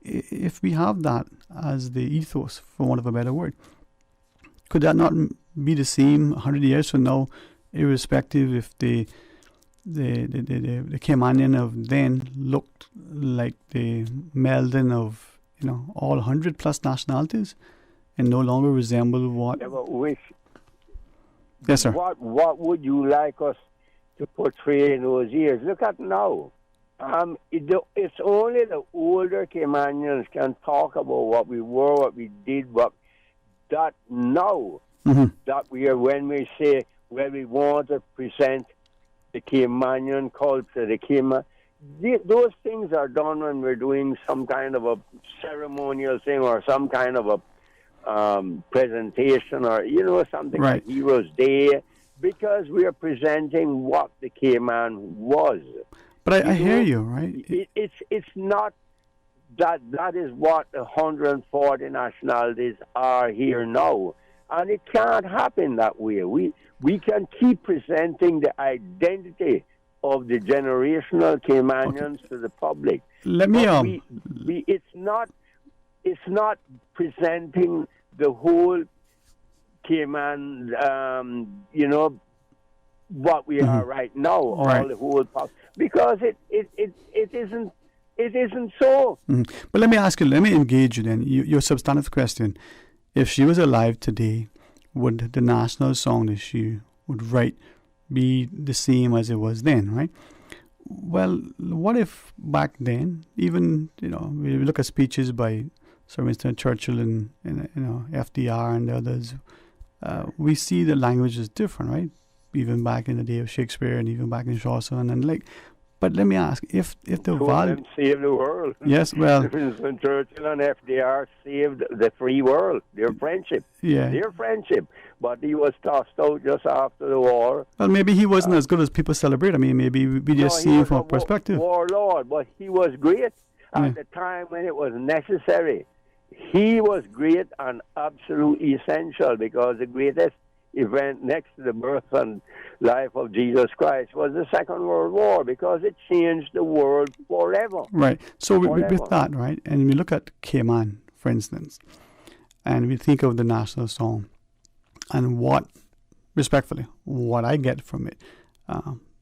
If we have that as the ethos, for want of a better word, could that not be the same 100 years from now, irrespective if the Caymanian of then looked like the melding of all 100 plus nationalities and no longer resemble what? Yeah, but which, Yes, sir. What would you like us to portray in those years? Look at now. It's only the older Caymanians can talk about what we were, what we did, that now that we are, when we say, well, we want to present the Caymanian culture, those things are done when we're doing some kind of a ceremonial thing or some kind of a presentation or, something Right. like Heroes Day, because we are presenting what the Cayman was. But I hear you, right? It's not that is what 140 nationalities are here now. And it can't happen that way. We can keep presenting the identity of the generational Caymanians to the public. Let me it's not presenting the whole Cayman what we are right now, all the whole because it isn't so. But let me engage you then. Your substantive question: if she was alive today, would the national song that she would write be the same as it was then, right? Well, what if back then, even we look at speeches by Sir Winston Churchill and FDR and the others, we see the language is different, right? Even back in the day of Shakespeare and even back in Chaucer and but let me ask, if the Two of value them saved the world. Yes, well, Winston Churchill and FDR saved the free world, their friendship. Yeah. Their friendship. But he was tossed out just after the war. Well, maybe he wasn't as good as people celebrate. I mean, maybe we just see him from a perspective. Warlord, but he was great at the time when it was necessary. He was great and absolutely essential, because the greatest event next to the birth and life of Jesus Christ was the Second World War, because it changed the world forever. Right. So with that, right, and we look at Cayman, for instance, and we think of the national song, and respectfully, what I get from it,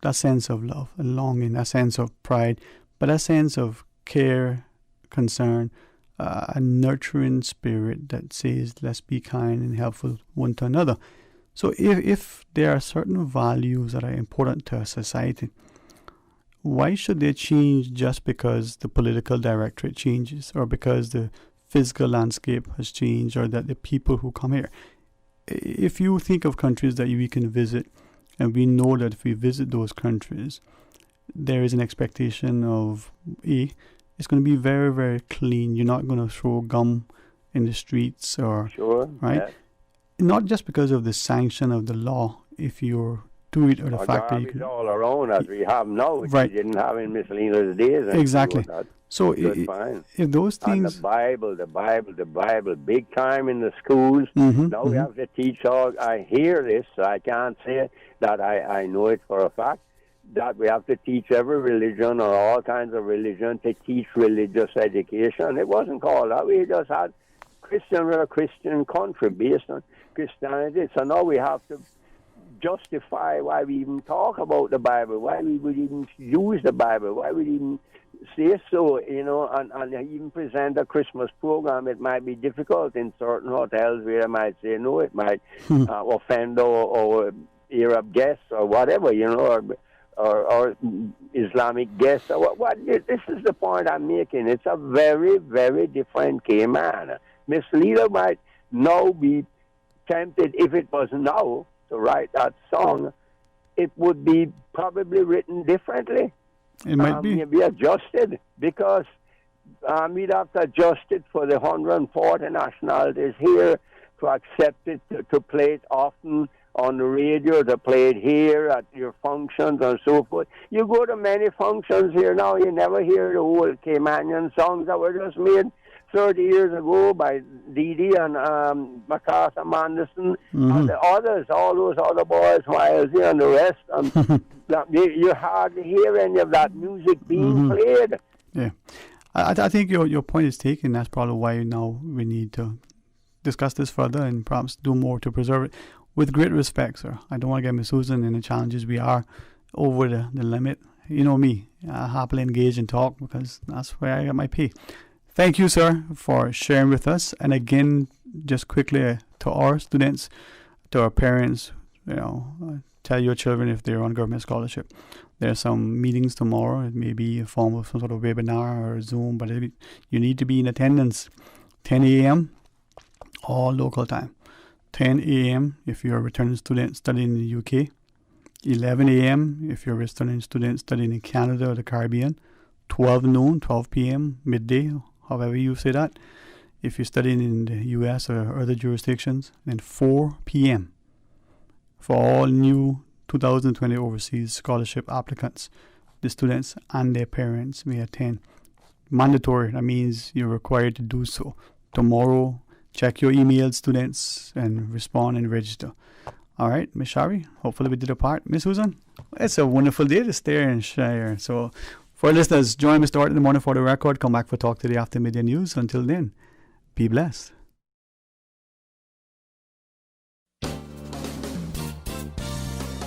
that sense of love and longing, that sense of pride, but that sense of care, concern, a nurturing spirit that says, let's be kind and helpful one to another. So if there are certain values that are important to a society, why should they change just because the political directorate changes, or because the physical landscape has changed, or that the people who come here? If you think of countries that we can visit, and we know that if we visit those countries, there is an expectation of it's going to be very, very clean. You're not going to throw gum in the streets, or right? Yes. Not just because of the sanction of the law, if you're do it, or the fact that you can, all around as we have now, which right, we didn't have in Miss Lena's days. Exactly. So fine. If those things, and the Bible, big time in the schools. Now we have to teach all. I hear this, so I can't say that I know it for a fact, that we have to teach every religion, or all kinds of religion, to teach religious education. It wasn't called that. We just had Christian with a Christian country based on Christianity. So now we have to justify why we even talk about the Bible, why we would even use the Bible, why we even say so, and even present a Christmas program. It might be difficult in certain hotels where I might say no, it might offend or Arab guests or whatever, or Islamic guests. Or what. This is the point I'm making. It's a very, very different Cayman. Miss Lena might now be tempted, if it was now, to write that song. It would be probably written differently. It might be adjusted, because we'd have to adjust it for the 140 nationalities here, to accept it, to play it often on the radio, to play it here at your functions and so forth. You go to many functions here now, you never hear the old Caymanian songs that were just made 30 years ago by Dee Dee and MacArthur Manderson and the others, all those other boys, Wilesy and the rest. And you hardly hear any of that music being played. Yeah. I think your point is taken. That's probably why now we need to discuss this further and perhaps do more to preserve it. With great respect, sir. I don't want to get Miss Susan in the challenges. We are over the limit. You know me. I happily engage and talk, because that's where I get my pay. Thank you, sir, for sharing with us. And again, just quickly to our students, to our parents, tell your children if they're on government scholarship. There are some meetings tomorrow. It may be a form of some sort of webinar or Zoom, but you need to be in attendance. 10 a.m. all local time. 10 a.m. if you're a returning student studying in the UK. 11 a.m. if you're a returning student studying in Canada or the Caribbean. 12 noon, 12 p.m., midday, however you say that, if you're studying in the U.S. or other jurisdictions. And 4 p.m. for all new 2020 overseas scholarship applicants. The students and their parents may attend. Mandatory, that means you're required to do so. Tomorrow, check your email, students, and respond and register. All right, Miss Shari, hopefully we did a part. Miss Susan, it's a wonderful day to stay and share. So, for listeners, join Mr. Art in the morning for the record. Come back for Talk Today after midday news. Until then, be blessed.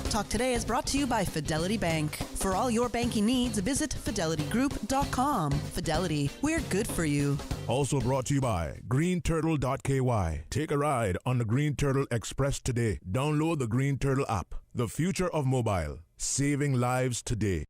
Talk Today is brought to you by Fidelity Bank. For all your banking needs, visit fidelitygroup.com. Fidelity, we're good for you. Also brought to you by greenturtle.ky. Take a ride on the Green Turtle Express today. Download the Green Turtle app. The future of mobile, saving lives today.